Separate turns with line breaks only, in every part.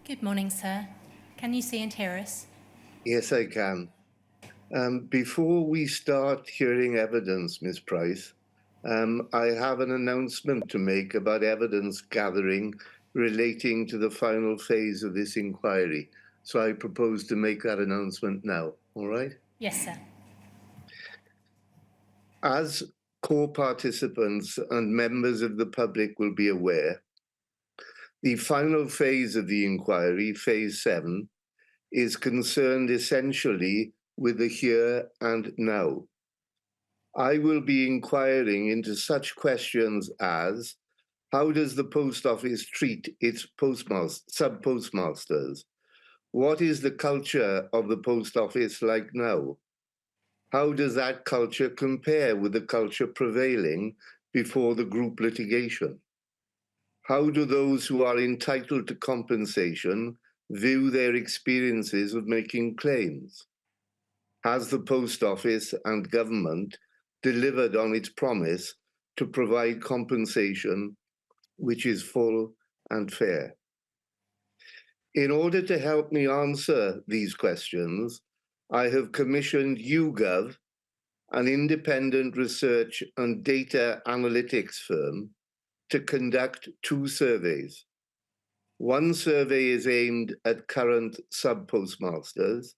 Good morning, sir. Can you see and hear us?
Yes, I can. Before we start hearing evidence, Ms. Price, I have an announcement to make about evidence gathering relating to the final phase of this inquiry. So I propose to make that announcement now, all right?
Yes, sir.
As co-participants and members of the public will be aware, the final phase of the inquiry, phase 7, is concerned essentially with the here and now. I will be inquiring into such questions as, how does the post office treat its sub-postmasters? What is the culture of the post office like now? How does that culture compare with the culture prevailing before the group litigation? How do those who are entitled to compensation view their experiences of making claims? Has the post office and government delivered on its promise to provide compensation which is full and fair? In order to help me answer these questions, I have commissioned YouGov, an independent research and data analytics firm, to conduct 2 surveys. One survey is aimed at current sub-postmasters.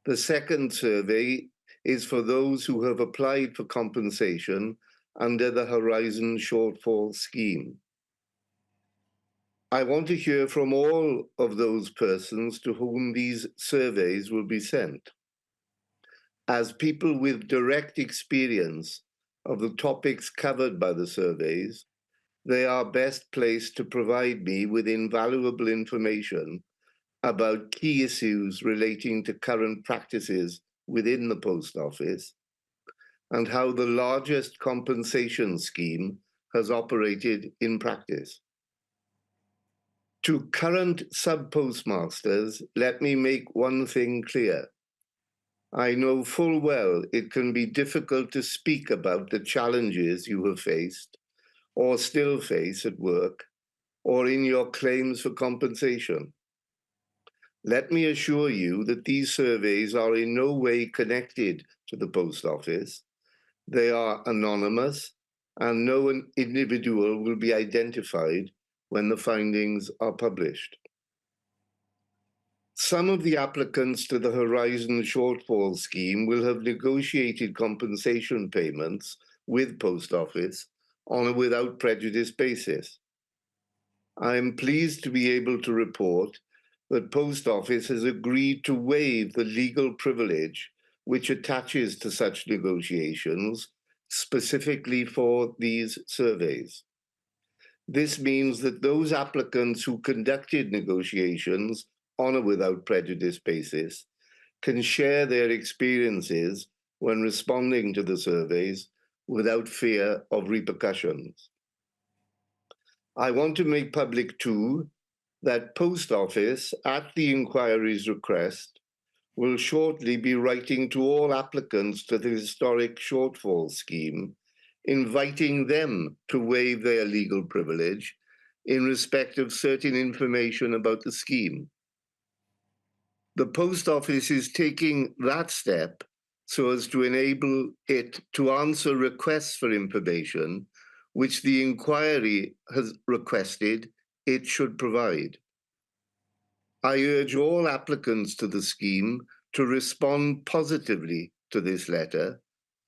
The second survey is for those who have applied for compensation under the Horizon Shortfall Scheme. I want to hear from all of those persons to whom these surveys will be sent. As people with direct experience of the topics covered by the surveys, they are best placed to provide me with invaluable information about key issues relating to current practices within the post office and how the largest compensation scheme has operated in practice. To current sub-postmasters, let me make one thing clear. I know full well it can be difficult to speak about the challenges you have faced or still face at work or in your claims for compensation. Let me assure you that these surveys are in no way connected to the post office. They are anonymous, and no individual will be identified when the findings are published. Some of the applicants to the Horizon Shortfall Scheme will have negotiated compensation payments with Post Office on a without prejudice basis. I am pleased to be able to report that Post Office has agreed to waive the legal privilege which attaches to such negotiations, specifically for these surveys. This means that those applicants who conducted negotiations on a without prejudice basis can share their experiences when responding to the surveys without fear of repercussions. I want to make public too that Post Office, at the inquiry's request, will shortly be writing to all applicants to the historic shortfall scheme, inviting them to waive their legal privilege in respect of certain information about the scheme. The Post Office is taking that step so as to enable it to answer requests for information which the inquiry has requested it should provide. I urge all applicants to the scheme to respond positively to this letter,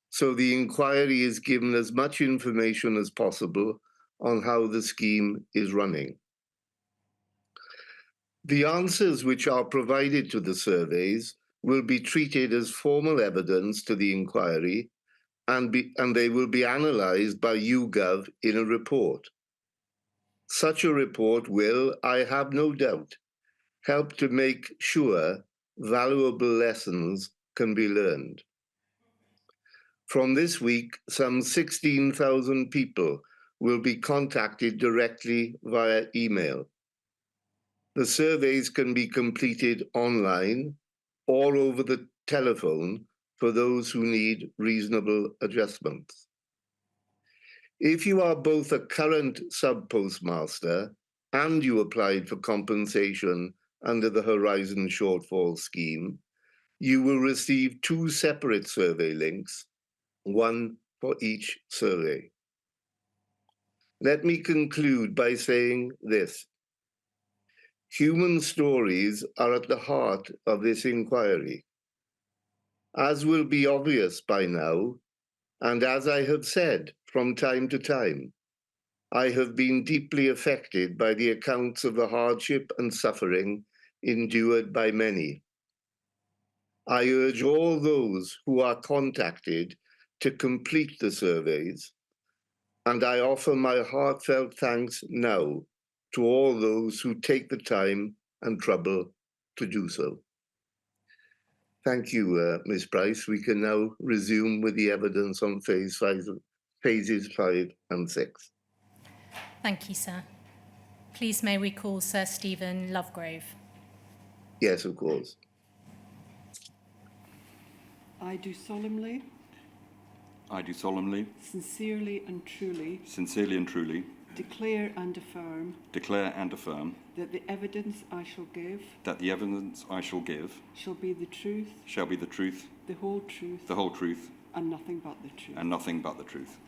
so the inquiry is given as much information as possible on how the scheme is running. The answers which are provided to the surveys will be treated as formal evidence to the inquiry and they will be analysed by YouGov in a report. Such a report will, I have no doubt, help to make sure valuable lessons can be learned. From this week, some 16,000 people will be contacted directly via email. The surveys can be completed online or over the telephone for those who need reasonable adjustments. If you are both a current sub-postmaster and you applied for compensation under the Horizon Shortfall Scheme, you will receive 2 separate survey links, one for each survey. Let me conclude by saying this. Human stories are at the heart of this inquiry. As will be obvious by now, and as I have said from time to time, I have been deeply affected by the accounts of the hardship and suffering endured by many. I urge all those who are contacted to complete the surveys, and I offer my heartfelt thanks now to all those who take the time and trouble to do so. Thank you, Ms. Price. We can now resume with the evidence on phases 5 and 6.
Thank you, sir. Please may we call Sir Stephen Lovegrove.
Yes, of course.
I do solemnly,
sincerely and truly
declare and affirm that the evidence I shall give shall be the truth, the whole truth, and nothing but the truth.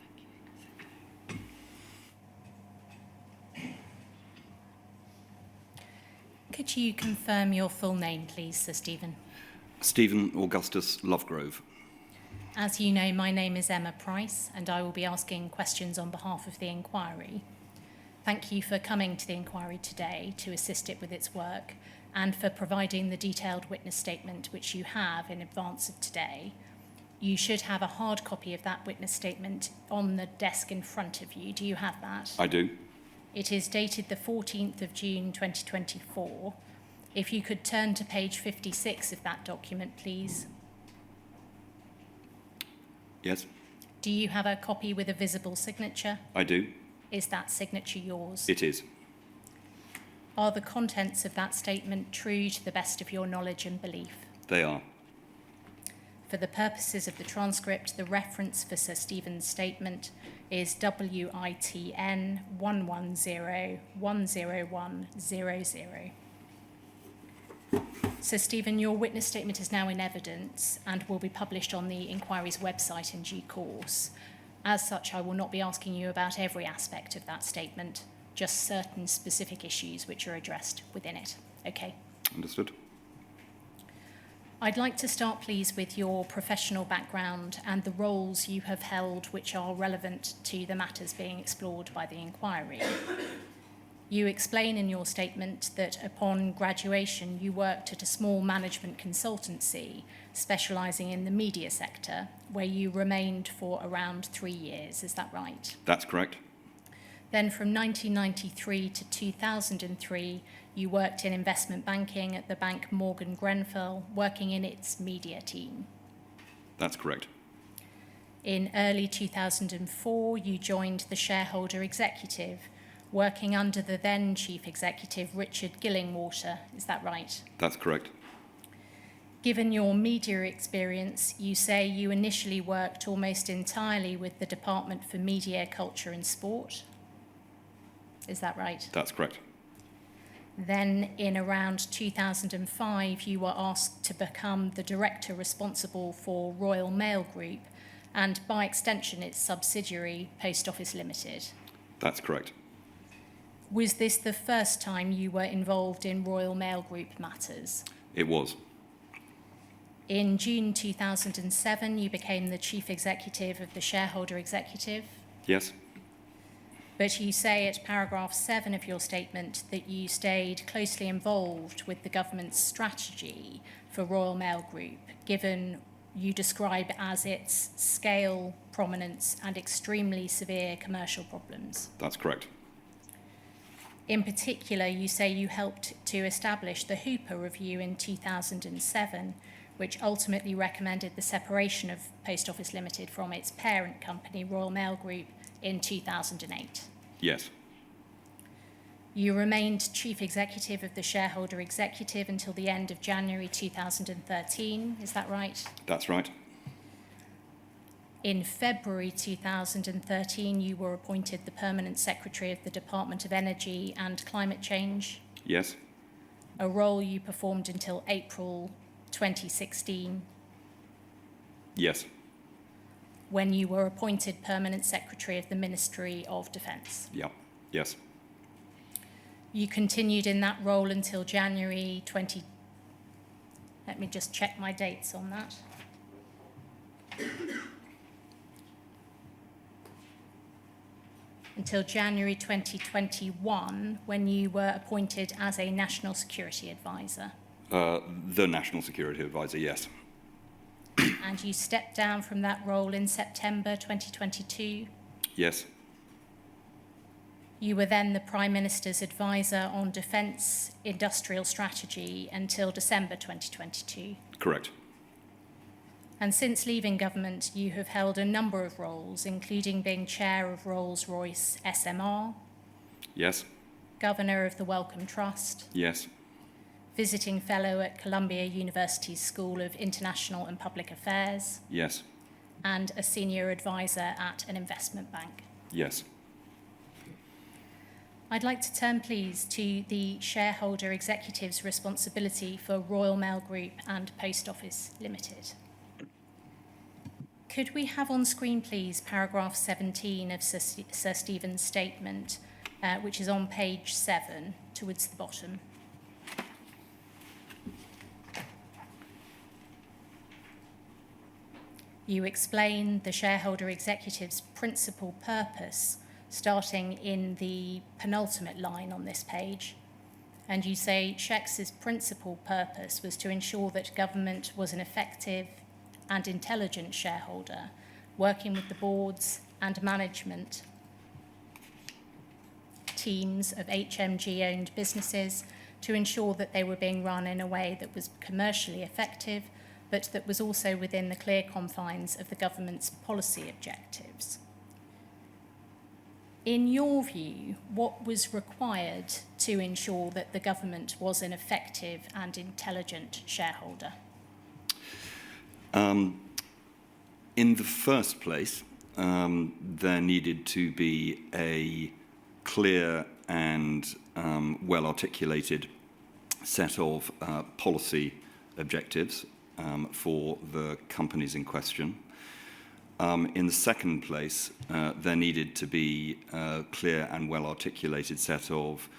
Could you confirm your full name, please, Sir Stephen?
Stephen Augustus Lovegrove.
As you know, my name is Emma Price, and I will be asking questions on behalf of the inquiry. Thank you for coming to the inquiry today to assist it with its work, and for providing the detailed witness statement which you have in advance of today. You should have a hard copy of that witness statement on the desk in front of you. Do you have that?
I do.
It is dated the 14th of June 2024. If you could turn to page 56 of that document, please.
Yes.
Do you have a copy with a visible signature?
I do.
Is that signature yours?
It is.
Are the contents of that statement true to the best of your knowledge and belief?
They are.
For the purposes of the transcript, the reference for Sir Stephen's statement is WITN 110-10100. Sir Stephen, your witness statement is now in evidence and will be published on the inquiry's website in due course. As such, I will not be asking you about every aspect of that statement, just certain specific issues which are addressed within it. Okay?
Understood.
I'd like to start, please, with your professional background and the roles you have held which are relevant to the matters being explored by the inquiry. You explain in your statement that upon graduation you worked at a small management consultancy specialising in the media sector, where you remained for around 3 years. Is that right?
That's correct.
Then from 1993 to 2003, you worked in investment banking at the bank Morgan Grenfell, working in its media team.
That's correct.
In early 2004, you joined the shareholder executive, working under the then chief executive, Richard Gillingwater. Is that right?
That's correct.
Given your media experience, you say you initially worked almost entirely with the Department for Media, Culture and Sport. Is that right?
That's correct.
Then in around 2005, you were asked to become the director responsible for Royal Mail Group and by extension its subsidiary, Post Office Limited.
That's correct.
Was this the first time you were involved in Royal Mail Group matters?
It was.
In June 2007, you became the chief executive of the shareholder executive.
Yes.
But you say at paragraph 7 of your statement that you stayed closely involved with the government's strategy for Royal Mail Group, given you describe as its scale, prominence, and extremely severe commercial problems.
That's correct.
In particular, you say you helped to establish the Hooper Review in 2007, which ultimately recommended the separation of Post Office Limited from its parent company, Royal Mail Group, in 2008.
Yes.
You remained chief executive of the shareholder executive until the end of January 2013. Is that right?
That's right.
In February 2013, you were appointed the Permanent Secretary of the Department of Energy and Climate Change,
Yes.
a role you performed until April 2016,
Yes.
when you were appointed Permanent Secretary of the Ministry of Defence.
Yeah. Yes.
You continued in that role until January 20... Let me just check my dates on that. Until January 2021, when you were appointed as a National Security Advisor.
The National Security Advisor, yes.
And you stepped down from that role in September 2022.
Yes.
You were then the Prime Minister's Advisor on Defence Industrial Strategy until December 2022.
Correct.
And since leaving government, you have held a number of roles, including being Chair of Rolls-Royce SMR,
Yes.
Governor of the Wellcome Trust,
Yes.
Visiting Fellow at Columbia University's School of International and Public Affairs,
Yes.
and a Senior Advisor at an investment bank.
Yes.
I'd like to turn, please, to the shareholder executive's responsibility for Royal Mail Group and Post Office Limited. Could we have on screen, please, paragraph 17 of Sir Stephen's statement, which is on page 7, towards the bottom. You explain the shareholder executive's principal purpose, starting in the penultimate line on this page. And you say SHEX's principal purpose was to ensure that government was an effective and intelligent shareholder, working with the boards and management teams of HMG-owned businesses to ensure that they were being run in a way that was commercially effective, but that was also within the clear confines of the government's policy objectives. In your view, what was required to ensure that the government was an effective and intelligent shareholder?
In the first place, there needed to be a clear and well-articulated set of policy objectives for the companies in question. In the second place, there needed to be a clear and well-articulated set of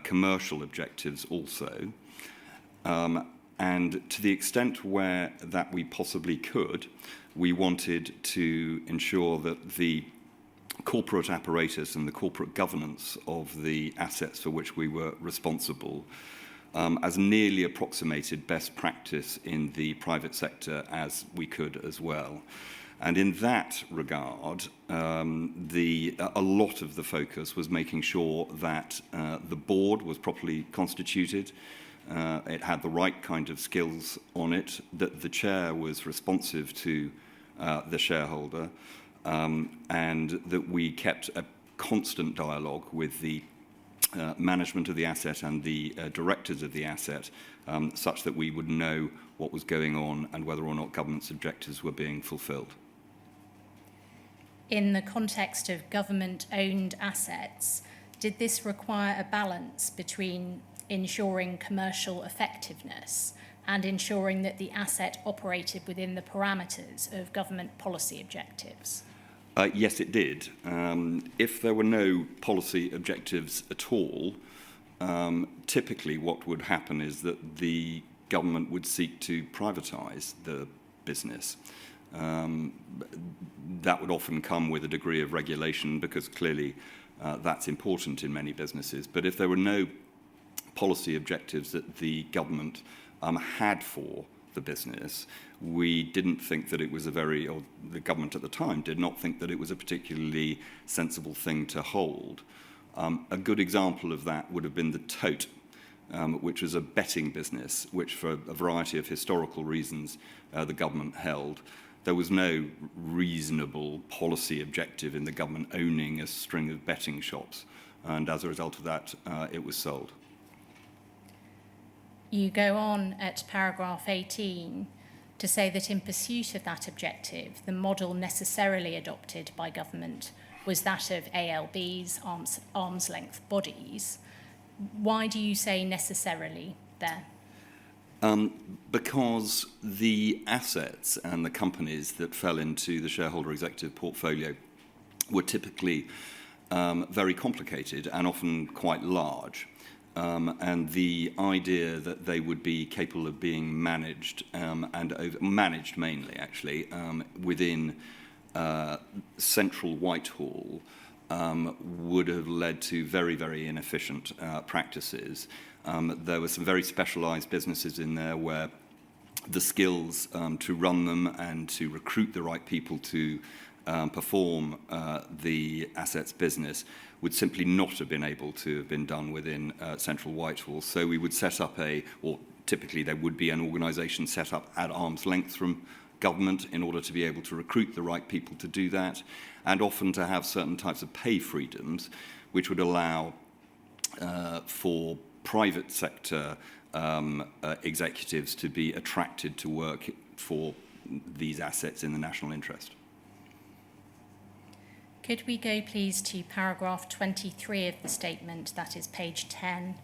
commercial objectives also. And to the extent where that we possibly could, we wanted to ensure that the corporate apparatus and the corporate governance of the assets for which we were responsible as nearly approximated best practice in the private sector as we could as well. And in that regard, a lot of the focus was making sure that the board was properly constituted, it had the right kind of skills on it, that the chair was responsive to the shareholder, and that we kept a constant dialogue with the management of the asset and the directors of the asset, such that we would know what was going on and whether or not government's objectives were being fulfilled.
In the context of government-owned assets, did this require a balance between ensuring commercial effectiveness and ensuring that the asset operated within the parameters of government policy objectives?
Yes, it did. If there were no policy objectives at all, typically what would happen is that the government would seek to privatise the business. That would often come with a degree of regulation because clearly that's important in many businesses. But if there were no policy objectives that the government had for the business, we didn't think that it was or the government at the time did not think that it was a particularly sensible thing to hold. A good example of that would have been the tote, which was a betting business, which for a variety of historical reasons the government held. There was no reasonable policy objective in the government owning a string of betting shops, and as a result of that, it was sold.
You go on at paragraph 18 to say that in pursuit of that objective, the model necessarily adopted by government was that of ALBs, arm's length bodies. Why do you say necessarily there?
Because the assets and the companies that fell into the shareholder executive portfolio were typically very complicated and often quite large. And the idea that they would be capable of being managed managed mainly, actually, within central Whitehall would have led to very, very inefficient practices. There were some very specialised businesses in there where the skills to run them and to recruit the right people to perform the assets business would simply not have been able to have been done within central Whitehall. So we would set up or typically there would be an organisation set up at arm's length from government in order to be able to recruit the right people to do that, and often to have certain types of pay freedoms which would allow for private sector executives to be attracted to work for these assets in the national interest.
Could we go, please, to paragraph 23 of the statement, that is page 10.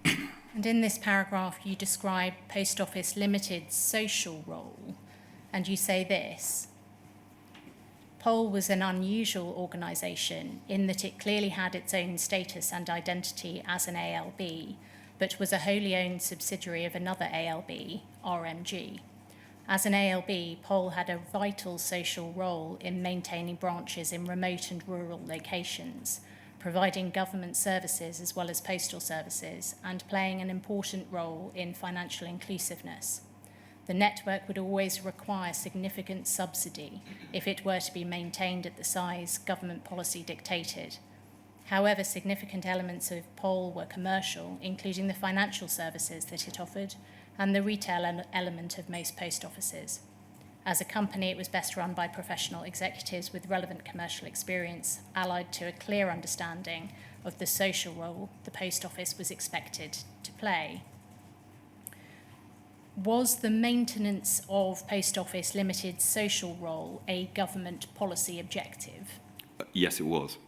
And in this paragraph, you describe Post Office Limited's social role, and you say this: POL was an unusual organisation in that it clearly had its own status and identity as an ALB, but was a wholly owned subsidiary of another ALB, RMG. As an ALB, POL had a vital social role in maintaining branches in remote and rural locations, providing government services as well as postal services, and playing an important role in financial inclusiveness. The network would always require significant subsidy if it were to be maintained at the size government policy dictated. However, significant elements of POL were commercial, including the financial services that it offered and the retail element of most post offices. As a company, it was best run by professional executives with relevant commercial experience, allied to a clear understanding of the social role the post office was expected to play. Was the maintenance of Post Office Limited's social role a government policy objective?
Yes, it was.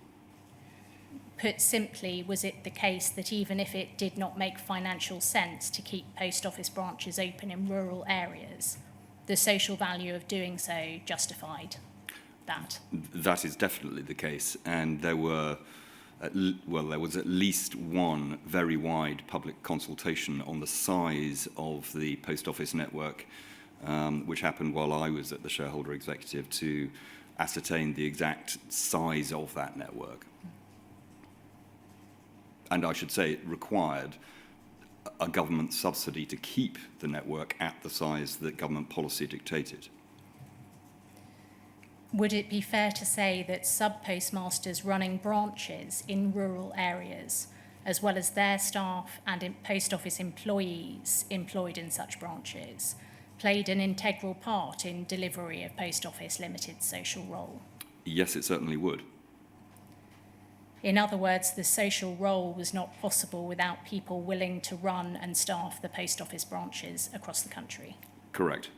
Put simply, was it the case that even if it did not make financial sense to keep post office branches open in rural areas, the social value of doing so justified that?
That is definitely the case, and there was at least one very wide public consultation on the size of the post office network, which happened while I was at the shareholder executive, to ascertain the exact size of that network. And I should say it required a government subsidy to keep the network at the size that government policy dictated.
Would it be fair to say that sub-postmasters running branches in rural areas, as well as their staff and post office employees employed in such branches, played an integral part in delivery of Post Office Limited's social role?
Yes, it certainly would.
In other words, the social role was not possible without people willing to run and staff the post office branches across the country.
Correct.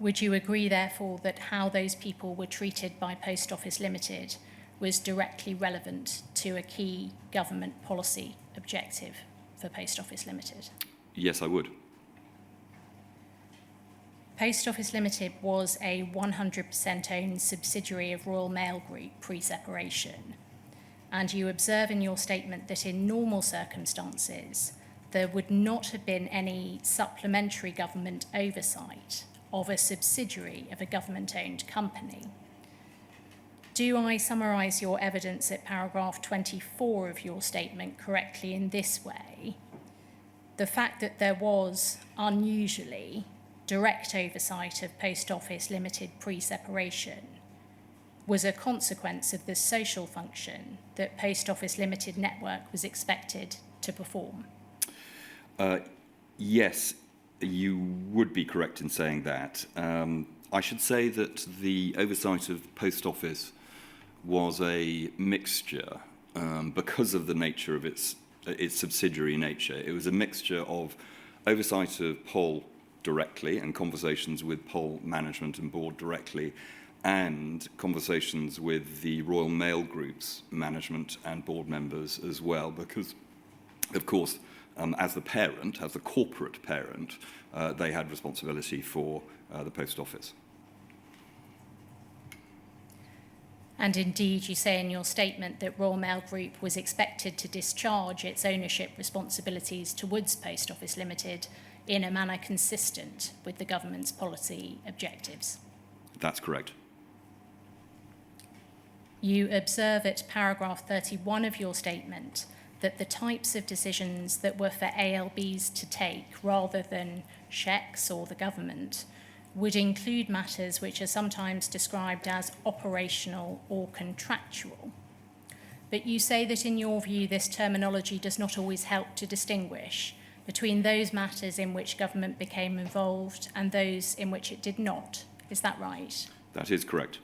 Would you agree, therefore, that how those people were treated by Post Office Limited was directly relevant to a key government policy objective for Post Office Limited?
Yes, I would.
Post Office Limited was a 100% owned subsidiary of Royal Mail Group pre-separation, and you observe in your statement that in normal circumstances there would not have been any supplementary government oversight of a subsidiary of a government-owned company. Do I summarise your evidence at paragraph 24 of your statement correctly in this way? The fact that there was unusually direct oversight of Post Office Limited pre-separation was a consequence of the social function that Post Office Limited network was expected to perform?
Yes, you would be correct in saying that. I should say that the oversight of Post Office was a mixture because of the nature of its subsidiary nature. It was a mixture of oversight of Pol directly and conversations with Pol management and board directly, and conversations with the Royal Mail Group's management and board members as well, because, of course, as the parent, as the corporate parent, they had responsibility for the Post Office.
And indeed, you say in your statement that Royal Mail Group was expected to discharge its ownership responsibilities towards Post Office Limited in a manner consistent with the government's policy objectives.
That's correct.
You observe at paragraph 31 of your statement that the types of decisions that were for ALBs to take rather than checks or the government would include matters which are sometimes described as operational or contractual. But you say that in your view this terminology does not always help to distinguish between those matters in which government became involved and those in which it did not. Is that right?
That is correct.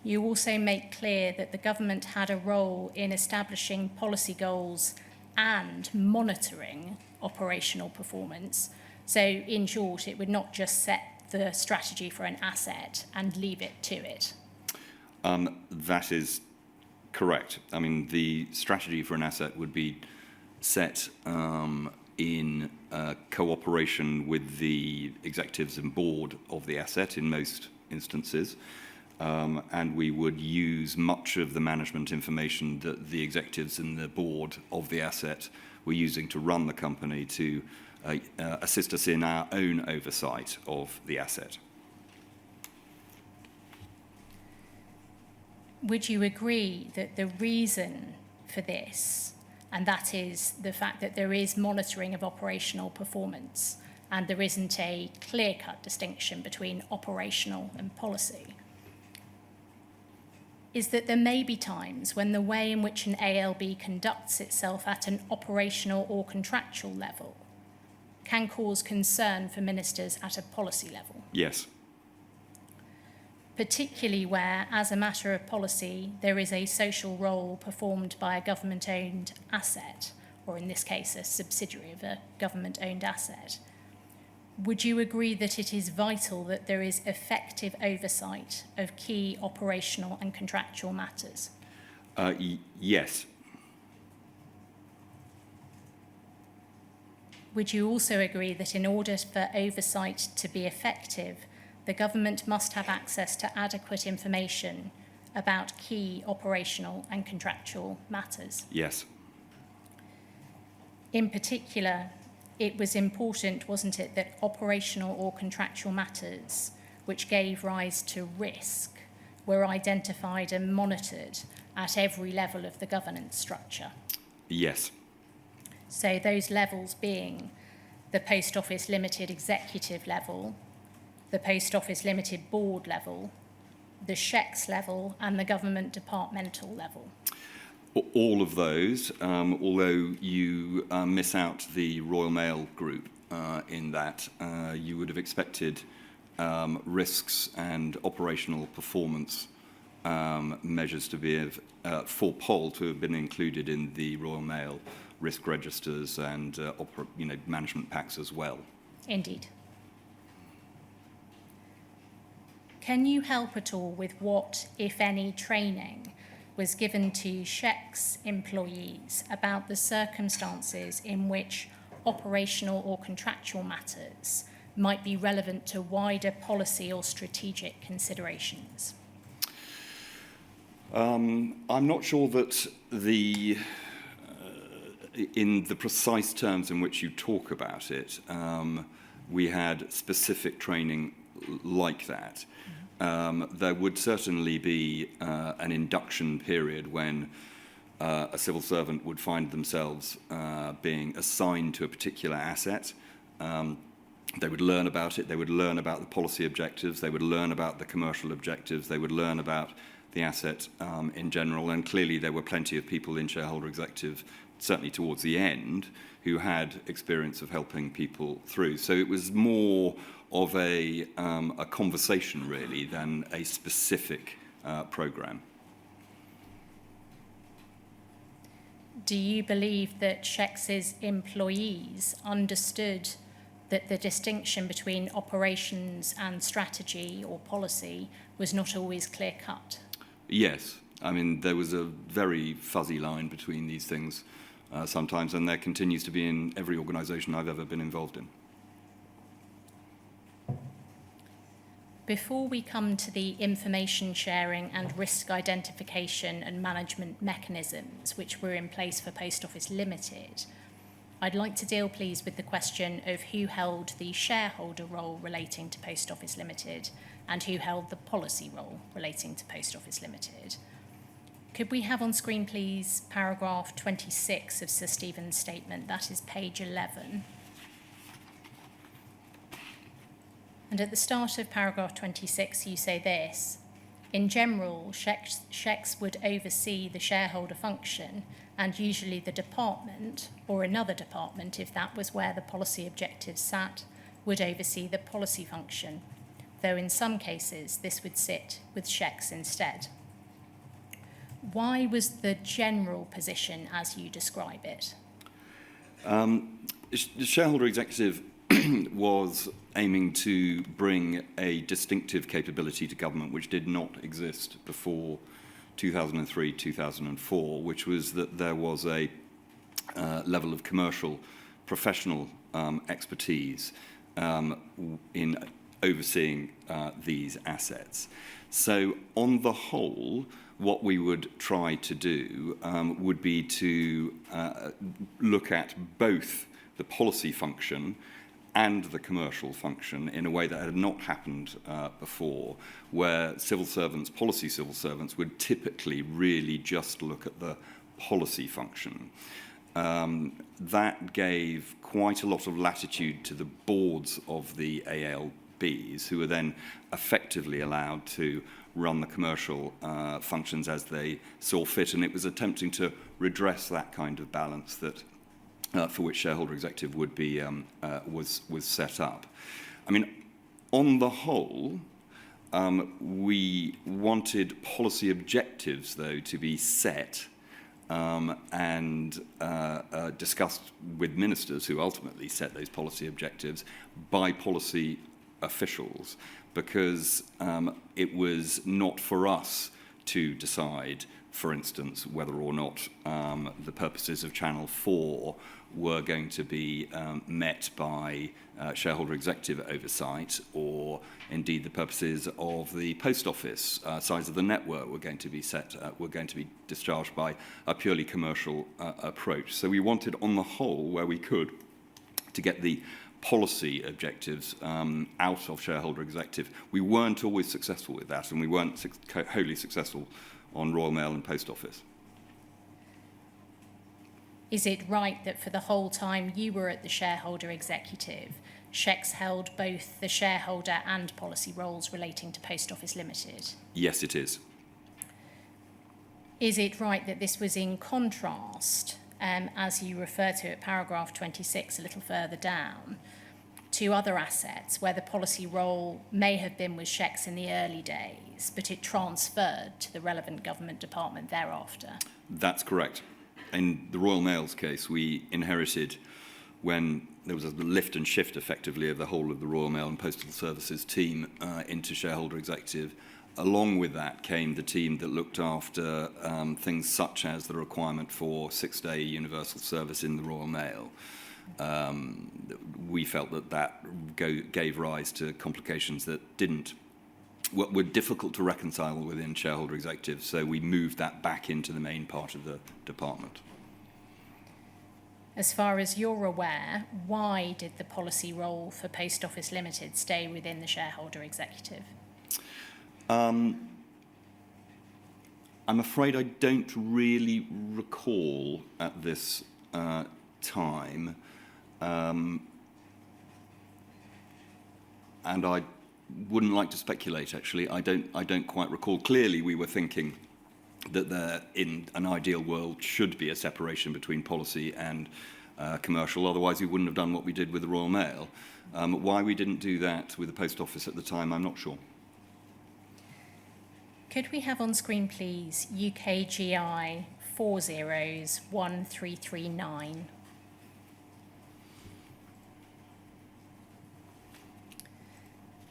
You also make clear that the government had a role in establishing policy goals and monitoring operational performance. So, in short, it would not just set the strategy for an asset and leave it to it.
That is correct. I mean, the strategy for an asset would be set in cooperation with the executives and board of the asset in most instances. And we would use much of the management information that the executives and the board of the asset were using to run the company to assist us in our own oversight of the asset.
Would you agree that the reason for this, and that is the fact that there is monitoring of operational performance and there isn't a clear-cut distinction between operational and policy, is that there may be times when the way in which an ALB conducts itself at an operational or contractual level can cause concern for ministers at a policy level?
Yes.
Particularly where, as a matter of policy, there is a social role performed by a government-owned asset, or in this case, a subsidiary of a government-owned asset. Would you agree that it is vital that there is effective oversight of key operational and contractual matters?
Yes.
Would you also agree that in order for oversight to be effective, the government must have access to adequate information about key operational and contractual matters?
Yes.
In particular, it was important, wasn't it, that operational or contractual matters which gave rise to risk were identified and monitored at every level of the governance structure?
Yes.
So those levels being the Post Office Limited executive level, the Post Office Limited board level, the SHEX level, and the government departmental level.
All of those, although you miss out the Royal Mail Group in that, you would have expected risks and operational performance measures to be for Pol to have been included in the Royal Mail risk registers and management packs as well.
Indeed. Can you help at all with what, if any, training was given to SHEX employees about the circumstances in which operational or contractual matters might be relevant to wider policy or strategic considerations?
I'm not sure that in the precise terms in which you talk about it, we had specific training like that. There would certainly be an induction period when a civil servant would find themselves being assigned to a particular asset. They would learn about it, they would learn about the policy objectives, they would learn about the commercial objectives, they would learn about the asset in general, and clearly there were plenty of people in shareholder executive, certainly towards the end, who had experience of helping people through. So it was more of a conversation, really, than a specific programme.
Do you believe that SHEX's employees understood that the distinction between operations and strategy or policy was not always clear-cut?
Yes. I mean, there was a very fuzzy line between these things sometimes, and there continues to be in every organisation I've ever been involved in.
Before we come to the information sharing and risk identification and management mechanisms which were in place for Post Office Limited, I'd like to deal, please, with the question of who held the shareholder role relating to Post Office Limited and who held the policy role relating to Post Office Limited. Could we have on screen, please, paragraph 26 of Sir Stephen's statement? That is page 11. And at the start of paragraph 26, you say this: in general, SHECS would oversee the shareholder function, and usually the department, or another department, if that was where the policy objectives sat, would oversee the policy function, though in some cases this would sit with SHECS instead. Why was the general position as you describe it?
The shareholder executive was aiming to bring a distinctive capability to government which did not exist before 2003, 2004, which was that there was a level of commercial, professional expertise in overseeing these assets. So on the whole, what we would try to do would be to look at both the policy function and the commercial function in a way that had not happened before, where civil servants, policy civil servants, would typically really just look at the policy function. That gave quite a lot of latitude to the boards of the ALBs, who were then effectively allowed to run the commercial functions as they saw fit, and it was attempting to redress that kind of balance that for which shareholder executive would be was set up. I mean, on the whole, we wanted policy objectives, though, to be set and discussed with ministers, who ultimately set those policy objectives, by policy officials, because it was not for us to decide, for instance, whether or not the purposes of Channel 4 were going to be met by shareholder executive oversight, or indeed the purposes of the post office size of the network were going to be discharged by a purely commercial approach. So we wanted, on the whole, where we could, to get the policy objectives out of shareholder executive. We weren't always successful with that, and we weren't wholly successful on Royal Mail and Post Office.
Is it right that for the whole time you were at the shareholder executive, SHECS held both the shareholder and policy roles relating to Post Office Limited?
Yes, it is.
Is it right that this was in contrast, as you refer to at paragraph 26 a little further down, to other assets where the policy role may have been with SHECS in the early days, but it transferred to the relevant government department thereafter?
That's correct. In the Royal Mail's case, we inherited, when there was a lift and shift effectively of the whole of the Royal Mail and Postal Services team into shareholder executive. Along with that came the team that looked after things such as the requirement for 6-day universal service in the Royal Mail. We felt that gave rise to complications that were difficult to reconcile within shareholder executives, so we moved that back into the main part of the department.
As far as you're aware, why did the policy role for Post Office Limited stay within the shareholder executive?
I'm afraid I don't really recall at this time, and I wouldn't like to speculate. Actually, I don't quite recall. Clearly, we were thinking that there, in an ideal world, should be a separation between policy and commercial. Otherwise, we wouldn't have done what we did with the Royal Mail. Why we didn't do that with the Post Office at the time, I'm not sure.
Could we have on screen, please, UKGI 401339?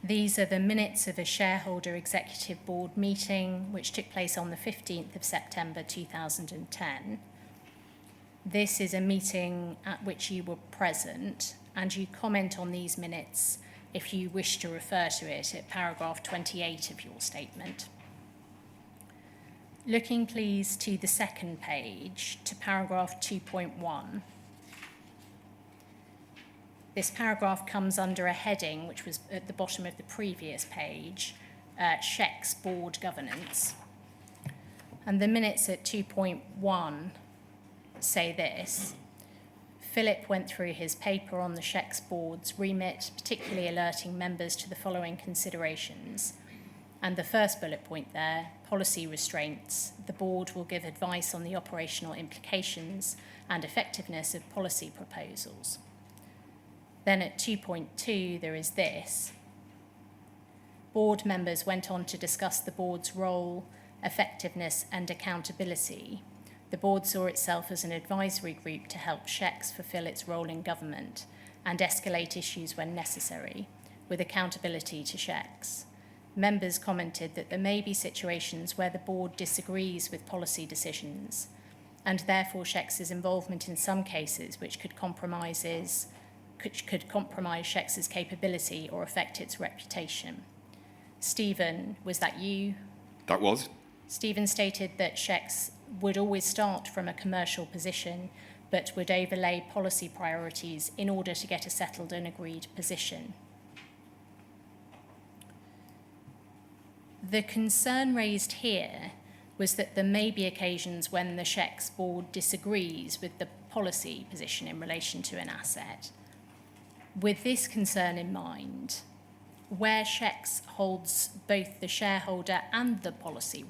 These are the minutes of a shareholder executive board meeting which took place on the 15th of September 2010. This is a meeting at which you were present, and you comment on these minutes if you wish to refer to it at paragraph 28 of your statement. Looking please to the second page, to paragraph 2.1. This paragraph comes under a heading which was at the bottom of the previous page, SHEC's board governance. And the minutes at 2.1 say this: Philip went through his paper on the SHEC's board's remit, particularly alerting members to the following considerations. And the first bullet point there, policy restraints. The board will give advice on the operational implications and effectiveness of policy proposals. Then at 2.2, there is this. Board members went on to discuss the board's role, effectiveness, and accountability. The board saw itself as an advisory group to help SHECS fulfill its role in government and escalate issues when necessary, with accountability to SHECS. Members commented that there may be situations where the board disagrees with policy decisions, and therefore SHECS's involvement in some cases which could compromise SHECS's capability or affect its reputation. Stephen, was that you?
That was.
Stephen stated that SHECS would always start from a commercial position, but would overlay policy priorities in order to get a settled and agreed position. The concern raised here was that there may be occasions when the SHECS board disagrees with the policy position in relation to an asset. With this concern in mind, where SHECS holds both the shareholder and the policy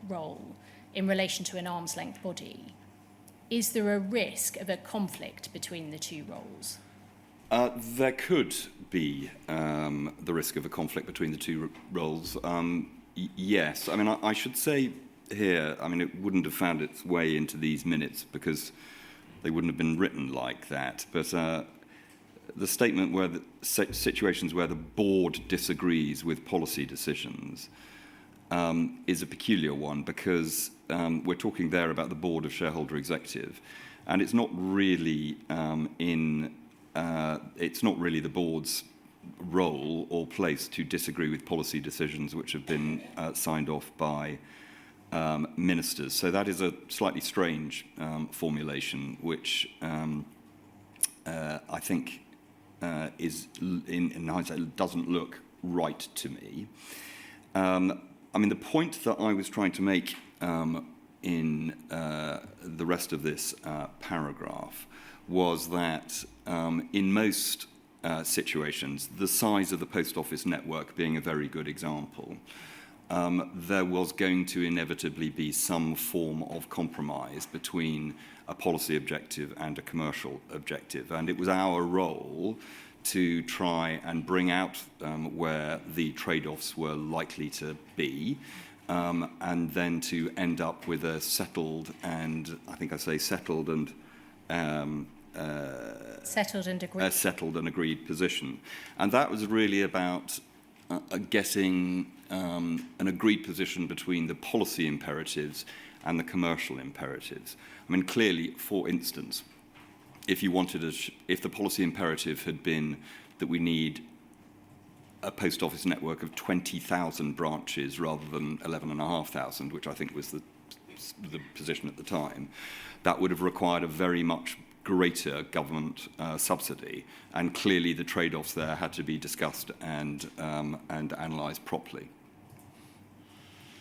role in relation to an arm's length body, is there a risk of a conflict between the two roles?
There could be the risk of a conflict between the two roles. Yes. I mean, I should say here, I mean, it wouldn't have found its way into these minutes because they wouldn't have been written like that. But the statement where the situations where the board disagrees with policy decisions is a peculiar one because we're talking there about the board of shareholder executive, and it's not really it's not really the board's role or place to disagree with policy decisions which have been signed off by ministers. So that is a slightly strange formulation, which I think is, in hindsight, doesn't look right to me. I mean, the point that I was trying to make in the rest of this paragraph was that in most situations, the size of the post office network being a very good example, there was going to inevitably be some form of compromise between a policy objective and a commercial objective. And it was our role to try and bring out where the trade-offs were likely to be, and then to end up with a settled and, I think I say settled and agreed position. And that was really about getting an agreed position between the policy imperatives and the commercial imperatives. I mean, clearly, for instance, if you wanted if the policy imperative had been that we need a post office network of 20,000 branches rather than 11,500, which I think was the position at the time, that would have required a very much greater government subsidy, and clearly the trade-offs there had to be discussed and analysed properly.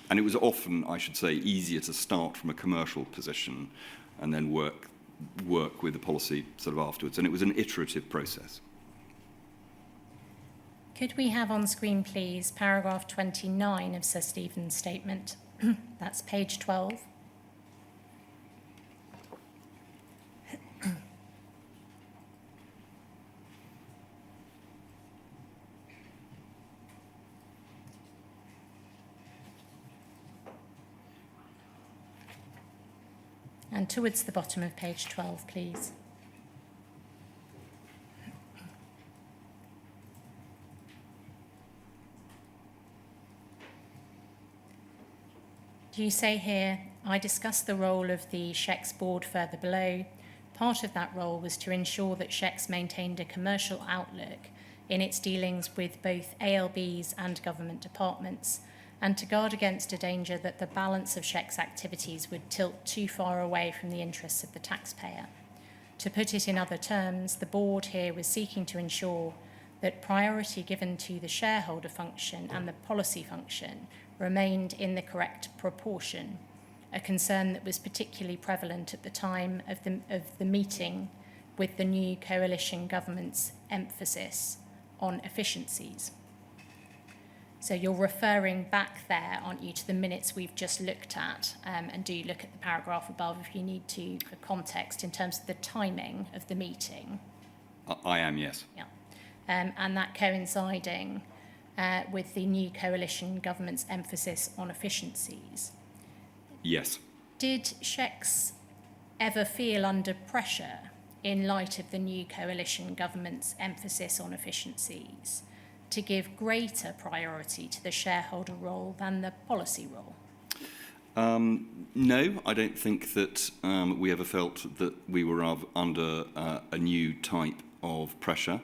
And it was often, I should say, easier to start from a commercial position and then work with the policy sort of afterwards. And it was an iterative process.
Could we have on screen, please, paragraph 29 of Sir Stephen's statement? That's page 12. And towards the bottom of page 12, please. You say here, I discussed the role of the SHEX board further below. Part of that role was to ensure that SHEX maintained a commercial outlook in its dealings with both ALBs and government departments, and to guard against a danger that the balance of SHEX activities would tilt too far away from the interests of the taxpayer. To put it in other terms, the board here was seeking to ensure that priority given to the shareholder function and the policy function remained in the correct proportion, a concern that was particularly prevalent at the time of the meeting with the new coalition government's emphasis on efficiencies. So you're referring back there, aren't you, to the minutes we've just looked at, and do look at the paragraph above if you need to, for context in terms of the timing of the meeting.
I am, yes.
Yeah. And that coinciding with the new coalition government's emphasis on efficiencies.
Yes.
Did SHEX ever feel under pressure in light of the new coalition government's emphasis on efficiencies to give greater priority to the shareholder role than the policy role?
No, I don't think that we ever felt that we were under a new type of pressure.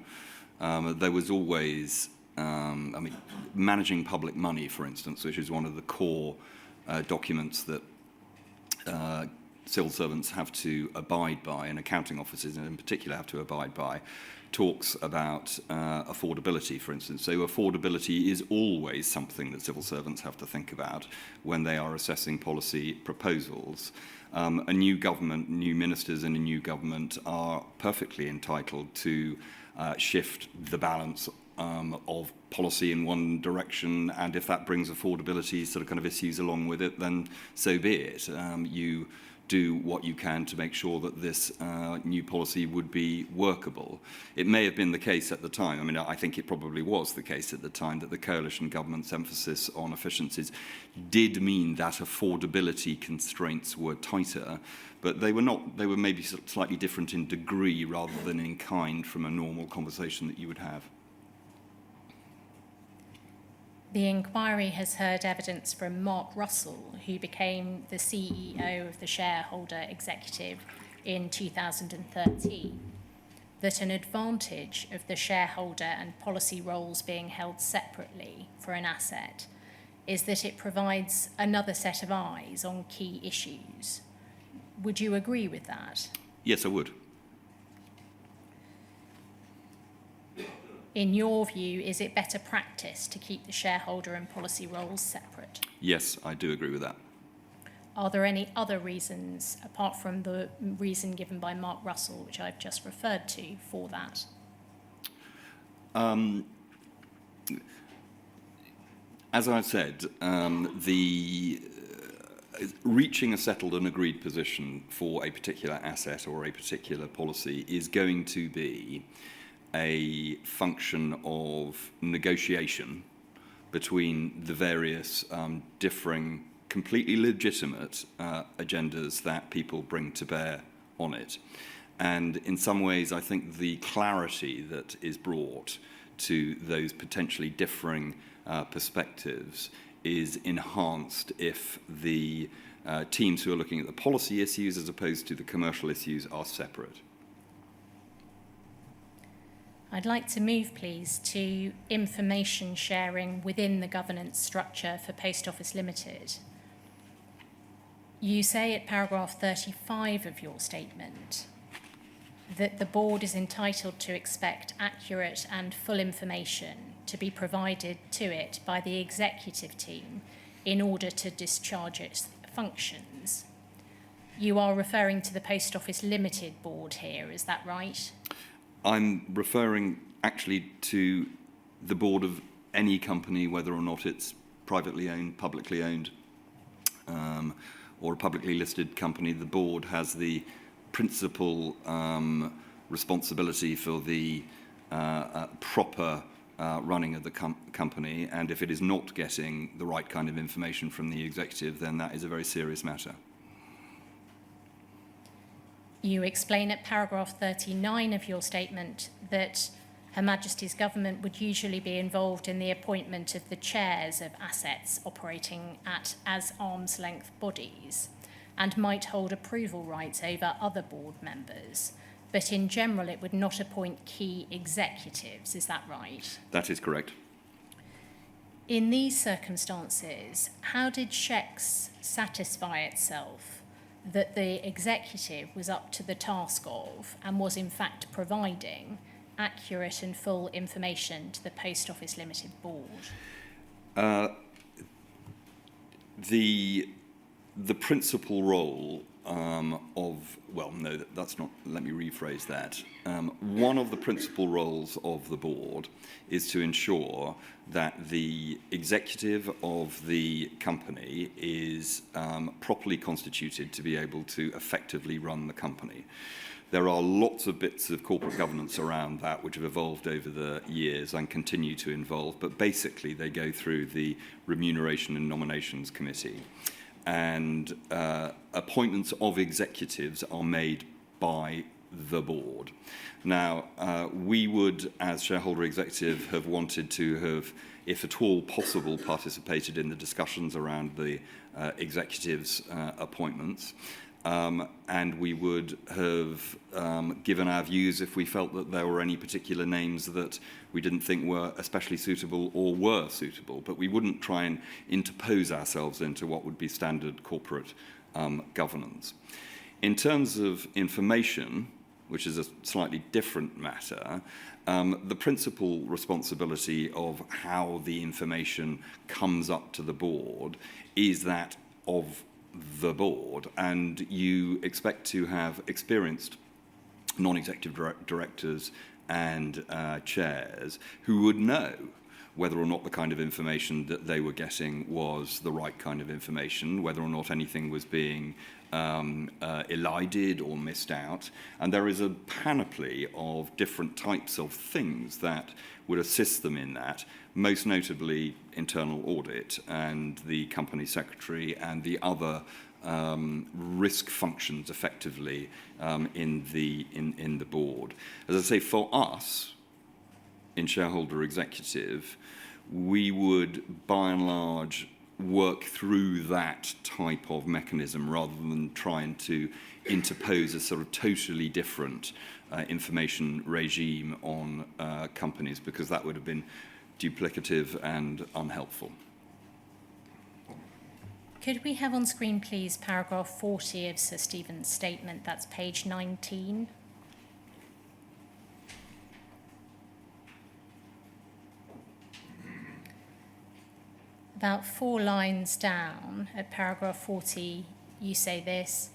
There was always, managing public money, for instance, which is one of the core documents that civil servants have to abide by, and accounting officers in particular have to abide by, talks about affordability, for instance. So affordability is always something that civil servants have to think about when they are assessing policy proposals. A new government, new ministers in a new government are perfectly entitled to shift the balance of policy in one direction, and if that brings affordability sort of kind of issues along with it, then so be it. You do what you can to make sure that this new policy would be workable. It may have been the case at the time, I think it probably was the case at the time, that the coalition government's emphasis on efficiencies did mean that affordability constraints were tighter, but they were not. They were maybe slightly different in degree rather than in kind from a normal conversation that you would have.
The inquiry has heard evidence from Mark Russell, who became the CEO of the shareholder executive in 2013, that an advantage of the shareholder and policy roles being held separately for an asset is that it provides another set of eyes on key issues. Would you agree with that?
Yes, I would.
In your view, is it better practice to keep the shareholder and policy roles separate?
Yes, I do agree with that.
Are there any other reasons, apart from the reason given by Mark Russell, which I've just referred to, for that?
As I've said, reaching a settled and agreed position for a particular asset or a particular policy is going to be a function of negotiation between the various differing, completely legitimate agendas that people bring to bear on it. And in some ways, I think the clarity that is brought to those potentially differing perspectives is enhanced if the teams who are looking at the policy issues as opposed to the commercial issues are separate.
I'd like to move, please, to information sharing within the governance structure for Post Office Limited. You say at paragraph 35 of your statement that the board is entitled to expect accurate and full information to be provided to it by the executive team in order to discharge its functions. You are referring to the Post Office Limited board here, is that right?
I'm referring actually to the board of any company, whether or not it's privately owned, publicly owned, or a publicly listed company. The board has the principal responsibility for the proper running of the company, and if it is not getting the right kind of information from the executive, then that is a very serious matter. You
explain at paragraph 39 of your statement that Her Majesty's government would usually be involved in the appointment of the chairs of assets operating as arm's length bodies and might hold approval rights over other board members. But in general, it would not appoint key executives. Is that right?
That is correct.
In these circumstances, how did Shecs satisfy itself that the executive was up to the task of and was in fact providing accurate and full information to the Post Office Limited board?
The principal role that's not, let me rephrase that. One of the principal roles of the board is to ensure that the executive of the company is properly constituted to be able to effectively run the company. There are lots of bits of corporate governance around that which have evolved over the years and continue to evolve, but basically they go through the Remuneration and Nominations Committee. And appointments of executives are made by the board. Now, we would, as shareholder executive, have wanted to have, if at all possible, participated in the discussions around the executives' appointments. And we would have given our views if we felt that there were any particular names that we didn't think were especially suitable or were suitable, but we wouldn't try and interpose ourselves into what would be standard corporate governance. In terms of information, which is a slightly different matter, the principal responsibility of how the information comes up to the board is that of the board, and you expect to have experienced non-executive directors and chairs who would know whether or not the kind of information that they were getting was the right kind of information, whether or not anything was being elided or missed out. And there is a panoply of different types of things that would assist them in that, most notably internal audit and the company secretary and the other risk functions effectively in the board. As I say, for us, in shareholder executive, we would by and large work through that type of mechanism rather than trying to interpose a sort of totally different information regime on companies, because that would have been duplicative and unhelpful.
Could we have on screen, please, paragraph 40 of Sir Stephen's statement? That's page 19. About 4 lines down at paragraph 40, you say this: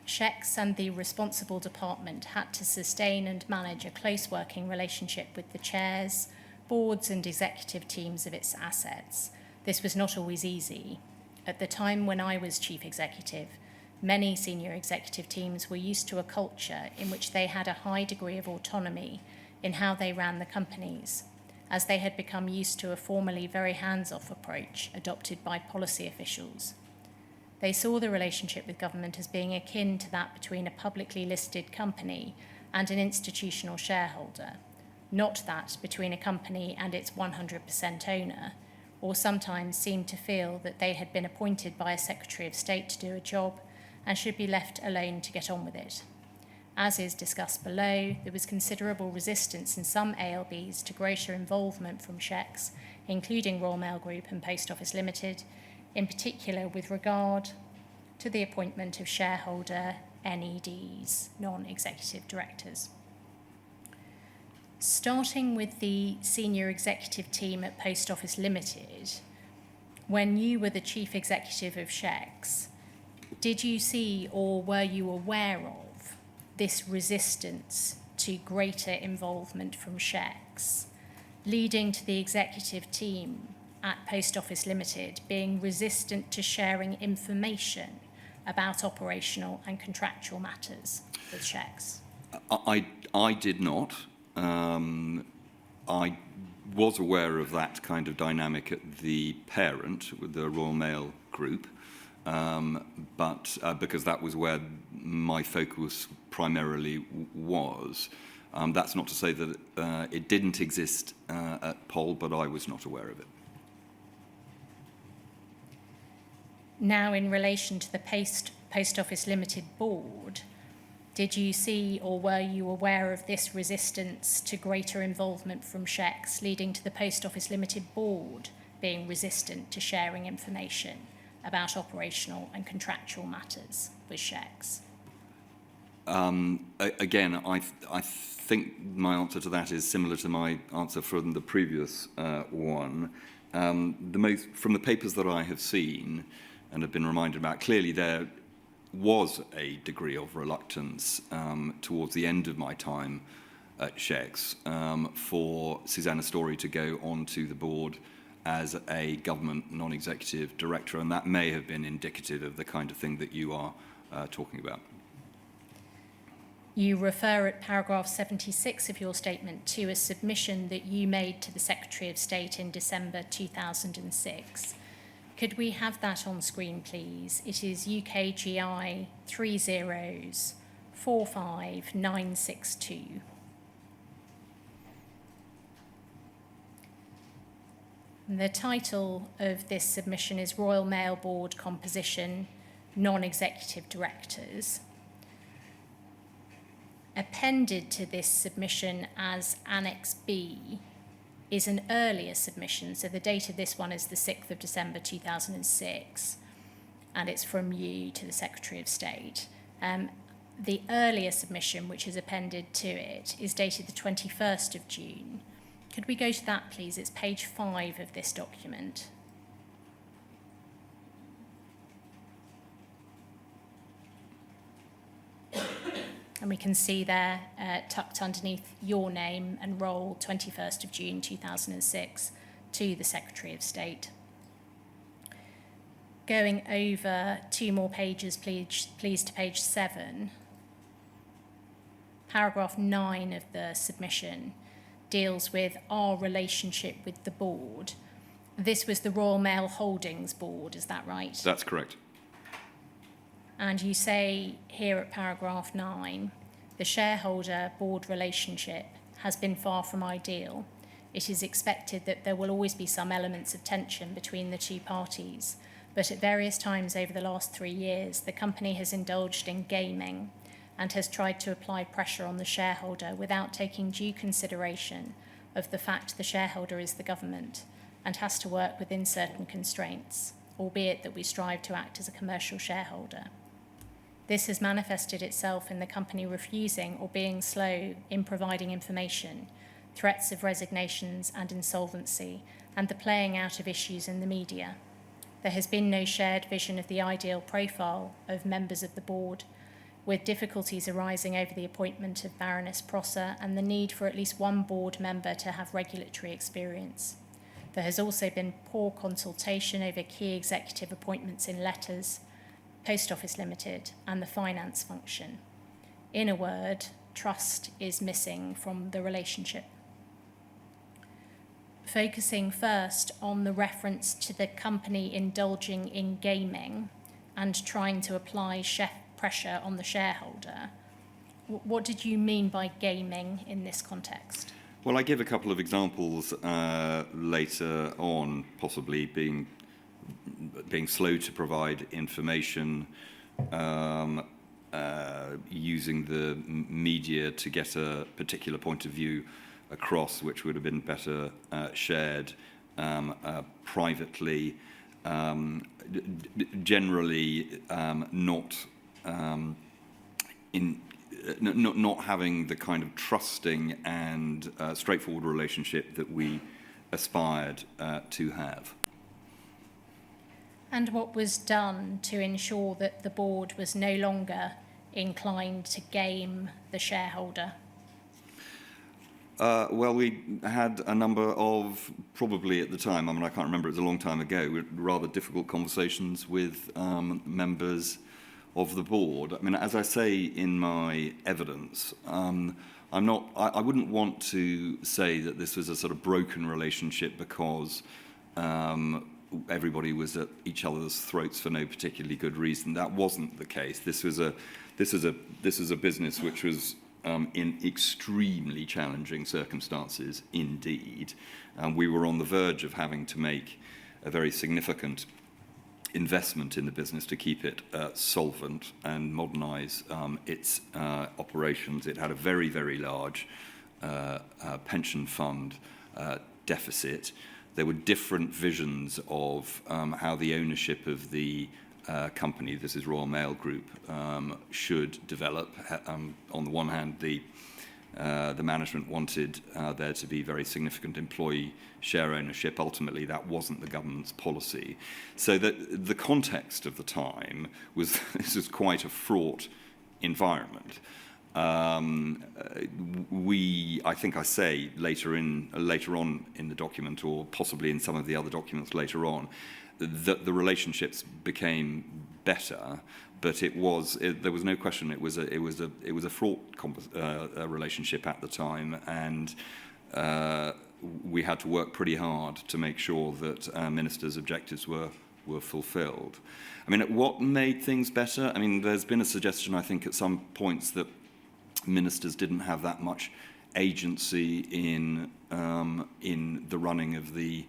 Shecs and the responsible department had to sustain and manage a close working relationship with the chairs, boards and executive teams of its assets. This was not always easy. At the time when I was chief executive, many senior executive teams were used to a culture in which they had a high degree of autonomy in how they ran the companies, as they had become used to a formerly very hands-off approach adopted by policy officials. They saw the relationship with government as being akin to that between a publicly listed company and an institutional shareholder, not that between a company and its 100% owner, or sometimes seemed to feel that they had been appointed by a Secretary of State to do a job and should be left alone to get on with it. As is discussed below, there was considerable resistance in some ALBs to greater involvement from Shecs, including Royal Mail Group and Post Office Limited, in particular with regard to the appointment of shareholder NEDs, non-executive directors. Starting with the senior executive team at Post Office Limited, when you were the chief executive of Shecs, did you see or were you aware of this resistance to greater involvement from Shecs, leading to the executive team at Post Office Limited being resistant to sharing information about operational and contractual matters with Shecs?
I did not. I was aware of that kind of dynamic at the parent, with the Royal Mail Group, but because that was where my focus primarily was. That's not to say that it didn't exist at Pol, but I was not aware of it.
Now, in relation to the Post Office Limited board, did you see or were you aware of this resistance to greater involvement from SHECS, leading to the Post Office Limited board being resistant to sharing information about operational and contractual matters with SHECS?
Again, I think my answer to that is similar to my answer from the previous one. From the papers that I have seen and have been reminded about, clearly there was a degree of reluctance towards the end of my time at SHECS for Susanna Story to go onto the board as a government non-executive director, and that may have been indicative of the kind of thing that you are talking about.
You refer at paragraph 76 of your statement to a submission that you made to the Secretary of State in December 2006. Could we have that on screen, please? It is UKGI 3045962. The title of this submission is Royal Mail Board Composition, Non-Executive Directors. Appended to this submission as Annex B is an earlier submission. So the date of this one is the 6th of December 2006, and it's from you to the Secretary of State. The earlier submission, which is appended to it, is dated the 21st of June. Could we go to that, please? It's page 5 of this document. And we can see there, tucked underneath your name and role, 21st of June 2006, to the Secretary of State. Going over 2 more pages, please, to page 7. Paragraph 9 of the submission deals with our relationship with the board. This was the Royal Mail Holdings Board, is that right?
That's correct. And
you say here at paragraph 9, the shareholder-board relationship has been far from ideal. It is expected that there will always be some elements of tension between the two parties, but at various times over the last 3 years, the company has indulged in gaming and has tried to apply pressure on the shareholder without taking due consideration of the fact the shareholder is the government and has to work within certain constraints, albeit that we strive to act as a commercial shareholder. This has manifested itself in the company refusing or being slow in providing information, threats of resignations and insolvency, and the playing out of issues in the media. There has been no shared vision of the ideal profile of members of the board, with difficulties arising over the appointment of Baroness Prosser and the need for at least one board member to have regulatory experience. There has also been poor consultation over key executive appointments in letters, Post Office Limited, and the finance function. In a word, trust is missing from the relationship. Focusing first on the reference to the company indulging in gaming and trying to apply pressure on the shareholder, what did you mean by gaming in this context?
Well, I give a couple of examples later on, possibly being slow to provide information, using the media to get a particular point of view across, which would have been better shared privately, generally not having the kind of trusting and straightforward relationship that we aspired to have.
And what was done to ensure that the board was no longer inclined to game the shareholder?
Well, we had a number of, probably at the time, I can't remember, it was a long time ago, rather difficult conversations with members of the board. As I say in my evidence, I wouldn't want to say that this was a sort of broken relationship because everybody was at each other's throats for no particularly good reason. That wasn't the case. This is a business which was in extremely challenging circumstances indeed. We were on the verge of having to make a very significant investment in the business to keep it solvent and modernise its operations. It had a very, very large pension fund deficit. There were different visions of how the ownership of the company, this is Royal Mail Group, should develop. On the one hand, the management wanted there to be very significant employee share ownership. Ultimately, that wasn't the government's policy. So that the context of the time was this was quite a fraught environment. I think I say later on in the document, or possibly in some of the other documents later on, that the relationships became better, but there was no question it was a fraught relationship at the time, and we had to work pretty hard to make sure that our ministers' objectives were fulfilled. I mean, what made things better? I mean, there's been a suggestion, I think, at some points that ministers didn't have that much agency in the running of the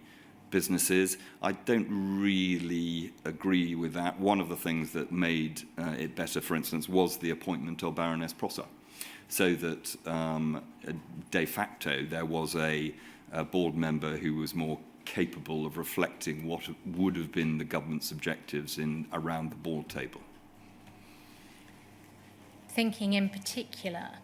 businesses. I don't really agree with that. One of the things that made it better, for instance, was the appointment of Baroness Prosser, so that de facto there was a board member who was more capable of reflecting what would have been the government's objectives around the board table.
Thinking in particular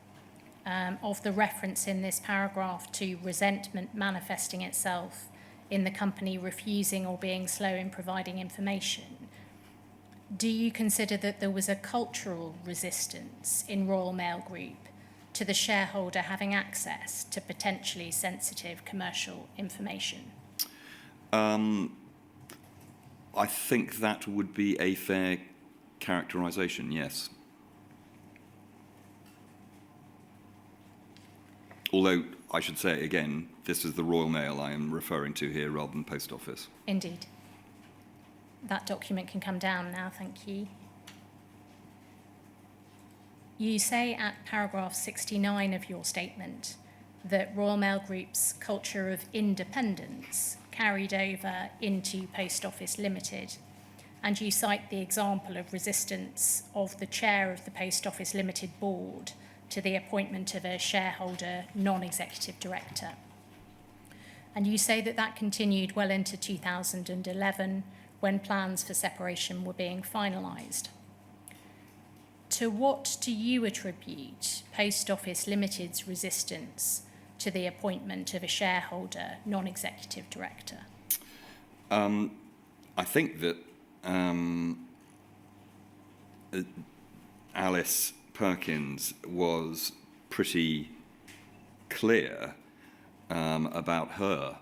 of the reference in this paragraph to resentment manifesting itself in the company refusing or being slow in providing information, do you consider that there was a cultural resistance in Royal Mail Group to the shareholder having access to potentially sensitive commercial information?
I think that would be a fair characterisation, yes. Although, I should say again, this is the Royal Mail I am referring to here rather than Post Office.
Indeed. That document can come down now, thank you. You say at paragraph 69 of your statement that Royal Mail Group's culture of independence carried over into Post Office Limited, and you cite the example of resistance of the chair of the Post Office Limited board to the appointment of a shareholder non-executive director. And you say that that continued well into 2011 when plans for separation were being finalised. To what do you attribute Post Office Limited's resistance to the appointment of a shareholder non-executive director?
I think that Alice Perkins was pretty clear about her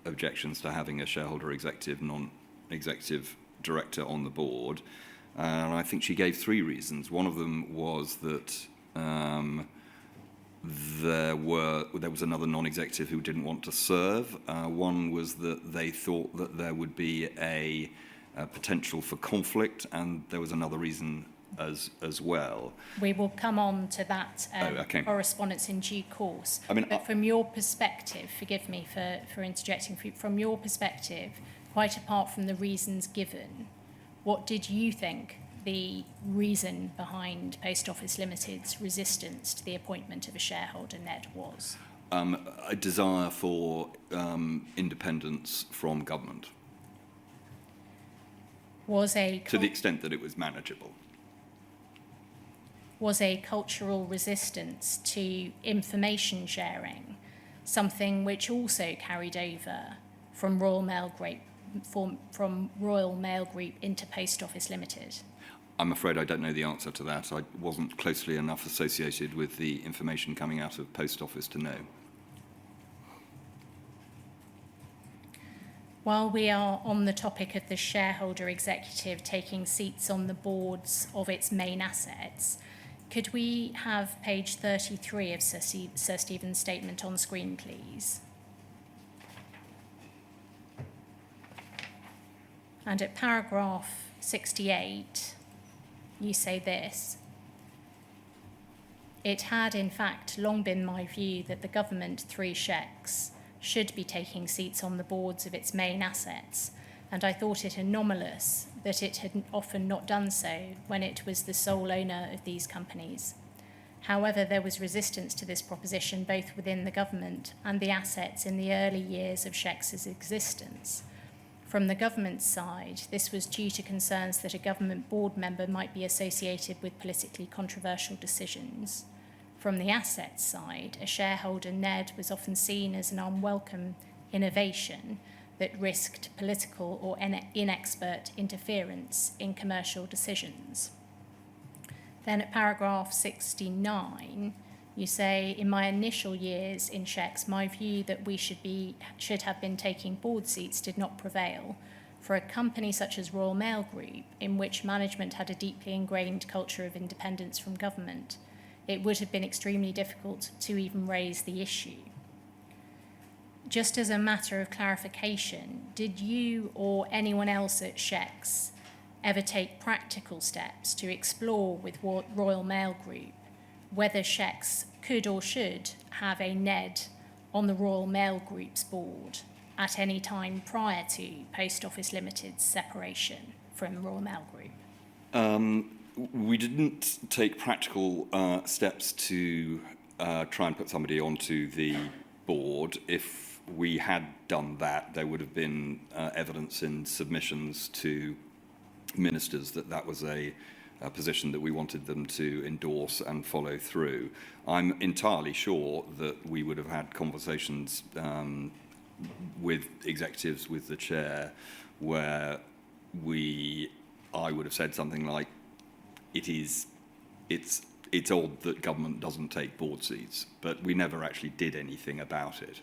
objections to having a shareholder executive, non-executive director on the board. And I think she gave three reasons. One of them was that there was another non-executive who didn't want to serve. One was that they thought that there would be a potential for conflict, and there was another reason as well.
We will come on to that
okay.
Correspondence in due course. But from your perspective, forgive me for interjecting, from your perspective, quite apart from the reasons given, what did you think the reason behind Post Office Limited's resistance to the appointment of a shareholder NED was?
A desire for independence from government. To the extent that it was manageable.
Was a cultural resistance to information sharing something which also carried over from Royal Mail Group into Post Office Limited?
I'm afraid I don't know the answer to that. I wasn't closely enough associated with the information coming out of Post Office to know.
While we are on the topic of the shareholder executive taking seats on the boards of its main assets, could we have page 33 of Sir Stephen's statement on screen, please? And at paragraph 68, you say this: It had, in fact, long been my view that the government, through SHECS, should be taking seats on the boards of its main assets, and I thought it anomalous that it had often not done so when it was the sole owner of these companies. However, there was resistance to this proposition both within the government and the assets in the early years of SHECS's existence. From the government's side, this was due to concerns that a government board member might be associated with politically controversial decisions. From the assets side, a shareholder NED was often seen as an unwelcome innovation that risked political or inexpert interference in commercial decisions. Then at paragraph 69, you say, in my initial years in SHECS, my view that we should have been taking board seats did not prevail. For a company such as Royal Mail Group, in which management had a deeply ingrained culture of independence from government, it would have been extremely difficult to even raise the issue. Just as a matter of clarification, did you or anyone else at SHECS ever take practical steps to explore with Royal Mail Group whether SHECS could or should have a NED on the Royal Mail Group's board at any time prior to Post Office Limited's separation from Royal Mail Group?
We didn't take practical steps to try and put somebody onto the board. If we had done that, there would have been evidence in submissions to ministers that that was a position that we wanted them to endorse and follow through. I'm entirely sure that we would have had conversations with executives, with the chair, where I would have said something like, it's odd that government doesn't take board seats, but we never actually did anything about it.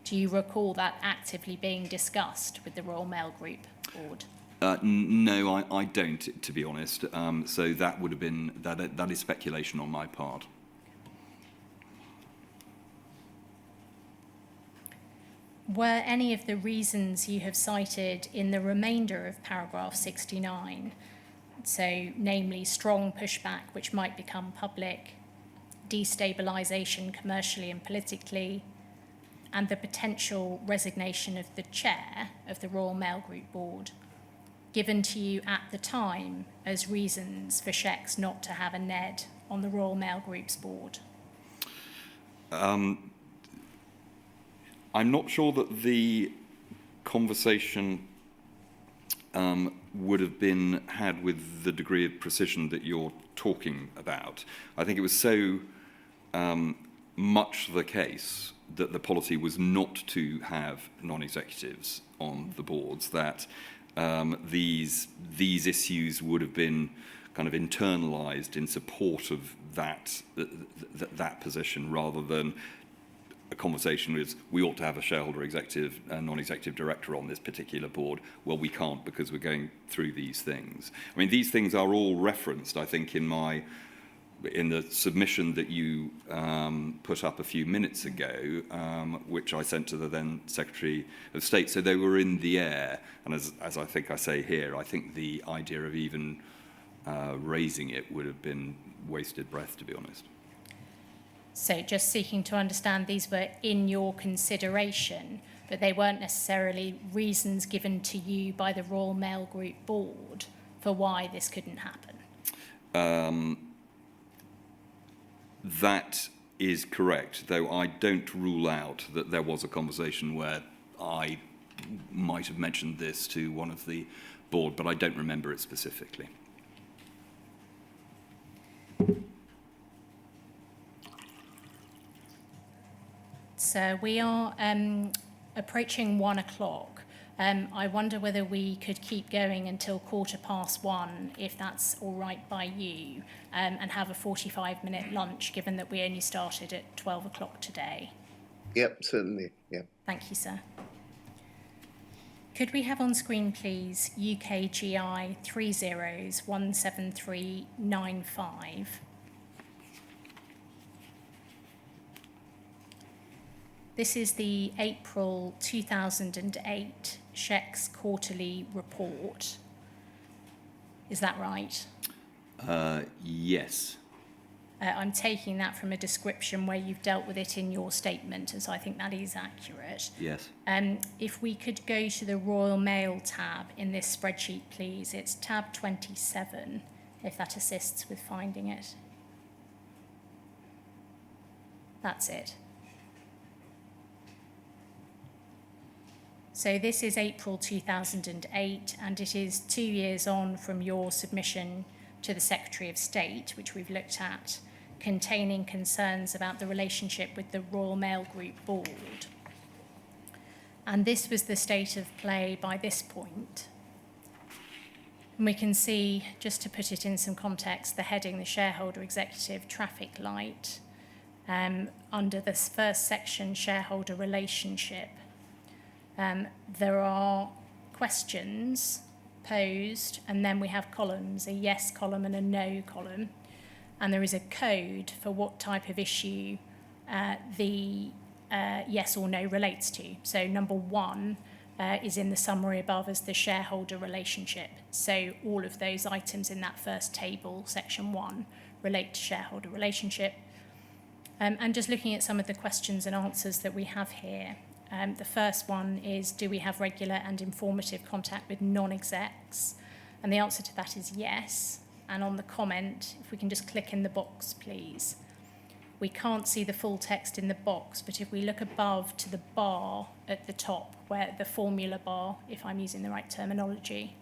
Do you recall that actively being discussed with the Royal Mail Group board?
No, I don't, to be honest. So that would have been, that is speculation on my part.
Were any of the reasons you have cited in the remainder of paragraph 69, so namely strong pushback which might become public, destabilisation commercially and politically, and the potential resignation of the chair of the Royal Mail Group board, given to you at the time as reasons for SHECS not to have a NED on the Royal Mail Group's board?
I'm not sure that the conversation would have been had with the degree of precision that you're talking about. I think it was so much the case that the policy was not to have non-executives on the boards that these issues would have been kind of internalised in support of that position, rather than a conversation with, we ought to have a shareholder executive and non-executive director on this particular board. Well, we can't because we're going through these things. I mean, these things are all referenced, I think, in the submission that you put up a few minutes ago, which I sent to the then Secretary of State. So they were in the air. And as I think I say here, I think the idea of even raising it would have been wasted breath, to be honest.
So just seeking to understand, these were in your consideration, but they weren't necessarily reasons given to you by the Royal Mail Group board for why this couldn't happen? That is correct, though I don't rule out that there was a conversation where I might have mentioned this to one of the board, but I don't remember it specifically. So we are approaching 1 o'clock. I wonder whether we could keep going until 1:15, if that's all right by you, and have a 45-minute lunch, given that we only started at 12 o'clock today.
Yep, certainly, yeah.
Thank you, sir. Could we have on screen, please, UKGI 30173955? This is the April 2008 SHECS quarterly report. Is that right?
Yes.
I'm taking that from a description where you've dealt with it in your statement, and so I think that is accurate.
Yes.
If we could go to the Royal Mail tab in this spreadsheet, please. It's tab 27, if that assists with finding it. That's it. So this is April 2008, and it is 2 years on from your submission to the Secretary of State, which we've looked at, containing concerns about the relationship with the Royal Mail Group board. And this was the state of play by this point. And we can see, just to put it in some context, the heading, the shareholder executive traffic light, under this first section, shareholder relationship. There are questions posed, and then we have columns, a yes column and a no column. And there is a code for what type of issue the yes or no relates to. So number 1 is in the summary above as the shareholder relationship. So all of those items in that first table, section 1, relate to shareholder relationship. And just looking at some of the questions and answers that we have here. The first one is, do we have regular and informative contact with non-execs? And the answer to that is yes. And on the comment, if we can just click in the box, please. We can't see the full text in the box, but if we look above to the bar at the top, where the formula bar, if I'm using the right terminology,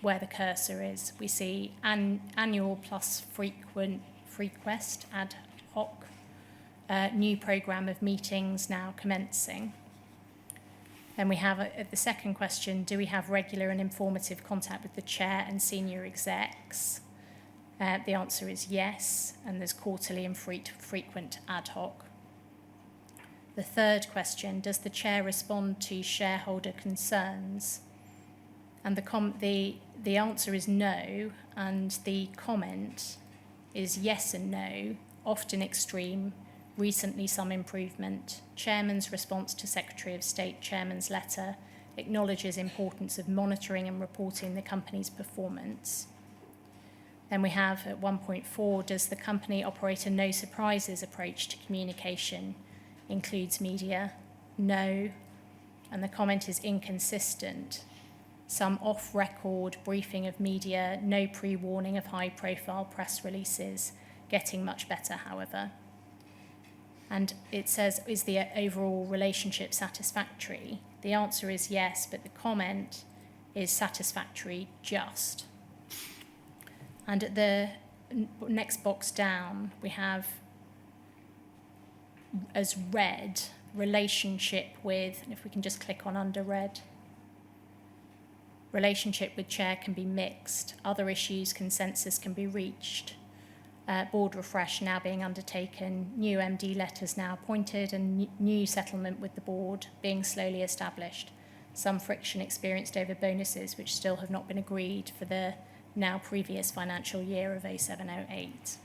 where the cursor is, we see annual plus frequest ad hoc, new programme of meetings now commencing. Then we have the second question, do we have regular and informative contact with the chair and senior execs? The answer is yes, and there's quarterly and frequent ad hoc. The third question, does the chair respond to shareholder concerns? And the answer is no, and the comment is yes and no, often extreme, recently some improvement. Chairman's response to Secretary of State Chairman's letter acknowledges importance of monitoring and reporting the company's performance. Then we have at 1.4, does the company operate a no surprises approach to communication? Includes media? No. And the comment is inconsistent. Some off-record briefing of media, no pre-warning of high-profile press releases, getting much better, however. And it says, is the overall relationship satisfactory? The answer is yes, but the comment is satisfactory just. And at the next box down, we have as red, relationship with, and if we can just click on under red, relationship with chair can be mixed, other issues, consensus can be reached. Board refresh now being undertaken, new MD letters now appointed, and new settlement with the board being slowly established. Some friction experienced over bonuses which still have not been agreed for the now previous financial year of 0708.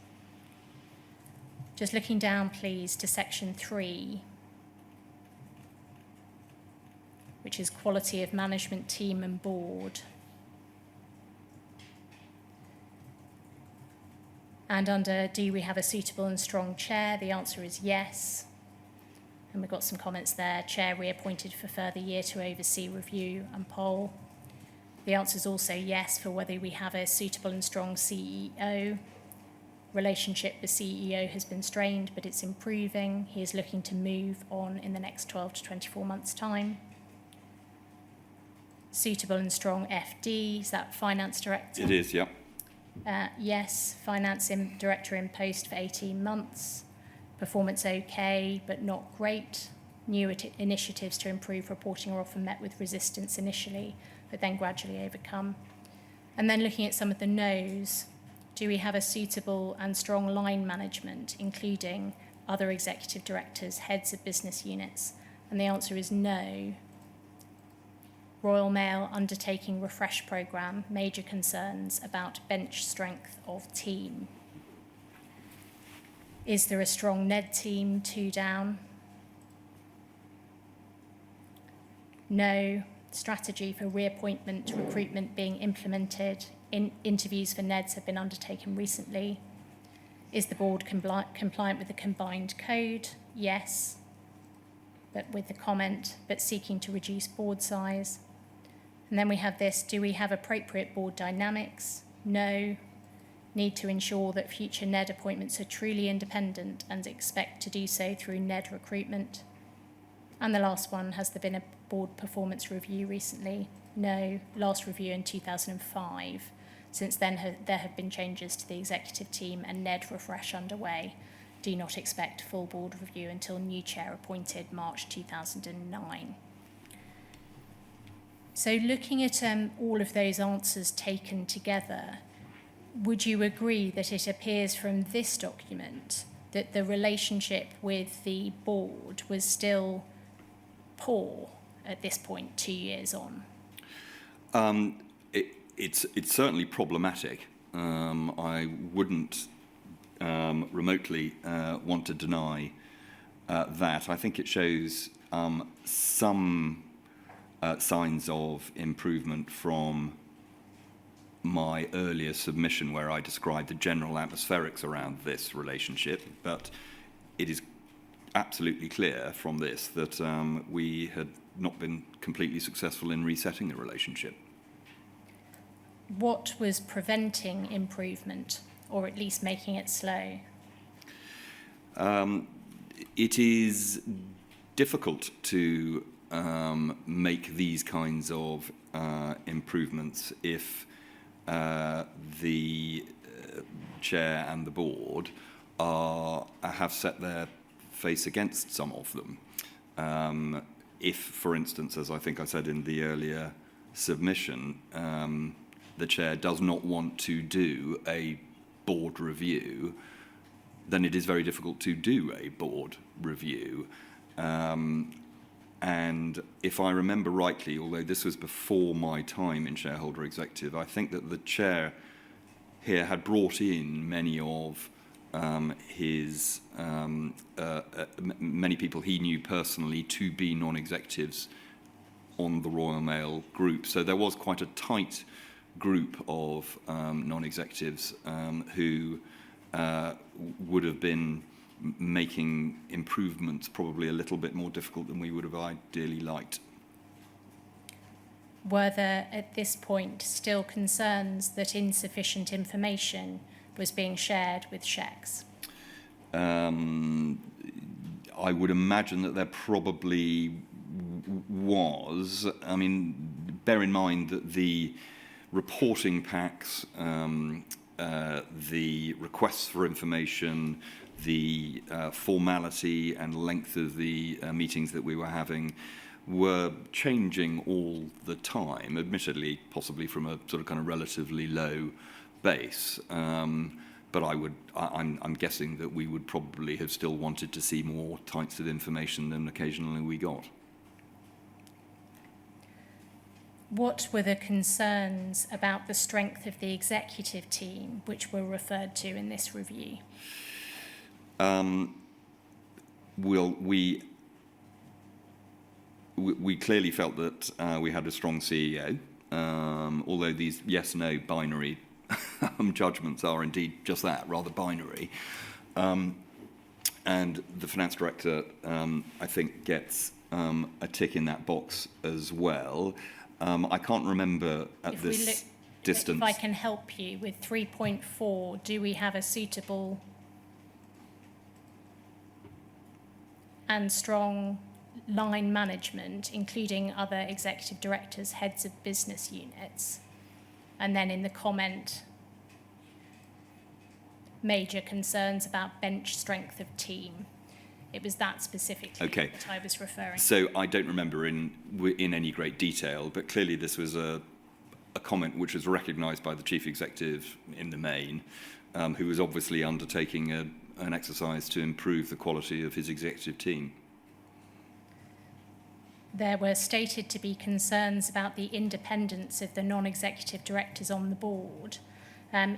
Just looking down, please, to section 3, which is quality of management team and board. And under do we have a suitable and strong chair? The answer is yes. And we've got some comments there. Chair reappointed for further year to oversee review and poll. The answer is also yes for whether we have a suitable and strong CEO. Relationship with CEO has been strained, but it's improving. He is looking to move on in the next 12 to 24 months' time. Suitable and strong FD, is that finance director?
It is, yeah.
Yes, finance director in post for 18 months. Performance okay, but not great. New initiatives to improve reporting are often met with resistance initially, but then gradually overcome. And then looking at some of the no's, do we have a suitable and strong line management, including other executive directors, heads of business units? And the answer is no. Royal Mail undertaking refresh programme, major concerns about bench strength of team. Is there a strong NED team? 2 down. No. Strategy for reappointment, recruitment being implemented. Interviews for NEDs have been undertaken recently. Is the board compliant with the combined code? Yes, but with the comment, but seeking to reduce board size. And then we have this, do we have appropriate board dynamics? No. Need to ensure that future NED appointments are truly independent and expect to do so through NED recruitment. And the last one, has there been a board performance review recently? No. Last review in 2005. Since then, there have been changes to the executive team and NED refresh underway. Do not expect full board review until new chair appointed March 2009. So looking at all of those answers taken together, would you agree that it appears from this document that the relationship with the board was still poor at this point, 2 years on?
It's certainly problematic. I wouldn't remotely want to deny that. I think it shows some signs of improvement from my earlier submission, where I described the general atmospherics around this relationship, but it is absolutely clear from this that we had not been completely successful in resetting the relationship.
What was preventing improvement, or at least making it slow?
It is difficult to make these kinds of improvements if the chair and the board have set their face against some of them. If, for instance, as I think I said in the earlier submission, the chair does not want to do a board review, then it is very difficult to do a board review. And if I remember rightly, although this was before my time in shareholder executive, I think that the chair here had brought in many of his many people he knew personally to be non-executives on the Royal Mail group. So there was quite a tight group of non-executives who would have been making improvements probably a little bit more difficult than we would have ideally liked.
Were there at this point still concerns that insufficient information was being shared with SHECS?
I would imagine that there probably was. I mean, bear in mind that the reporting packs, the requests for information, the formality and length of the meetings that we were having were changing all the time, admittedly, possibly from a sort of kind of relatively low base. But I'm guessing that we would probably have still wanted to see more types of information than occasionally we got.
What were the concerns about the strength of the executive team which were referred to in this review?
We clearly felt that we had a strong CEO, although these yes-no binary judgments are indeed just that, rather binary. And the finance director, I think, gets a tick in that box as well. I can't remember at this distance.
If I can help you with 3.4, do we have a suitable and strong line management, including other executive directors, heads of business units? And then in the comment, major concerns about bench strength of team. It was that specifically that I was referring to.
So I don't remember in any great detail, but clearly this was a comment which was recognised by the chief executive in the main, who was obviously undertaking an exercise to improve the quality of his executive team.
There were stated to be concerns about the independence of the non-executive directors on the board.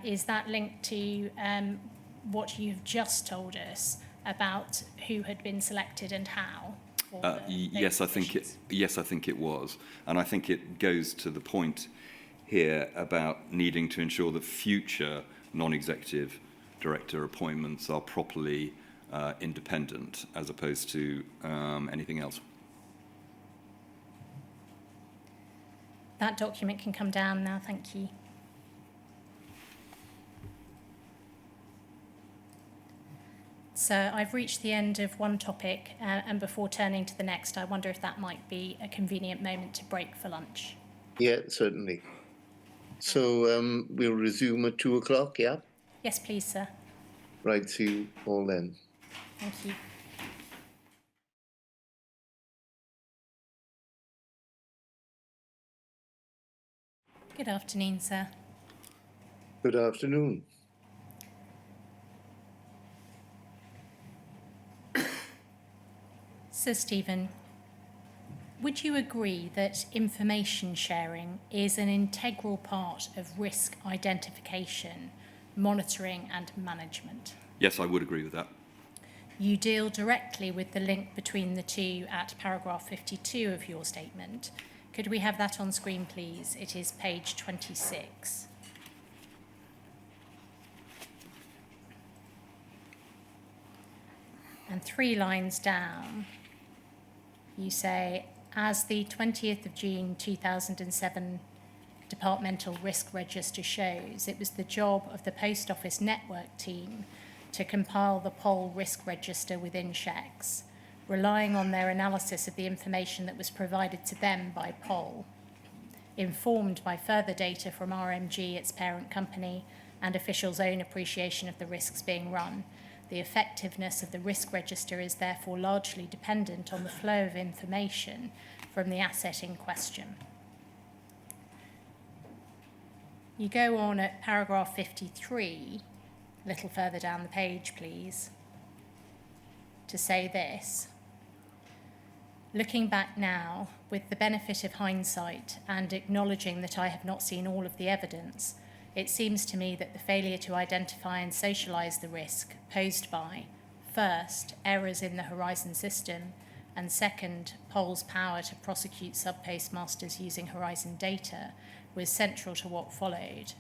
Is that linked to what you've just told us about who had been selected and how?
Yes, I think it was, and I think it goes to the point here about needing to ensure that future non-executive director appointments are properly independent as opposed to anything else.
That document can come down now, thank you. So I've reached the end of one topic, and before turning to the next, I wonder if that might be a convenient moment to break for lunch.
Yeah, certainly. So we'll resume at 2 o'clock, yeah?
Yes, please, sir.
Right, see you all then.
Thank you. Good afternoon, sir.
Good afternoon.
Sir Stephen, would you agree that information sharing is an integral part of risk identification, monitoring and management?
Yes, I would agree with that.
You deal directly with the link between the two at paragraph 52 of your statement. Could we have that on screen, please? It is page 26. And 3 lines down, you say, as the 20th of June 2007 Departmental Risk Register shows, it was the job of the Post Office Network team to compile the poll risk register within checks, relying on their analysis of the information that was provided to them by poll, informed by further data from RMG, its parent company, and officials' own appreciation of the risks being run. The effectiveness of the risk register is therefore largely dependent on the flow of information from the asset in question. You go on at paragraph 53, a little further down the page, please, to say this. Looking back now, with the benefit of hindsight and acknowledging that I have not seen all of the evidence, it seems to me that the failure to identify and socialise the risk posed by, first, errors in the Horizon system, and second, Pol's power to prosecute sub-postmasters using Horizon data, was central to what followed.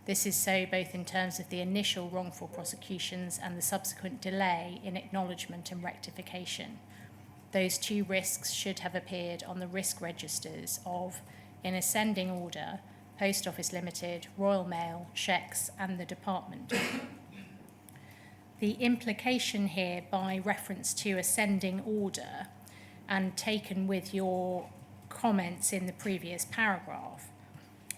This is so both in terms of the initial wrongful prosecutions and the subsequent delay in acknowledgement and rectification. Those 2 risks should have appeared on the risk registers of, in ascending order, Post Office Limited, Royal Mail, Checks, and the department. The implication here by reference to ascending order, and taken with your comments in the previous paragraph,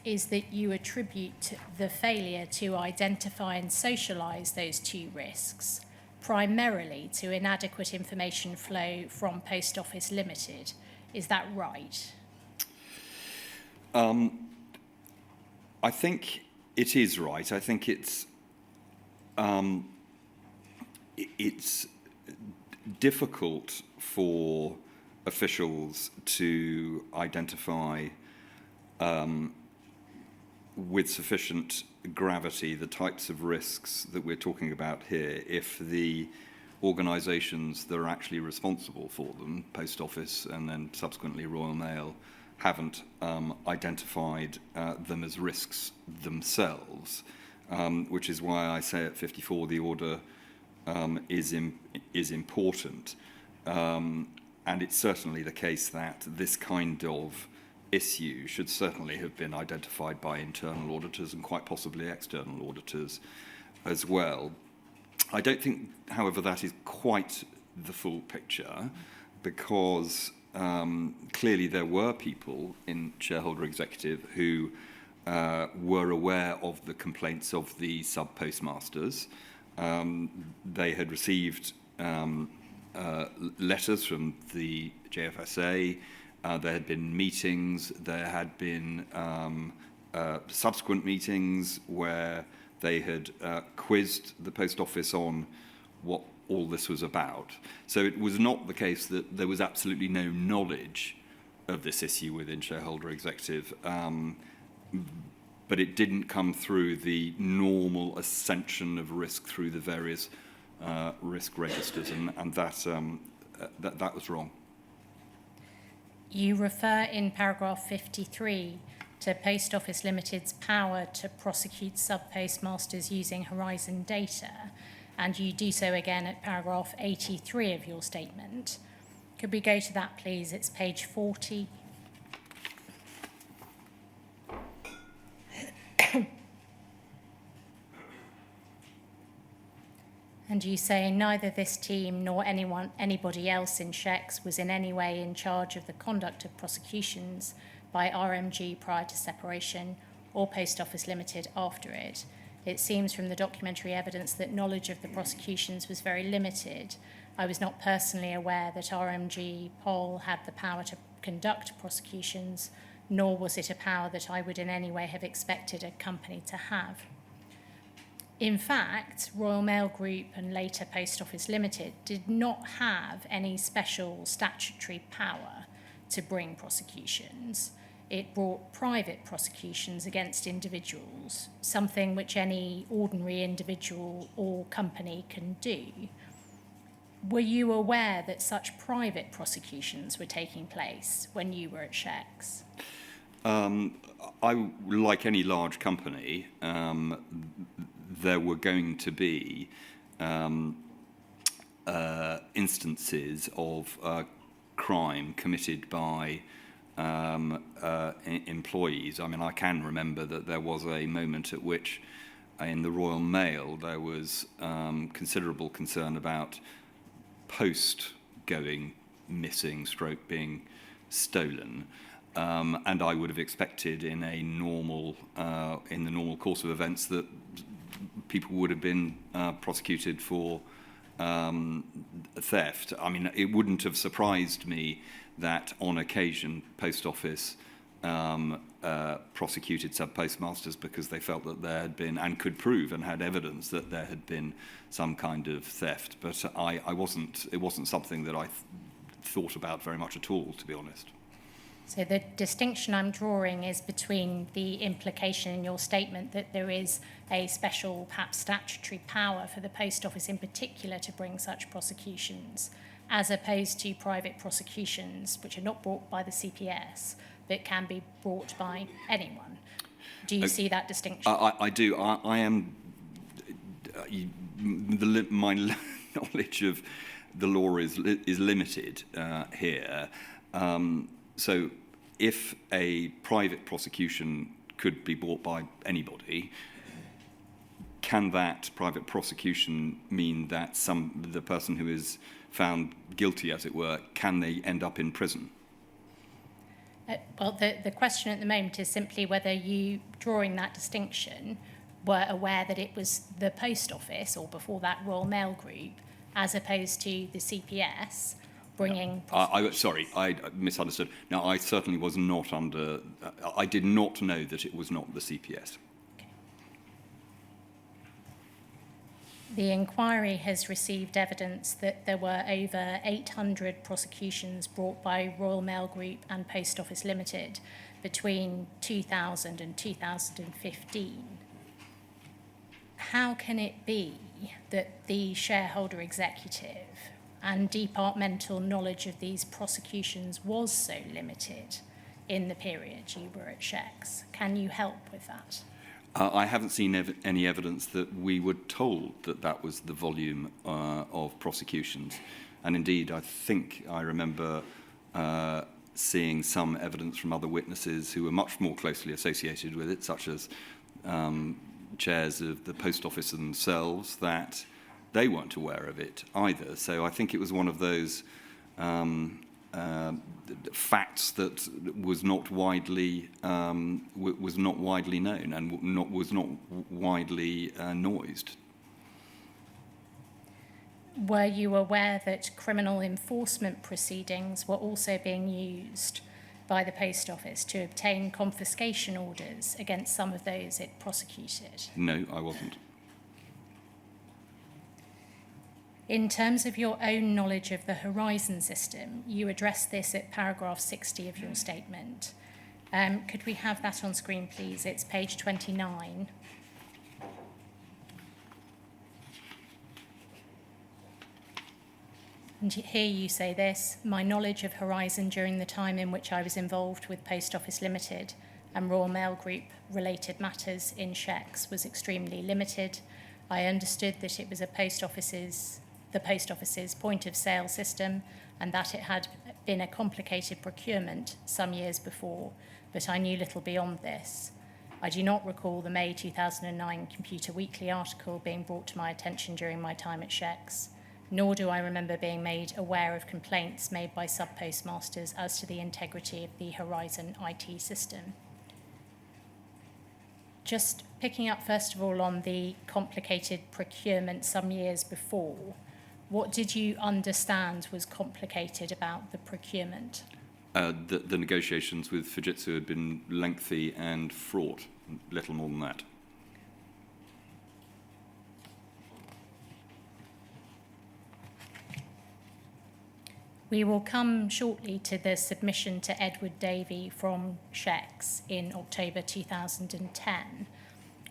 is that you attribute the failure to identify and socialise those 2 risks primarily to inadequate information flow from Post Office Limited. Is that right?
I think it is right. I think it's difficult for officials to identify with sufficient gravity the types of risks that we're talking about here if the organisations that are actually responsible for them, Post Office and then subsequently Royal Mail, haven't identified them as risks themselves, which is why I say at 54 the order is important. And it's certainly the case that this kind of issue should certainly have been identified by internal auditors and quite possibly external auditors as well. I don't think, however, that is quite the full picture because clearly there were people in shareholder executive who were aware of the complaints of the sub-postmasters. They had received letters from the JFSA. There had been meetings. There had been subsequent meetings where they had quizzed the Post Office on what all this was about. So it was not the case that there was absolutely no knowledge of this issue within shareholder executive, but it didn't come through the normal ascension of risk through the various risk registers, and that was wrong.
You refer in paragraph 53 to Post Office Limited's power to prosecute sub-postmasters using Horizon data, and you do so again at paragraph 83 of your statement. Could we go to that, please? It's page 40. And you say neither this team nor anybody else in Shecs was in any way in charge of the conduct of prosecutions by RMG prior to separation or Post Office Limited after it. It seems from the documentary evidence that knowledge of the prosecutions was very limited. I was not personally aware that RMG Pol had the power to conduct prosecutions, nor was it a power that I would in any way have expected a company to have. In fact, Royal Mail Group and later Post Office Limited did not have any special statutory power to bring prosecutions. It brought private prosecutions against individuals, something which any ordinary individual or company can do. Were you aware that such private prosecutions were taking place when you were at Shecs?
Like any large company, there were going to be instances of crime committed by employees. I mean, I can remember that there was a moment at which in the Royal Mail there was considerable concern about post going missing, stroke being stolen. And I would have expected in the normal course of events that people would have been prosecuted for theft. I mean, it wouldn't have surprised me that on occasion Post Office prosecuted sub-postmasters because they felt that there had been, and could prove and had evidence that there had been some kind of theft. But it wasn't something that I thought about very much at all, to be honest.
So the distinction I'm drawing is between the implication in your statement that there is a special, perhaps statutory power for the Post Office in particular to bring such prosecutions, as opposed to private prosecutions which are not brought by the CPS but can be brought by anyone. Do you see that distinction?
I do. I am. My knowledge of the law is limited here. So if a private prosecution could be brought by anybody, can that private prosecution mean that the person who is found guilty, as it were, can they end up in prison?
Well, the question at the moment is simply whether you, drawing that distinction, were aware that it was the Post Office, or before that Royal Mail Group, as opposed to the CPS, bringing...
Sorry, I misunderstood. No, I certainly was not under... I did not know that it was not the CPS.
Okay. The inquiry has received evidence that there were over 800 prosecutions brought by Royal Mail Group and Post Office Limited between 2000 and 2015. How can it be that the shareholder executive and departmental knowledge of these prosecutions was so limited in the period you were at Shecs? Can you help with that?
I haven't seen any evidence that we were told that that was the volume of prosecutions. And indeed, I think I remember seeing some evidence from other witnesses who were much more closely associated with it, such as chairs of the Post Office themselves, that they weren't aware of it either. So I think it was one of those facts that was not widely known and was not widely noised.
Were you aware that criminal enforcement proceedings were also being used by the Post Office to obtain confiscation orders against some of those it prosecuted?
No, I wasn't.
In terms of your own knowledge of the Horizon system, you address this at paragraph 60 of your statement. Could we have that on screen, please? It's page 29. And here you say this: my knowledge of Horizon during the time in which I was involved with Post Office Limited and Royal Mail Group related matters in Shecs was extremely limited. I understood that it was the post office's point of sale system and that it had been a complicated procurement some years before, but I knew little beyond this. I do not recall the May 2009 Computer Weekly article being brought to my attention during my time at Shecs, nor do I remember being made aware of complaints made by sub-postmasters as to the integrity of the Horizon IT system. Just picking up first of all on the complicated procurement some years before, what did you understand was complicated about the procurement?
The negotiations with Fujitsu had been lengthy and fraught, little more than that.
We will come shortly to the submission to Edward Davey from Shecs in October 2010,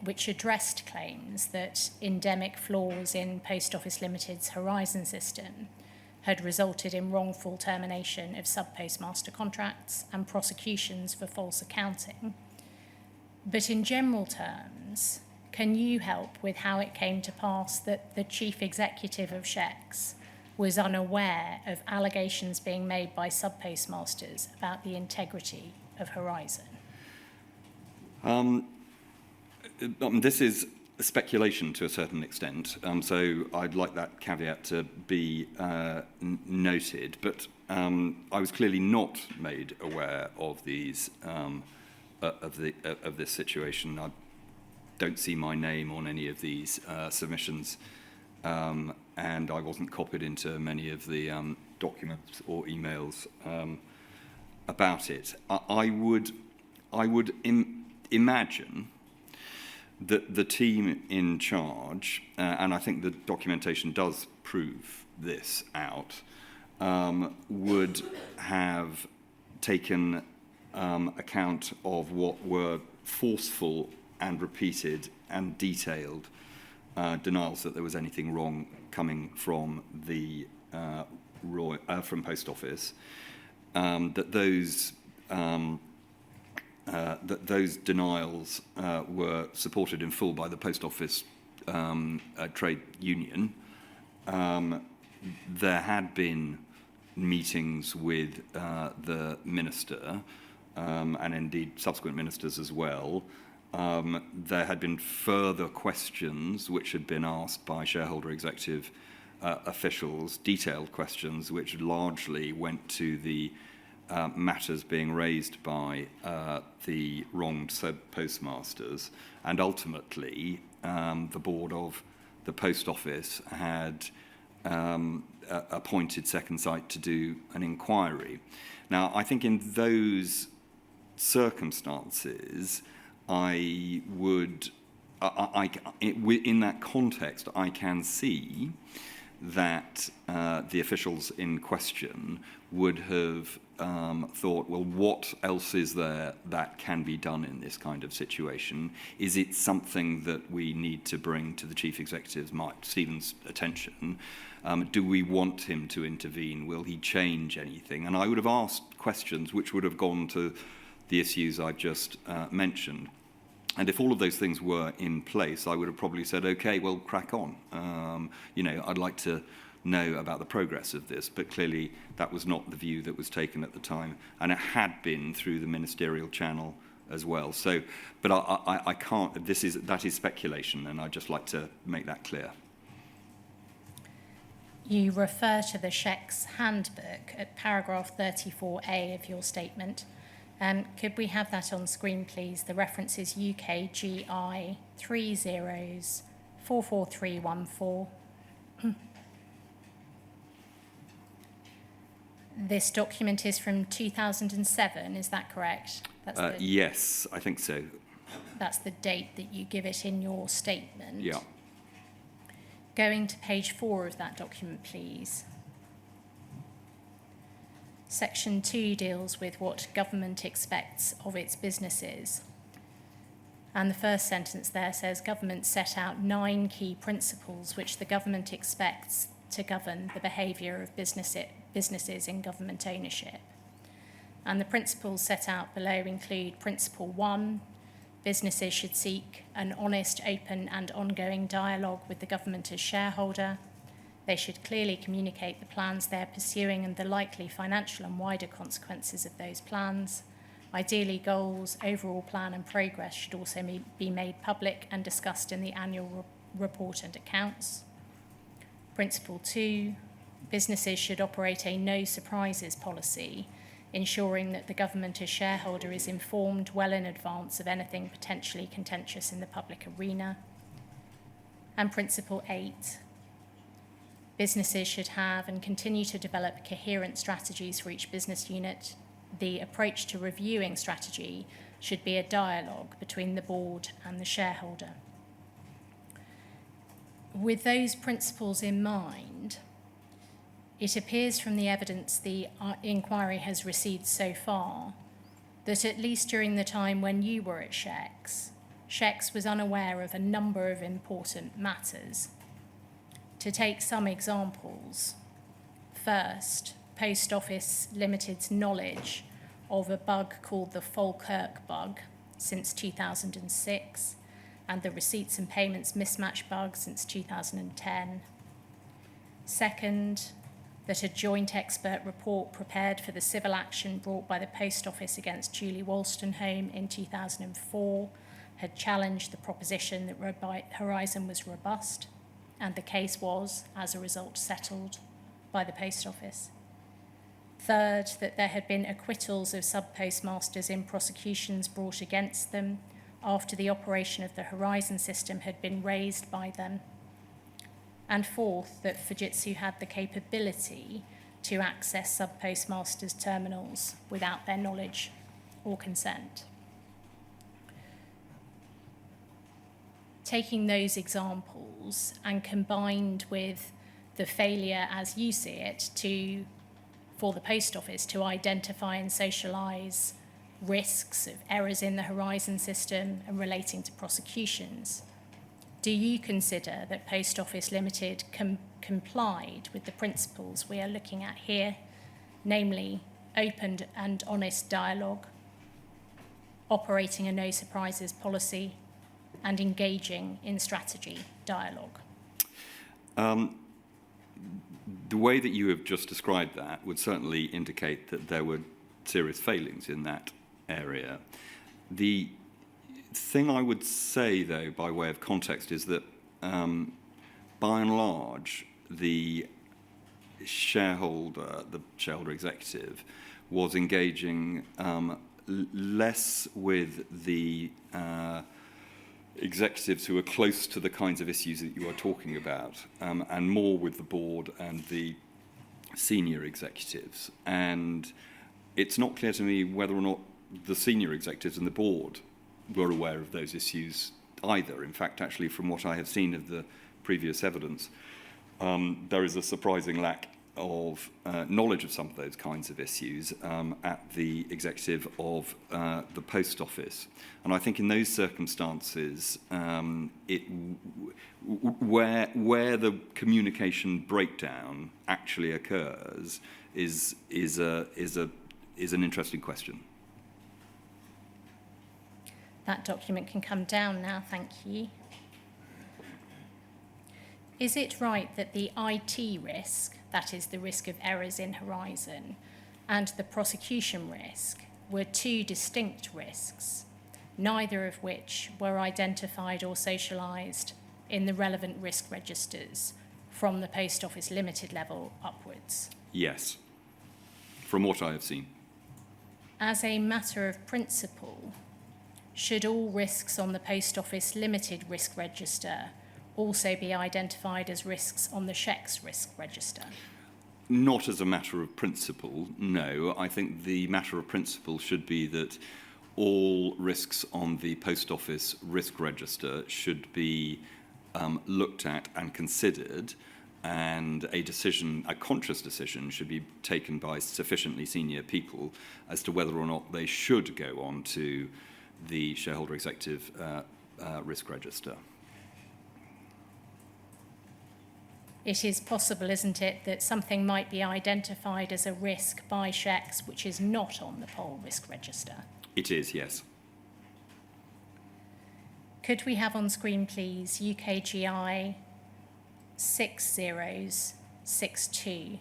which addressed claims that endemic flaws in Post Office Limited's Horizon system had resulted in wrongful termination of sub-postmaster contracts and prosecutions for false accounting. But in general terms, can you help with how it came to pass that the chief executive of Shecs was unaware of allegations being made by sub-postmasters about the integrity of Horizon?
This is speculation to a certain extent, so I'd like that caveat to be noted. But I was clearly not made aware of these of this situation. I don't see my name on any of these submissions, and I wasn't copied into many of the documents or emails about it. I would imagine that the team in charge, and I think the documentation does prove this out, would have taken account of what were forceful and repeated and detailed denials that there was anything wrong coming from the from Post Office, that those denials were supported in full by the Post Office trade union. There had been meetings with the minister and indeed subsequent ministers as well. There had been further questions which had been asked by shareholder executive officials, detailed questions which largely went to the matters being raised by the wronged postmasters, and ultimately the board of the Post Office had appointed Second Sight to do an inquiry. Now, I think in those circumstances, in that context, I can see that the officials in question would have thought, well, what else is there that can be done in this kind of situation? Is it something that we need to bring to the Chief Executive's, Mike Stevens' attention? Do we want him to intervene? Will he change anything? And I would have asked questions which would have gone to the issues I've just mentioned. And if all of those things were in place, I would have probably said, okay, well, crack on. I'd like to know about the progress of this, but clearly that was not the view that was taken at the time, and it had been through the ministerial channel as well. So, but I can't. That is speculation, and I'd just like to make that clear.
You refer to the Shecs handbook at paragraph 34A of your statement. Could we have that on screen, please? The reference is UKGI 30444314. This document is from 2007, is that correct?
Yes, I think so.
That's the date that you give it in your statement.
Yeah.
Going to page 4 of that document, please. Section 2 deals with what government expects of its businesses. And the first sentence there says, government set out 9 key principles which the government expects to govern the behaviour of businesses in government ownership. And the principles set out below include Principle 1, businesses should seek an honest, open and ongoing dialogue with the government as shareholder. They should clearly communicate the plans they're pursuing and the likely financial and wider consequences of those plans. Ideally, goals, overall plan and progress should also be made public and discussed in the annual report and accounts. Principle 2, businesses should operate a no surprises policy, ensuring that the government as shareholder is informed well in advance of anything potentially contentious in the public arena. And Principle 8, businesses should have and continue to develop coherent strategies for each business unit. The approach to reviewing strategy should be a dialogue between the board and the shareholder. With those principles in mind, it appears from the evidence the inquiry has received so far that at least during the time when you were at Shecs was unaware of a number of important matters. To take some examples, first, Post Office Limited's knowledge of a bug called the Falkirk bug since 2006 and the receipts and payments mismatch bug since 2010. Second, that a joint expert report prepared for the civil action brought by the Post Office against Julie Wolstenholme in 2004 had challenged the proposition that Horizon was robust, and the case was, as a result, settled by the Post Office. Third, that there had been acquittals of sub-postmasters in prosecutions brought against them after the operation of the Horizon system had been raised by them. And fourth, that Fujitsu had the capability to access sub-postmasters' terminals without their knowledge or consent. Taking those examples and combined with the failure, as you see it, for the Post Office to identify and socialise risks of errors in the Horizon system and relating to prosecutions, do you consider that Post Office Limited complied with the principles we are looking at here, namely open and honest dialogue, operating a no surprises policy, and engaging in strategy dialogue?
The way that you have just described that would certainly indicate that there were serious failings in that area. The thing I would say, though, by way of context, is that by and large, the shareholder executive, was engaging less with the executives who are close to the kinds of issues that you are talking about, and more with the board and the senior executives. And it's not clear to me whether or not the senior executives and the board were aware of those issues either. In fact, actually, from what I have seen of the previous evidence, there is a surprising lack of knowledge of some of those kinds of issues at the executive of the Post Office. And I think in those circumstances, where the communication breakdown actually occurs is an interesting question.
That document can come down now, thank you. Is it right that the IT risk, that is the risk of errors in Horizon, and the prosecution risk were two distinct risks, neither of which were identified or socialised in the relevant risk registers from the Post Office Limited level upwards?
Yes, from what I have seen.
As a matter of principle, should all risks on the Post Office Limited risk register also be identified as risks on the Shecs risk register?
Not as a matter of principle, no. I think the matter of principle should be that all risks on the Post Office risk register should be looked at and considered, and a conscious decision should be taken by sufficiently senior people as to whether or not they should go on to the shareholder executive risk register.
it is possible, isn't it, that something might be identified as a risk by SHECS which is not on the poll risk register?
It is, yes.
Could we have on screen, please, UKGI 6062?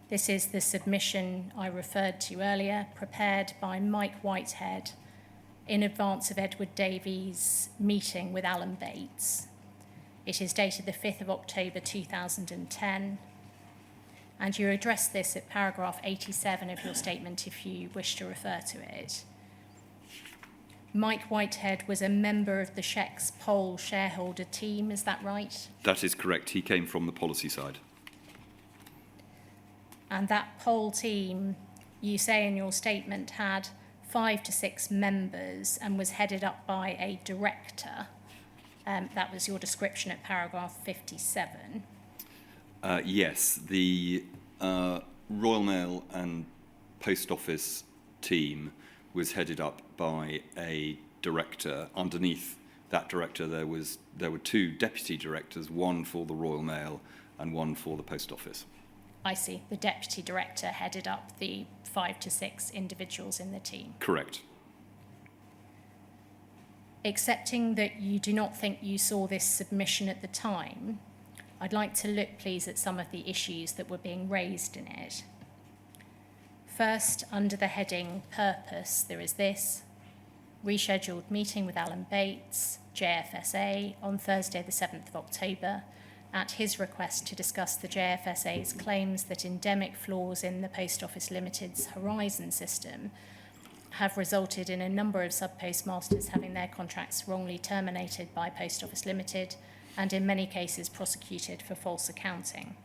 This is the submission I referred to earlier, prepared by Mike Whitehead in advance of Edward Davies' meeting with Alan Bates. It is dated the 5th of October 2010, and you address this at paragraph 87 of your statement if you wish to refer to it. Mike Whitehead was a member of the SHECS poll shareholder team, is that right?
That is correct. He came from the policy side.
And that poll team, you say in your statement, had 5 to 6 members and was headed up by a director. That was your description at paragraph 57.
Yes, the Royal Mail and Post Office team was headed up by a director. Underneath that director, there were 2 deputy directors, one for the Royal Mail and one for the Post Office.
I see. The deputy director headed up the 5 to 6 individuals in the team.
Correct.
Accepting that you do not think you saw this submission at the time, I'd like to look, please, at some of the issues that were being raised in it. First, under the heading Purpose, there is this: rescheduled meeting with Alan Bates, JFSA, on Thursday the 7th of October, at his request to discuss the JFSA's claims that endemic flaws in the Post Office Limited's Horizon system have resulted in a number of sub-postmasters having their contracts wrongly terminated by Post Office Limited and in many cases prosecuted for false accounting.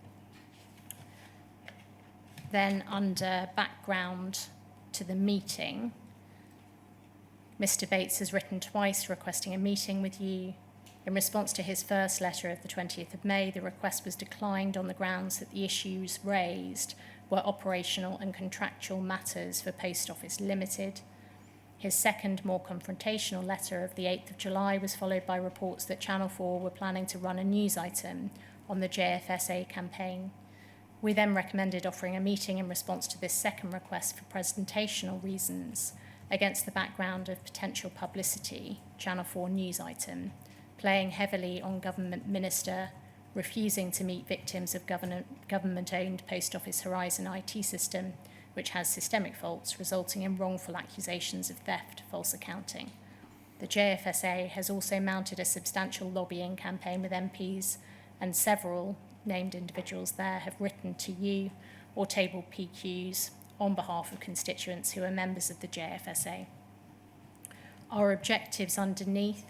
Then, under background to the meeting, Mr. Bates has written twice requesting a meeting with you. In response to his first letter of the 20th of May, the request was declined on the grounds that the issues raised were operational and contractual matters for Post Office Limited. His second, more confrontational letter of the 8th of July was followed by reports that Channel 4 were planning to run a news item on the JFSA campaign. We then recommended offering a meeting in response to this second request for presentational reasons against the background of potential publicity, Channel 4 news item, playing heavily on government minister refusing to meet victims of government-owned Post Office Horizon IT system, which has systemic faults resulting in wrongful accusations of theft, false accounting. The JFSA has also mounted a substantial lobbying campaign with MPs, and several named individuals there have written to you or tabled PQs on behalf of constituents who are members of the JFSA. Our objectives underneath: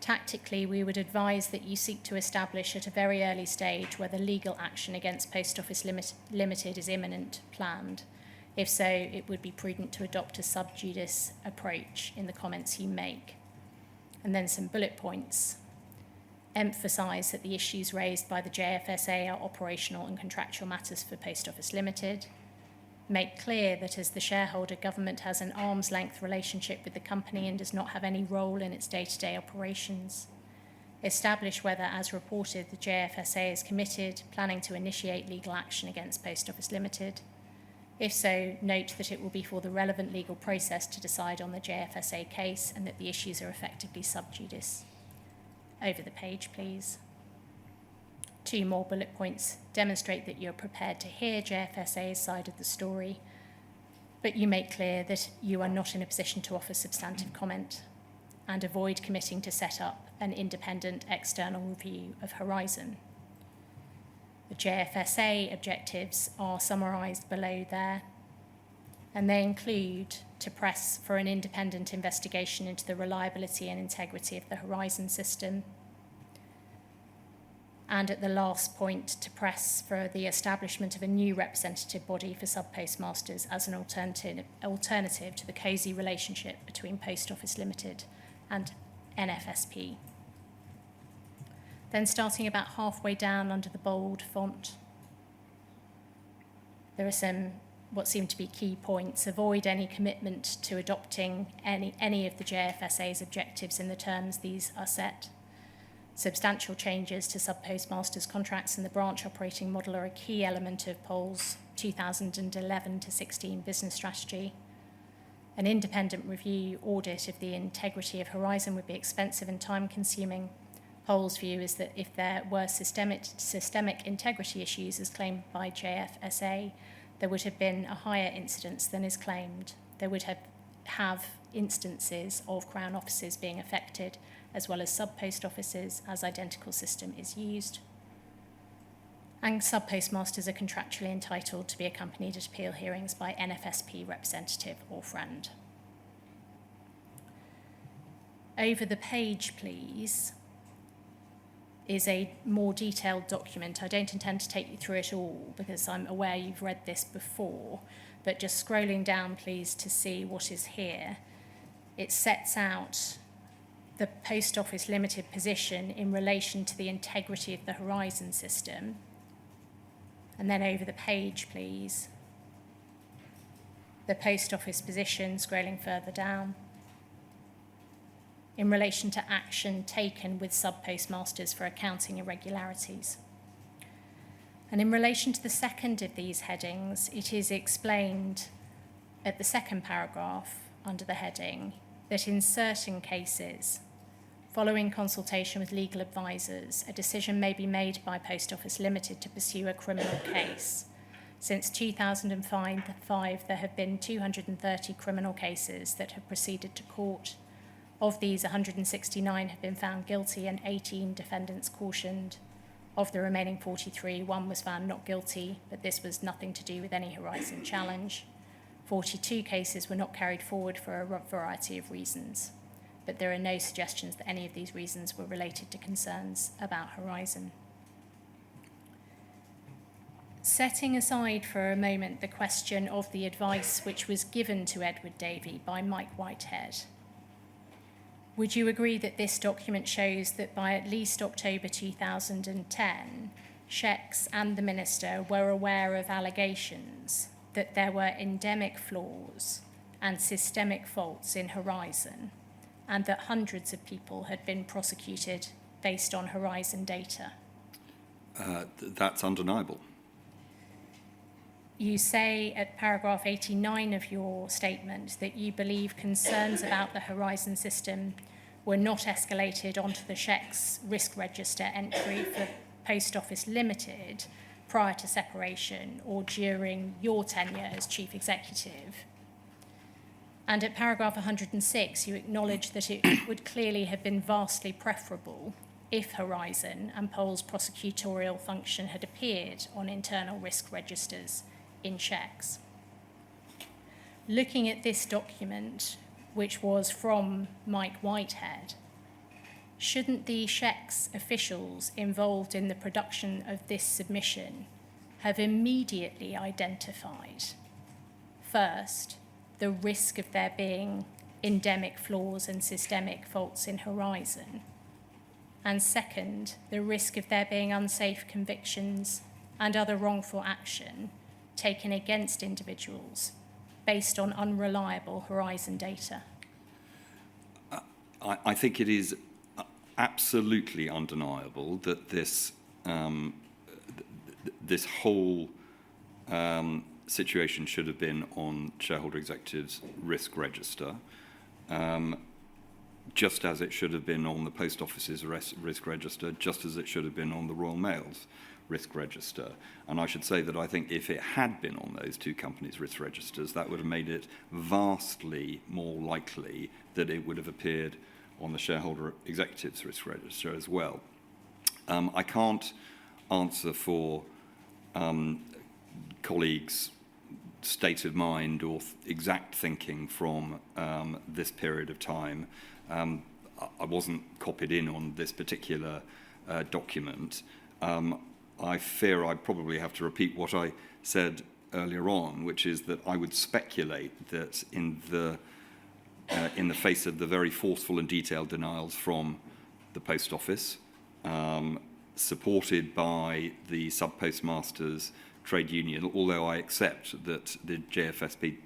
tactically, we would advise that you seek to establish at a very early stage whether legal action against Post Office Limited is imminent, planned. If so, it would be prudent to adopt a sub judice approach in the comments you make. And then some bullet points. Emphasise that the issues raised by the JFSA are operational and contractual matters for Post Office Limited. Make clear that as the shareholder, government has an arm's length relationship with the company and does not have any role in its day-to-day operations. Establish whether, as reported, the JFSA is committed, planning to initiate legal action against Post Office Limited. If so, note that it will be for the relevant legal process to decide on the JFSA case and that the issues are effectively sub judice. Over the page, please. 2 more bullet points. Demonstrate that you're prepared to hear JFSA's side of the story, but you make clear that you are not in a position to offer substantive comment, and avoid committing to set up an independent external review of Horizon. The JFSA objectives are summarised below there, and they include to press for an independent investigation into the reliability and integrity of the Horizon system, and at the last point, to press for the establishment of a new representative body for sub-postmasters as an alternative to the cosy relationship between Post Office Limited and NFSP. Then, starting about halfway down under the bold font, there are some what seem to be key points. Avoid any commitment to adopting any of the JFSA's objectives in the terms these are set. Substantial changes to sub-postmasters' contracts and the branch operating model are a key element of POL's 2011 to 16 business strategy. An independent review audit of the integrity of Horizon would be expensive and time-consuming. POL's view is that if there were systemic integrity issues as claimed by JFSA, there would have been a higher incidence than is claimed. There would have instances of Crown offices being affected, as well as sub-post offices, as identical system is used. And sub-postmasters are contractually entitled to be accompanied at appeal hearings by NFSP representative or friend. Over the page, please, is a more detailed document. I don't intend to take you through it all because I'm aware you've read this before, but just scrolling down, please, to see what is here. It sets out the Post Office Limited position in relation to the integrity of the Horizon system. And then over the page, please, the Post Office position, scrolling further down, in relation to action taken with sub-postmasters for accounting irregularities. And in relation to the second of these headings, it is explained at the second paragraph under the heading that in certain cases, following consultation with legal advisors, a decision may be made by Post Office Limited to pursue a criminal case. Since 2005, there have been 230 criminal cases that have proceeded to court. Of these, 169 have been found guilty and 18 defendants cautioned. Of the remaining 43, one was found not guilty, but this was nothing to do with any Horizon challenge. 42 cases were not carried forward for a variety of reasons, but there are no suggestions that any of these reasons were related to concerns about Horizon. Setting aside for a moment the question of the advice which was given to Edward Davey by Mike Whitehead, would you agree that this document shows that by at least October 2010, Shecs and the Minister were aware of allegations that there were endemic flaws and systemic faults in Horizon, and that hundreds of people had been prosecuted based on Horizon data?
That's undeniable.
You say at paragraph 89 of your statement that you believe concerns about the Horizon system were not escalated onto the Shecs risk register entry for Post Office Limited prior to separation or during your tenure as Chief Executive. And at paragraph 106, you acknowledge that it would clearly have been vastly preferable if Horizon and POL's prosecutorial function had appeared on internal risk registers in Shecs. Looking at this document, which was from Mike Whitehead, shouldn't the Shecs officials involved in the production of this submission have immediately identified, first, the risk of there being endemic flaws and systemic faults in Horizon, and second, the risk of there being unsafe convictions and other wrongful action taken against individuals based on unreliable Horizon data?
I think it is absolutely undeniable that this whole situation should have been on shareholder executives' risk register, just as it should have been on the Post Office's risk register, just as it should have been on the Royal Mail's risk register. And I should say that I think if it had been on those two companies' risk registers, that would have made it vastly more likely that it would have appeared on the shareholder executives' risk register as well. I can't answer for colleagues' state of mind or exact thinking from this period of time. I wasn't copied in on this particular document. I fear I probably have to repeat what I said earlier on, which is that I would speculate that in the face of the very forceful and detailed denials from the Post Office, supported by the sub-postmasters trade union, although I accept that the JFSP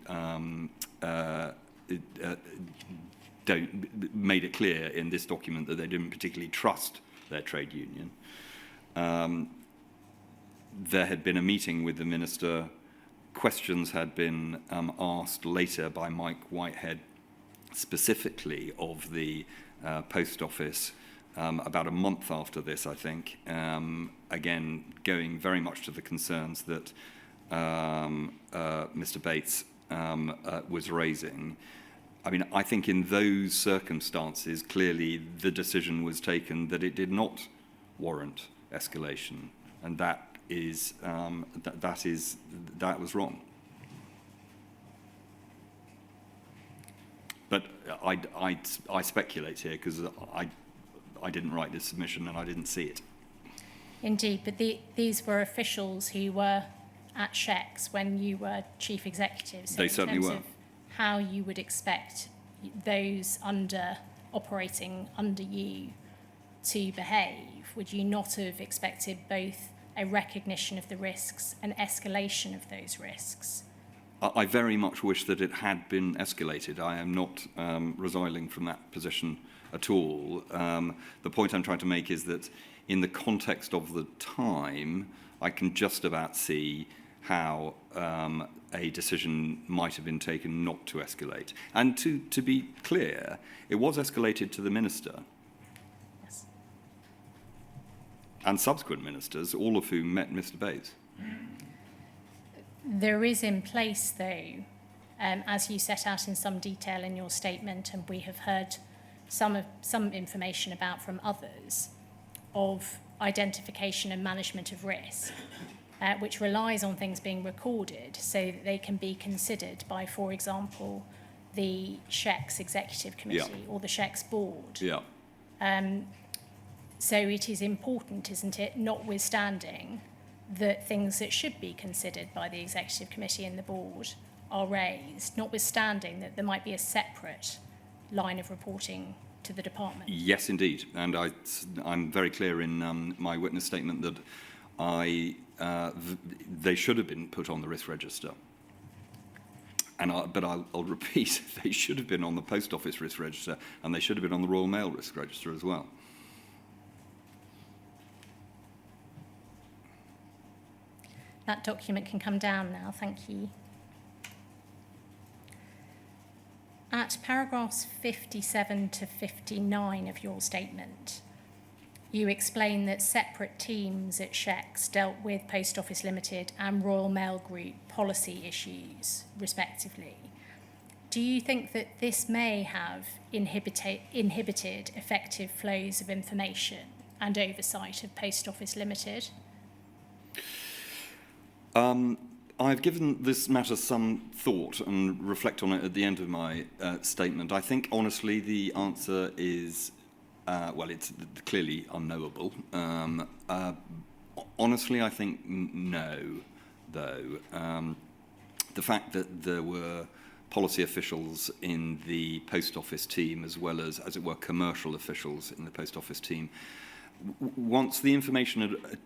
made it clear in this document that they didn't particularly trust their trade union. There had been a meeting with the minister. Questions had been asked later by Mike Whitehead, specifically of the post office, about a month after this, I think, again, going very much to the concerns that Mr. Bates was raising. I mean, I think in those circumstances, clearly the decision was taken that it did not warrant escalation, and that was wrong. But I speculate here because I didn't write this submission and I didn't see it.
Indeed, but these were officials who were at Shecs when you were chief executive. So
they certainly were.
In terms of how you would expect those operating under you to behave, would you not have expected both a recognition of the risks and escalation of those risks?
I very much wish that it had been escalated. I am not resiling from that position at all. The point I'm trying to make is that in the context of the time, I can just about see how a decision might have been taken not to escalate. And to be clear, it was escalated to the minister.
Yes.
And subsequent ministers, all of whom met Mr. Bates.
There is in place, though, as you set out in some detail in your statement, and we have heard some information about from others, of identification and management of risk, which relies on things being recorded so that they can be considered by, for example, the Shecs Executive Committee or the Shecs Board.
Yeah.
So it is important, isn't it, notwithstanding that things that should be considered by the Executive Committee and the Board are raised, notwithstanding that there might be a separate line of reporting to the department.
Yes, indeed. And I'm very clear in my witness statement that they should have been put on the risk register. But I'll repeat, they should have been on the Post Office risk register, and they should have been on the Royal Mail risk register as well.
That document can come down now, thank you. At paragraphs 57 to 59 of your statement, you explain that separate teams at Shecs dealt with Post Office Limited and Royal Mail Group policy issues, respectively. Do you think that this may have inhibited effective flows of information and oversight of Post Office Limited?
I've given this matter some thought and reflect on it at the end of my statement. I think, honestly, the answer is, it's clearly unknowable. Honestly, I think no, though. The fact that there were policy officials in the Post Office team, as well as it were, commercial officials in the Post Office team, once the information had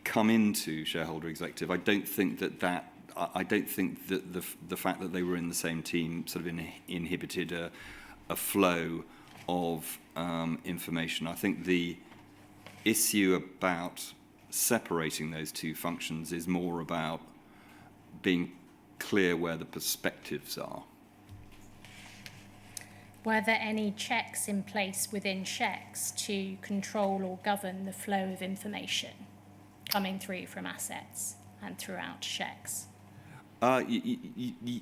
come into shareholder executive, I don't think that the fact that they were in the same team sort of inhibited a flow of information. I think the issue about separating those two functions is more about being clear where the perspectives are.
Were there any checks in place within Shecs to control or govern the flow of information coming through from assets and throughout Shecs?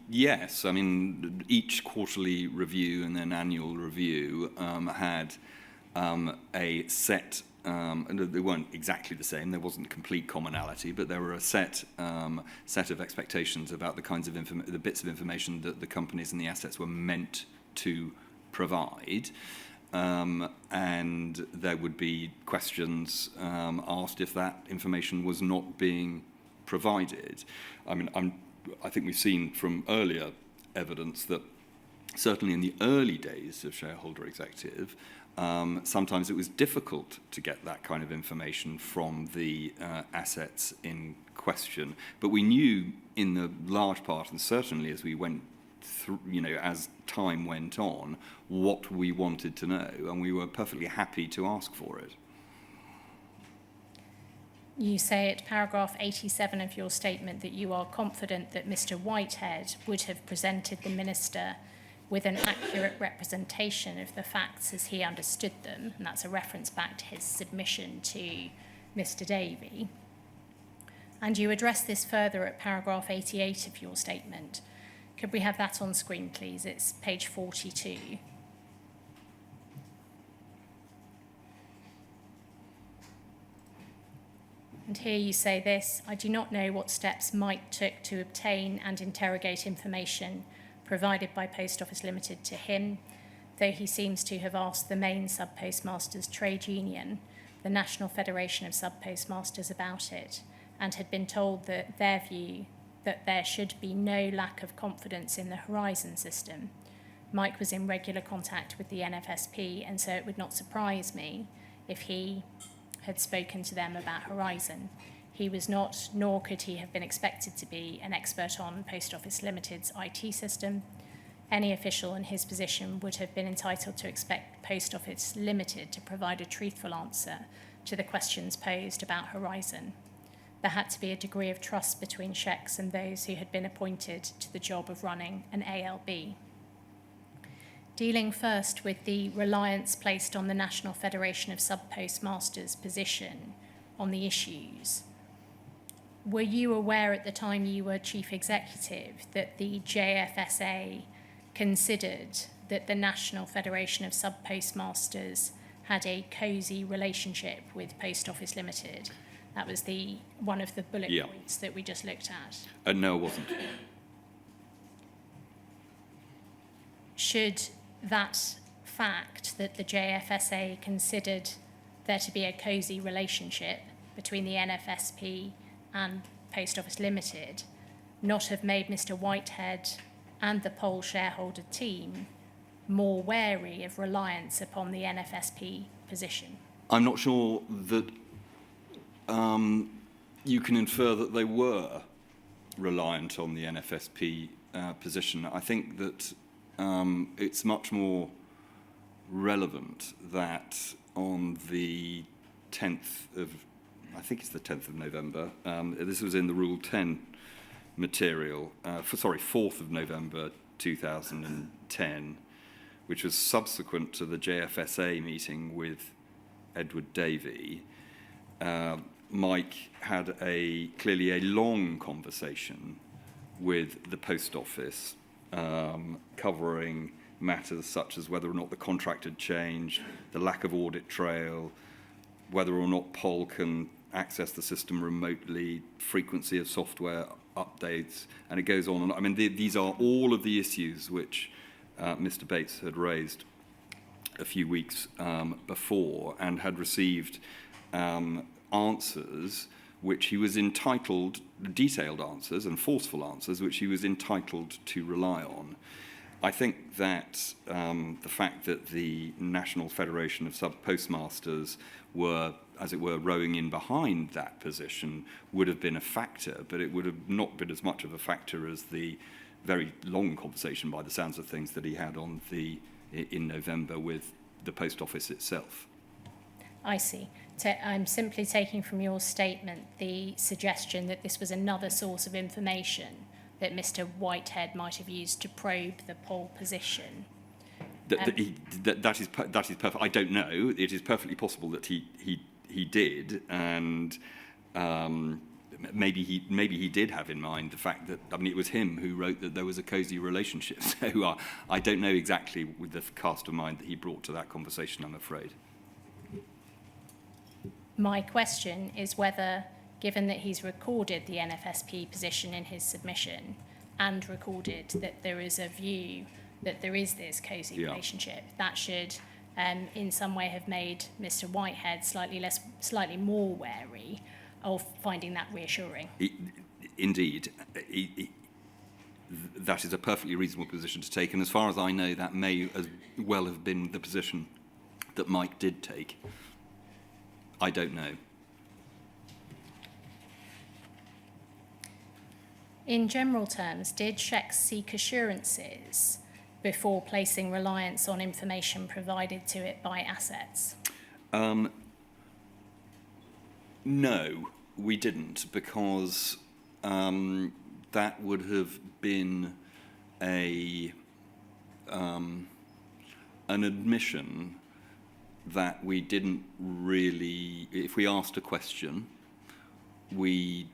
Yes. I mean, each quarterly review and then annual review had a set, and they weren't exactly the same, there wasn't complete commonality, but there were a set of expectations about the kinds of the bits of information that the companies and the assets were meant to provide. And there would be questions asked if that information was not being provided. I mean, I think we've seen from earlier evidence that certainly in the early days of shareholder executive, sometimes it was difficult to get that kind of information from the assets in question. But we knew in the large part, and certainly as we went through, as time went on, what we wanted to know, and we were perfectly happy to ask for it.
You say at paragraph 87 of your statement that you are confident that Mr. Whitehead would have presented the Minister with an accurate representation of the facts as he understood them, and that's a reference back to his submission to Mr. Davey. And you address this further at paragraph 88 of your statement. Could we have that on screen, please? It's page 42. And here you say this: I do not know what steps Mike took to obtain and interrogate information provided by Post Office Limited to him, though he seems to have asked the main sub-postmasters trade union, the National Federation of Sub-Postmasters, about it, and had been told that their view that there should be no lack of confidence in the Horizon system. Mike was in regular contact with the NFSP, and so it would not surprise me if he had spoken to them about Horizon. He was not, nor could he have been expected to be, an expert on Post Office Limited's IT system. Any official in his position would have been entitled to expect Post Office Limited to provide a truthful answer to the questions posed about Horizon. There had to be a degree of trust between Shex and those who had been appointed to the job of running an ALB. Dealing first with the reliance placed on the National Federation of Sub-Postmasters' position on the issues, were you aware at the time you were Chief Executive that the JFSA considered that the National Federation of Sub-Postmasters had a cosy relationship with Post Office Limited? That was one of the bullet points that we just looked at.
No, it wasn't.
Should that fact that the JFSA considered there to be a cosy relationship between the NFSP and Post Office Limited not have made Mr. Whitehead and the Pole shareholder team more wary of reliance upon the NFSP position?
I'm not sure that you can infer that they were reliant on the NFSP position. I think that it's much more relevant that on the 10th of, I think it's the 10th of November, this was in the Rule 10 material, 4th of November 2010, which was subsequent to the JFSA meeting with Edward Davey. Mike had clearly a long conversation with the Post Office, covering matters such as whether or not the contract had changed, the lack of audit trail, whether or not Pol can access the system remotely, frequency of software updates, and it goes on and on. I mean, these are all of the issues which Mr. Bates had raised a few weeks before and had received answers which he was entitled, detailed answers and forceful answers, which he was entitled to rely on. I think that the fact that the National Federation of Sub-Postmasters were, as it were, rowing in behind that position would have been a factor, but it would have not been as much of a factor as the very long conversation, by the sounds of things, that he had in November with the Post Office itself.
I see. I'm simply taking from your statement the suggestion that this was another source of information that Mr. Whitehead might have used to probe the Pole position.
That is perfect. I don't know. It is perfectly possible that he did, and maybe he did have in mind the fact that, I mean, it was him who wrote that there was a cosy relationship. So I don't know exactly with the cast of mind that he brought to that conversation, I'm afraid.
My question is whether, given that he's recorded the NFSP position in his submission and recorded that there is a view that there is this cosy relationship, that should in some way have made Mr. Whitehead slightly more wary of finding that reassuring.
Indeed. That is a perfectly reasonable position to take, and as far as I know, that may as well have been the position that Mike did take. I don't know.
In general terms, did Shex seek assurances before placing reliance on information provided to it by assets?
No. we didn't, because that would have been an admission that we didn't really, if we asked a question, we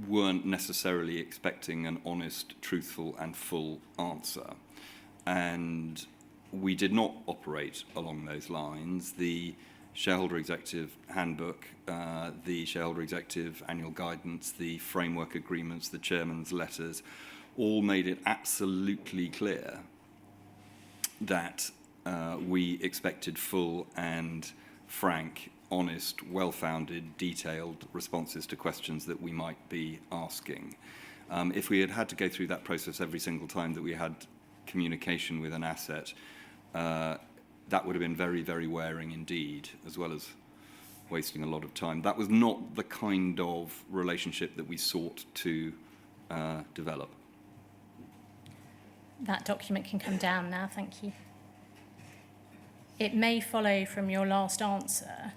weren't necessarily expecting an honest, truthful and full answer. And we did not operate along those lines. The Shareholder Executive Handbook, the Shareholder Executive Annual Guidance, the framework agreements, the chairman's letters, all made it absolutely clear that we expected full and frank, honest, well-founded, detailed responses to questions that we might be asking. If we had to go through that process every single time that we had communication with an asset, that would have been very, very wearing indeed, as well as wasting a lot of time. That was not the kind of relationship that we sought to develop.
That document can come down now, thank you. It may follow from your last answer,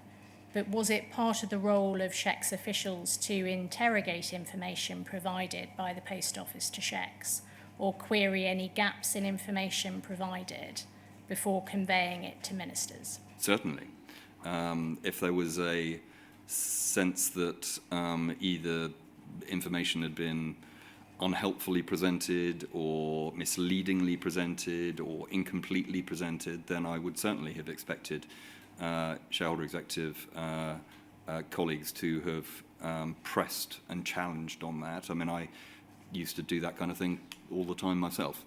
but was it part of the role of SHECS officials to interrogate information provided by the Post Office to SHECS, or query any gaps in information provided before conveying it to ministers?
Certainly. If there was a sense that either information had been unhelpfully presented or misleadingly presented or incompletely presented, then I would certainly have expected shareholder executive colleagues to have pressed and challenged on that. I mean, I used to do that kind of thing all the time myself.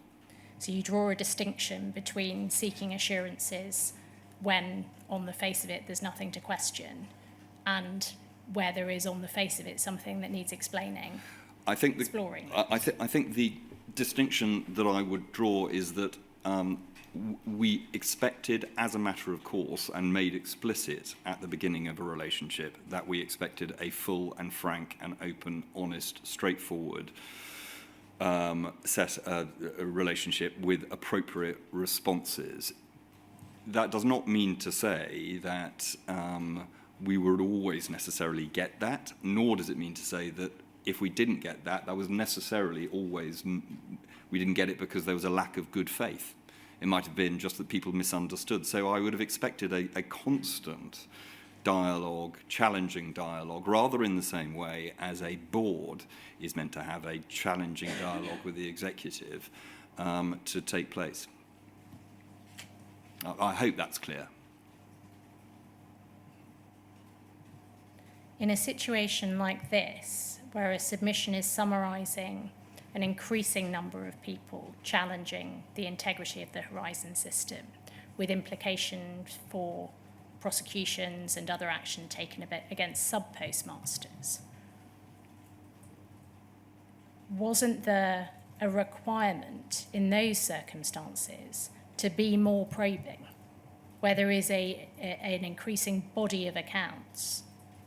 So you draw a distinction between seeking assurances when, on the face of it, there's nothing to question, and where there is, on the face of it, something that needs explaining. I think
the distinction that I would draw is that we expected, as a matter of course, and made explicit at the beginning of a relationship, that we expected a full and frank and open, honest, straightforward set a relationship with appropriate responses. That does not mean to say that we would always necessarily get that, nor does it mean to say that if we didn't get that, that was necessarily always, we didn't get it because there was a lack of good faith. It might have been just that people misunderstood. So I would have expected a constant dialogue, challenging dialogue, rather in the same way as a board is meant to have a challenging dialogue with the executive to take place. I hope that's clear.
In a situation like this, where a submission is summarising an increasing number of people challenging the integrity of the Horizon system, with implications for prosecutions and other action taken against sub-postmasters, wasn't there a requirement in those circumstances to be more probing, where there is an increasing body of accounts,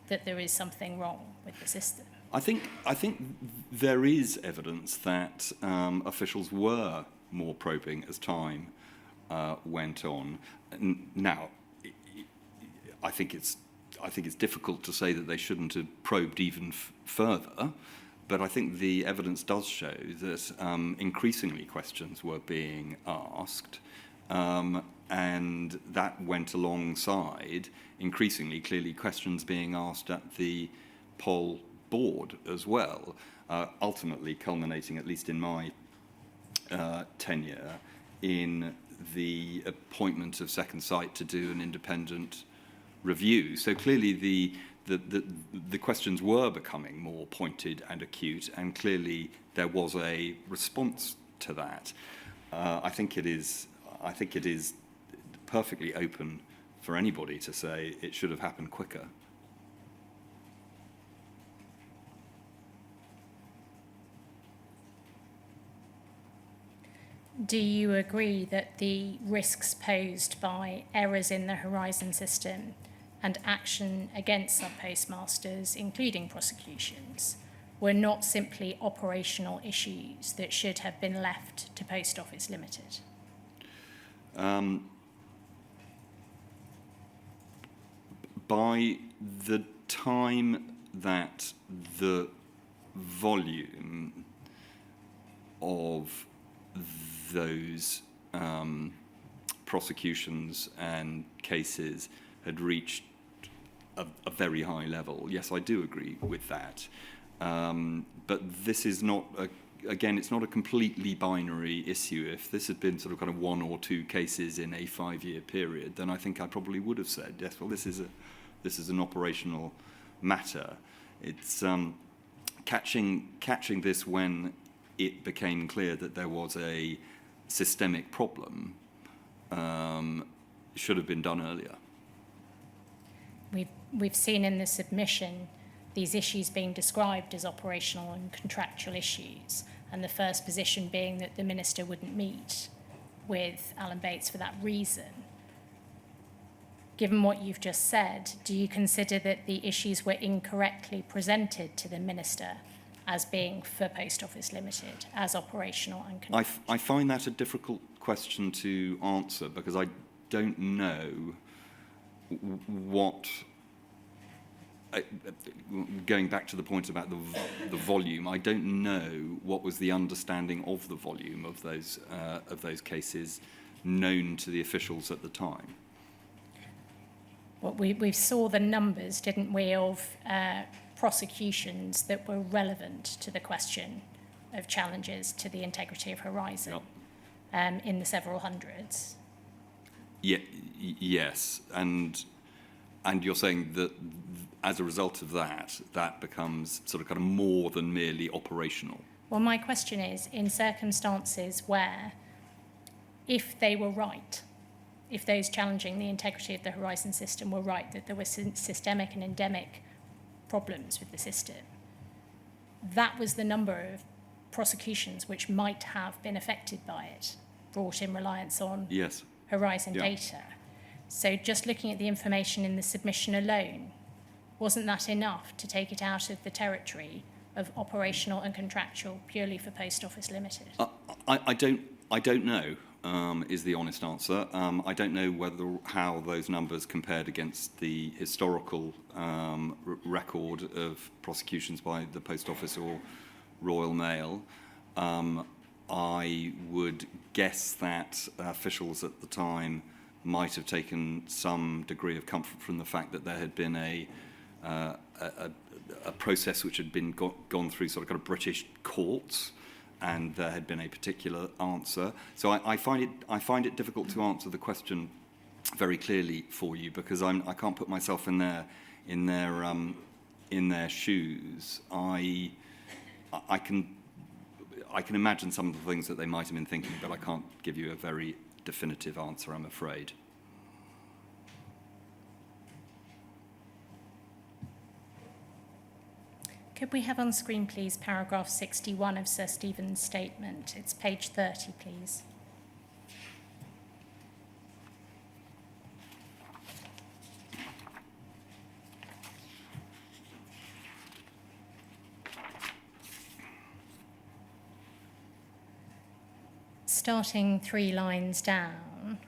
that there is something wrong with the system?
I think there is evidence that officials were more probing as time went on. Now, I think it's difficult to say that they shouldn't have probed even further, but I think the evidence does show that increasingly questions were being asked, and that went alongside increasingly clearly questions being asked at the poll board as well, ultimately culminating, at least in my tenure, in the appointment of Second Sight to do an independent review. So clearly the questions were becoming more pointed and acute, and clearly there was a response to that. I think it is perfectly open for anybody to say it should have happened quicker.
Do you agree that the risks posed by errors in the Horizon system and action against sub-postmasters, including prosecutions, were not simply operational issues that should have been left to Post Office Limited?
By the time that the volume of those prosecutions and cases had reached a very high level. Yes, I do agree with that. But this is not, again, it's not a completely binary issue. If this had been sort of kind of one or two cases in a 5-year period, then I think I probably would have said, yes, well, this is an operational matter. It's catching this when it became clear that there was a systemic problem should have been done earlier.
We've seen in the submission these issues being described as operational and contractual issues, and the first position being that the Minister wouldn't meet with Alan Bates for that reason. Given what you've just said, do you consider that the issues were incorrectly presented to the Minister as being for Post Office Limited, as operational and contractual?
I find that a difficult question to answer because I don't know what... going back to the point about the volume, I don't know what was the understanding of the volume of those cases known to the officials at the time.
Well, we saw the numbers, didn't we, of prosecutions that were relevant to the question of challenges to the integrity of Horizon, in the several hundreds.
Yes, and you're saying that as a result of that, that becomes sort of kind of more than merely operational.
Well, my question is, in circumstances where, if they were right, if those challenging the integrity of the Horizon system were right, that there were systemic and endemic problems with the system, that was the number of prosecutions which might have been affected by it, brought in reliance on Horizon data. So just looking at the information in the submission alone, wasn't that enough to take it out of the territory of operational and contractual purely for Post Office Limited?
I don't know, is the honest answer. I don't know how those numbers compared against the historical record of prosecutions by the Post Office or Royal Mail. I would guess that officials at the time might have taken some degree of comfort from the fact that there had been a process which had been gone through sort of kind of British courts, and there had been a particular answer. So I find it difficult to answer the question very clearly for you because I can't put myself in their shoes. I can imagine some of the things that they might have been thinking, but I can't give you a very definitive answer, I'm afraid.
Could we have on screen, please, paragraph 61 of Sir Stephen's statement? It's page 30, please. Starting 3 lines down,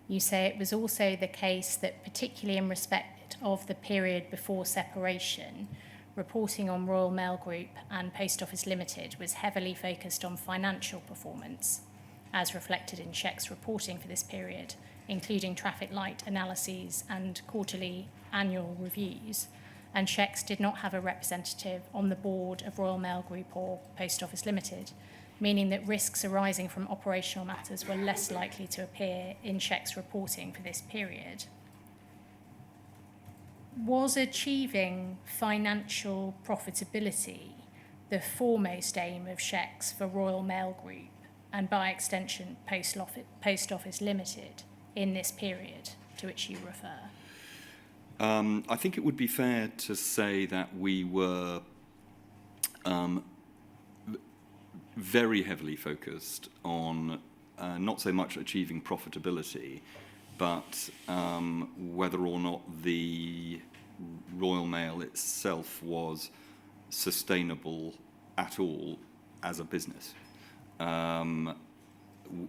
you say it was also the case that, particularly in respect of the period before separation, reporting on Royal Mail Group and Post Office Limited was heavily focused on financial performance, as reflected in Sheck's reporting for this period, including traffic light analyses and quarterly annual reviews, and Sheck's did not have a representative on the board of Royal Mail Group or Post Office Limited, meaning that risks arising from operational matters were less likely to appear in Sheck's reporting for this period. Was achieving financial profitability the foremost aim of Sheck's for Royal Mail Group and by extension Post Office Limited in this period to which you refer?
I think it would be fair to say that we were very heavily focused on not so much achieving profitability, but whether or not the Royal Mail itself was sustainable at all as a business.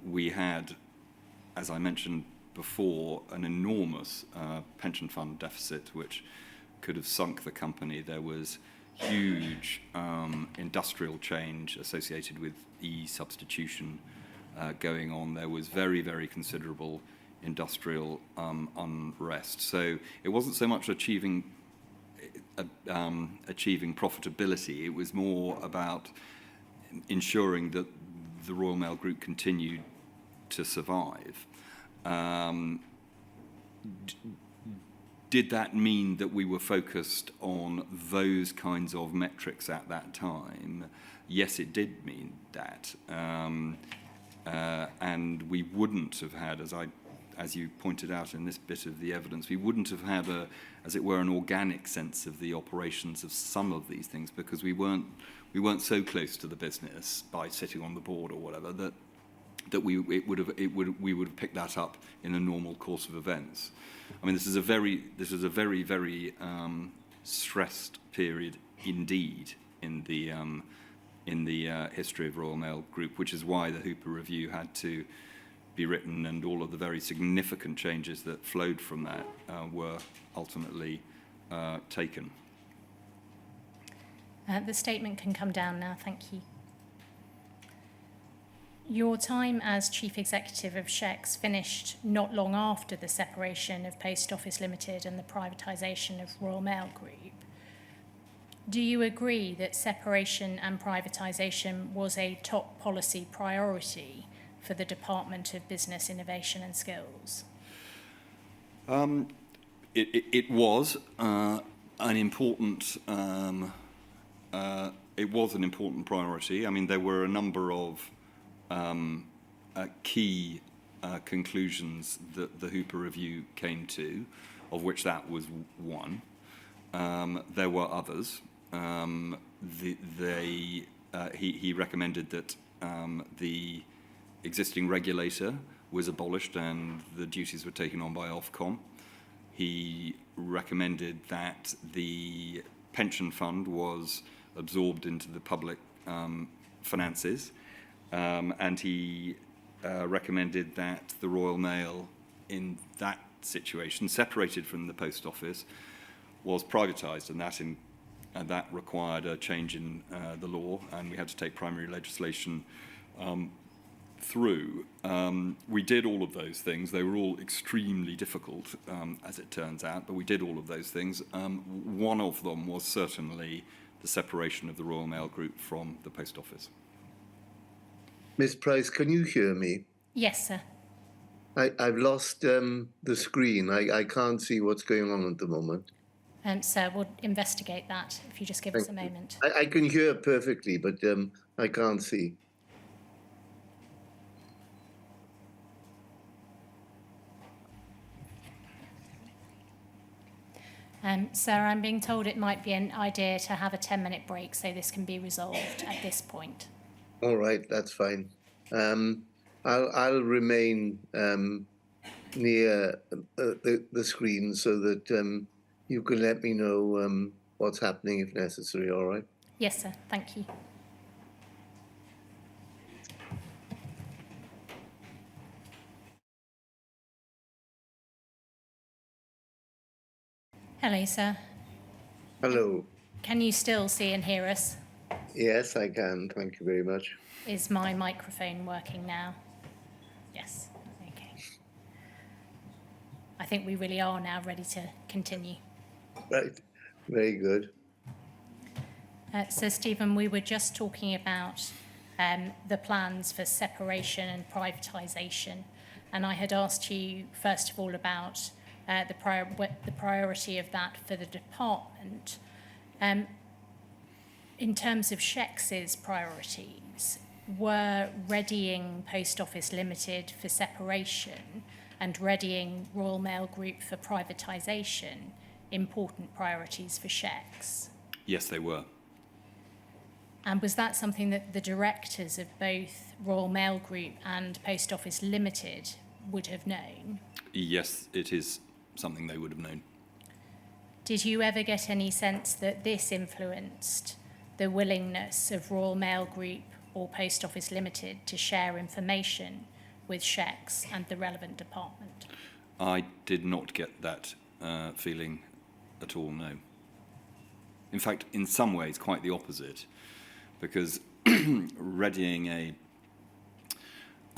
We had, as I mentioned before, an enormous pension fund deficit, which could have sunk the company. There was huge industrial change associated with e-substitution going on. There was very, very considerable industrial unrest. So it wasn't so much achieving profitability. It was more about ensuring that the Royal Mail Group continued to survive. Did that mean that we were focused on those kinds of metrics at that time? Yes, it did mean that. And we wouldn't have had, as you pointed out in this bit of the evidence, we wouldn't have had as it were, an organic sense of the operations of some of these things, because we weren't so close to the business by sitting on the board or whatever that we would have picked that up in a normal course of events. I mean, this is a very stressed period indeed in the history of Royal Mail Group, which is why the Hooper Review had to be written, and all of the very significant changes that flowed from that were ultimately taken.
The statement can come down now, thank you. Your time as Chief Executive of Shecs finished not long after the separation of Post Office Limited and the privatisation of Royal Mail Group. Do you agree that separation and privatisation was a top policy priority for the Department of Business, Innovation and Skills?
It was an important. It was an important priority. I mean, there were a number of key conclusions that the Hooper Review came to, of which that was one. There were others. He recommended that the existing regulator was abolished and the duties were taken on by Ofcom. He recommended that the pension fund was absorbed into the public finances. And he recommended that the Royal Mail, in that situation, separated from the Post Office, was privatised, and that required a change in the law, and we had to take primary legislation through. We did all of those things. They were all extremely difficult, as it turns out, but we did all of those things. One of them was certainly the separation of the Royal Mail Group from the Post Office.
Miss Price, can you hear me?
Yes, sir.
I've lost the screen. I can't see what's going on at the moment.
Sir, we'll investigate that if you just give us a moment.
I can hear perfectly, but I can't see.
Sir, I'm being told it might be an idea to have a 10-minute break so this can be resolved at this point.
All right, that's fine. I'll remain near the screen so that you can let me know what's happening if necessary, all right?
Yes, sir. Thank you. Hello, sir.
Hello.
Can you still see and hear us?
Yes, I can. Thank you very much.
Is my microphone working now? Yes. Okay. I think we really are now ready to continue.
Right. Very good.
So, Stephen, we were just talking about the plans for separation and privatisation, and I had asked you, first of all, about the priority of that for the department. In terms of Shecs's priorities, were readying Post Office Limited for separation and readying Royal Mail Group for privatisation important priorities for Shecs?
Yes, they were.
And was that something that the directors of both Royal Mail Group and Post Office Limited would have known?
Yes, it is something they would have known.
Did you ever get any sense that this influenced the willingness of Royal Mail Group or Post Office Limited to share information with Shecs and the relevant department?
I did not get that feeling at all, no. In fact, in some ways, quite the opposite, because readying a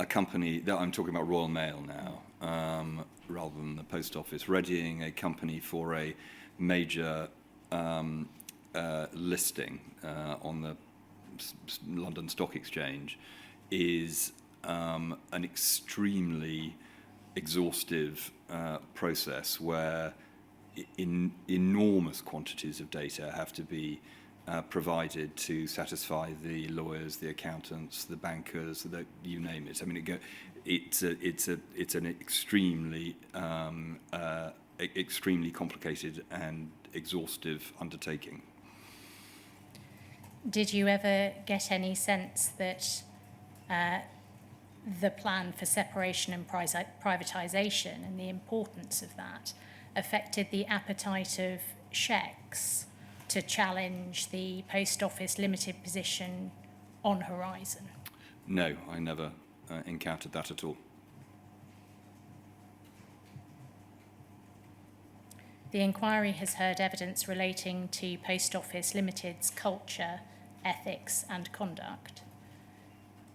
company, that I'm talking about Royal Mail now, rather than the Post Office, readying a company for a major listing on the London Stock Exchange is an extremely exhaustive process where enormous quantities of data have to be provided to satisfy the lawyers, the accountants, the bankers, you name it. I mean, it's an extremely complicated and exhaustive undertaking.
Did you ever get any sense that the plan for separation and privatisation and the importance of that affected the appetite of sheikhs to challenge the Post Office Limited position on Horizon?
No, I never encountered that at all.
The inquiry has heard evidence relating to Post Office Limited's culture, ethics and conduct.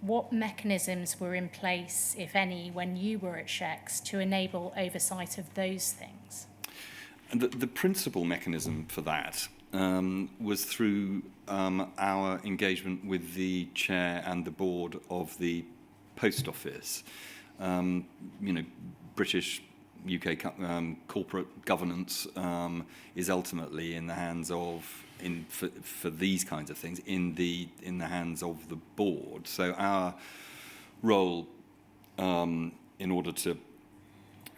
What mechanisms were in place, if any, when you were at sheikhs to enable oversight of those things?
And the principal mechanism for that was through our engagement with the chair and the board of the Post Office. British UK corporate governance is ultimately in the hands of, for these kinds of things, in the hands of the board. So our role, in order to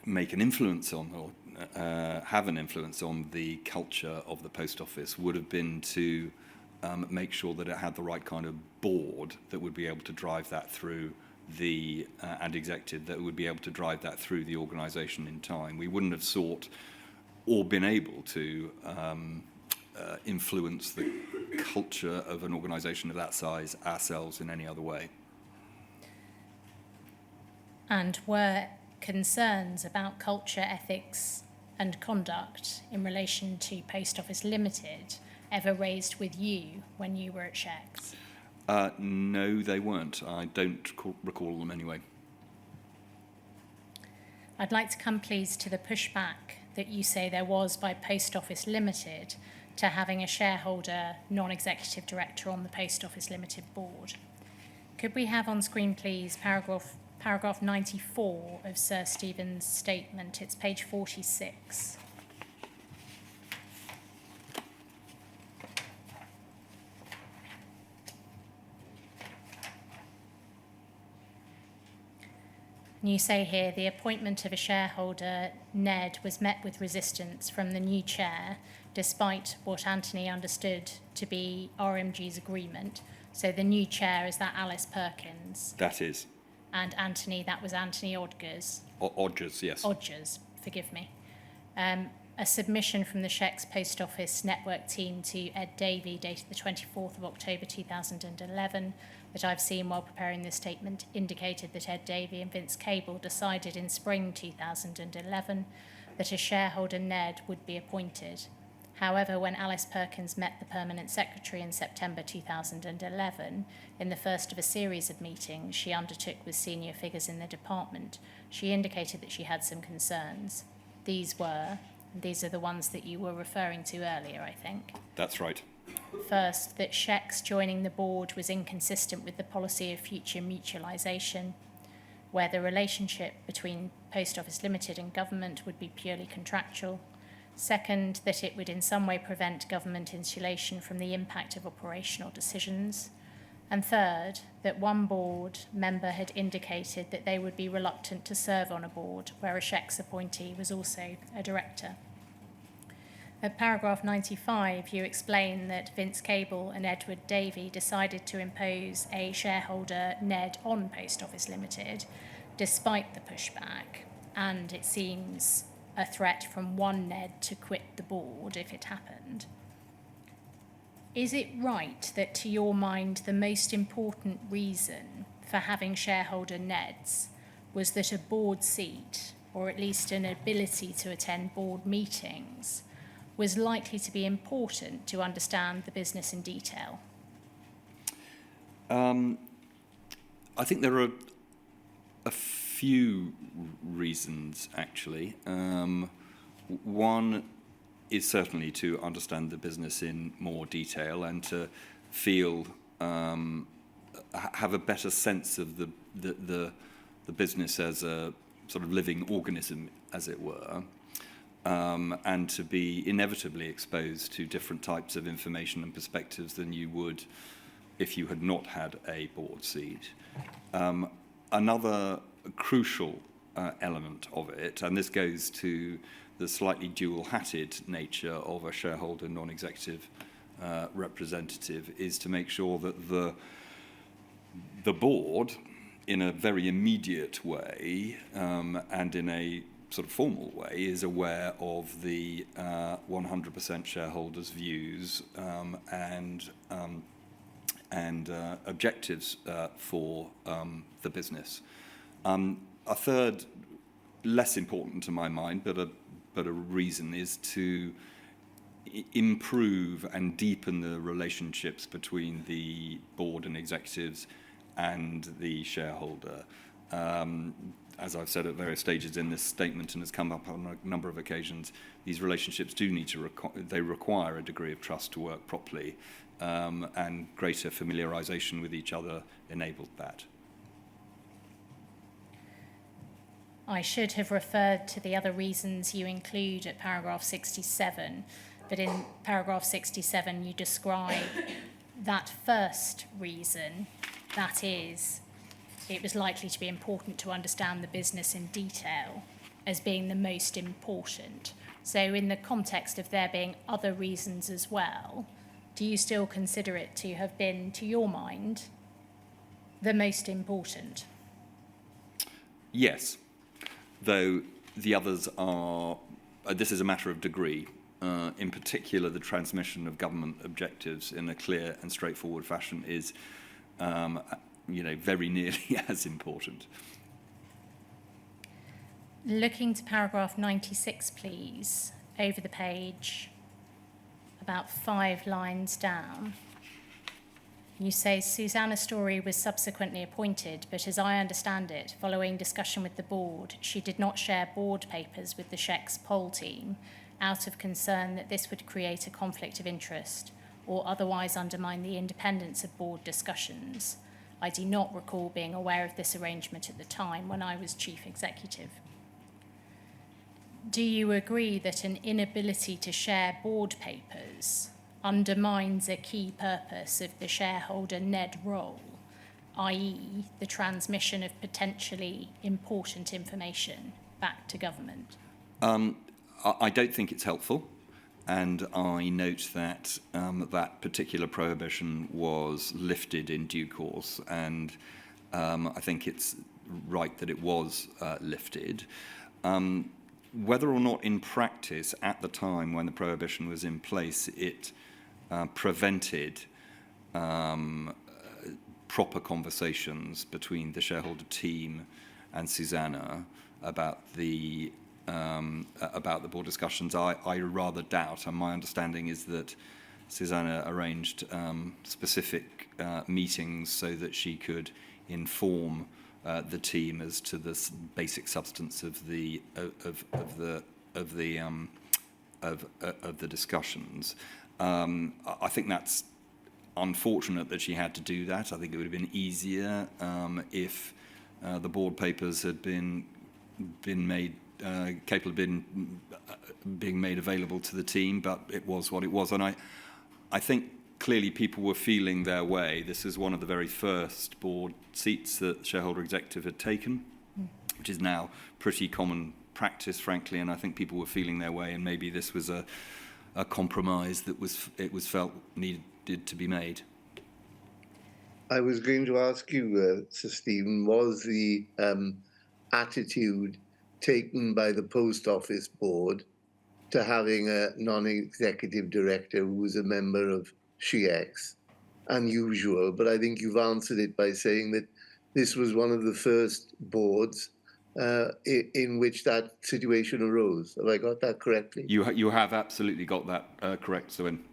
make an influence on, or have an influence on the culture of the Post Office, would have been to make sure that it had the right kind of board that would be able to drive that through and executive that would be able to drive that through the organisation in time. We wouldn't have sought or been able to influence the culture of an organisation of that size ourselves in any other way.
And were concerns about culture, ethics and conduct in relation to Post Office Limited ever raised with you when you were at sheikhs?
No, they weren't. I don't recall them anyway.
I'd like to come, please, to the pushback that you say there was by Post Office Limited to having a shareholder non-executive director on the Post Office Limited board. Could we have on screen, please, paragraph 94 of Sir Stephen's statement? It's page 46. And you say here, the appointment of a shareholder, Ned, was met with resistance from the new chair, despite what Anthony understood to be RMG's agreement. So the new chair, is that Alice Perkins?
That is.
And Anthony, that was Anthony Odgers?
Odgers, yes.
Odgers, forgive me. A submission from the Sheikhs Post Office network team to Ed Davey, dated the 24th of October 2011, that I've seen while preparing this statement, indicated that Ed Davey and Vince Cable decided in spring 2011 that a shareholder, Ned, would be appointed. However, when Alice Perkins met the Permanent Secretary in September 2011, in the first of a series of meetings she undertook with senior figures in the department, she indicated that she had some concerns. These are the ones that you were referring to earlier, I think.
That's right.
First, that Sheikhs joining the board was inconsistent with the policy of future mutualisation, where the relationship between Post Office Limited and government would be purely contractual. Second, that it would in some way prevent government insulation from the impact of operational decisions. And third, that one board member had indicated that they would be reluctant to serve on a board where a Sheikhs appointee was also a director. At paragraph 95, you explain that Vince Cable and Edward Davey decided to impose a shareholder, Ned, on Post Office Limited, despite the pushback, and it seems a threat from one Ned to quit the board if it happened. Is it right that, to your mind, the most important reason for having shareholder Neds was that a board seat, or at least an ability to attend board meetings, was likely to be important to understand the business in detail?
I think there are a few reasons, actually. One is certainly to understand the business in more detail and to feel, have a better sense of the business as a sort of living organism, as it were, and to be inevitably exposed to different types of information and perspectives than you would if you had not had a board seat. Another crucial element of it, and this goes to the slightly dual-hatted nature of a shareholder non-executive representative, is to make sure that the board, in a very immediate way and in a sort of formal way, is aware of the 100% shareholders' views and objectives for the business. A third, less important to my mind, but a reason, is to improve and deepen the relationships between the board and executives and the shareholder. As I've said at various stages in this statement and has come up on a number of occasions, these relationships do need to they require a degree of trust to work properly, and greater familiarisation with each other enabled that.
I should have referred to the other reasons you include at paragraph 67, but in paragraph 67 you describe that first reason, that is, it was likely to be important to understand the business in detail, as being the most important. So in the context of there being other reasons as well, do you still consider it to have been, to your mind, the most important?
Yes, though the others are, this is a matter of degree. In particular, the transmission of government objectives in a clear and straightforward fashion is, very nearly as important.
Looking to paragraph 96, please, over the page, about 5 lines down. You say Susanna Story was subsequently appointed, but as I understand it, following discussion with the board, she did not share board papers with the SHEC's poll team out of concern that this would create a conflict of interest or otherwise undermine the independence of board discussions. I do not recall being aware of this arrangement at the time when I was chief executive. Do you agree that an inability to share board papers undermines a key purpose of the shareholder NED role, i.e. the transmission of potentially important information back to government?
I don't think it's helpful, and I note that that particular prohibition was lifted in due course, and I think it's right that it was lifted. Whether or not in practice at the time when the prohibition was in place it prevented proper conversations between the shareholder team and Susanna about the board discussions, I rather doubt. And my understanding is that Susanna arranged specific meetings so that she could inform the team as to the basic substance of the discussions. I think that's unfortunate that she had to do that. I think it would have been easier if the board papers had been made capable of being made available to the team, but it was what it was. And I think clearly people were feeling their way. This is one of the very first board seats that shareholder executive had taken, which is now pretty common practice, frankly, and I think people were feeling their way, and maybe this was a compromise that was felt needed to be made.
I was going to ask you, Sir Stephen, was the attitude taken by the Post Office Board to having a non-executive director who was a member of SHEX unusual? But I think you've answered it by saying that this was one of the first boards in which that situation arose. Have I got that correctly?
You have absolutely got that correct, Sir Wynne.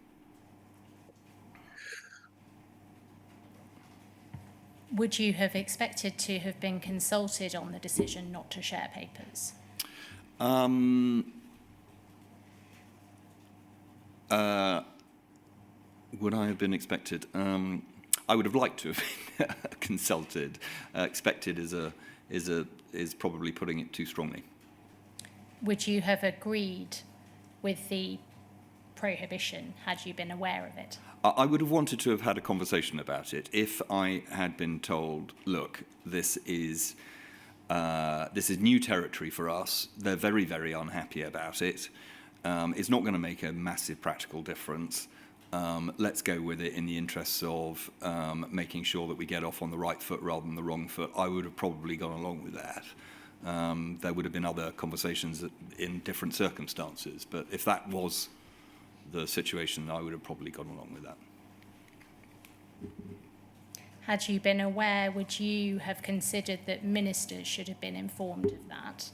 Would you have expected to have been consulted on the decision not to share papers?
Would I have been expected? I would have liked to have been consulted. Expected is probably putting it too strongly.
Would you have agreed with the prohibition had you been aware of it?
I would have wanted to have had a conversation about it if I had been told, look, this is new territory for us. They're very, very unhappy about it. It's not going to make a massive practical difference. Let's go with it in the interests of making sure that we get off on the right foot rather than the wrong foot. I would have probably gone along with that. There would have been other conversations in different circumstances, but if that was the situation, I would have probably gone along with that.
Had you been aware, would you have considered that ministers should have been informed of that?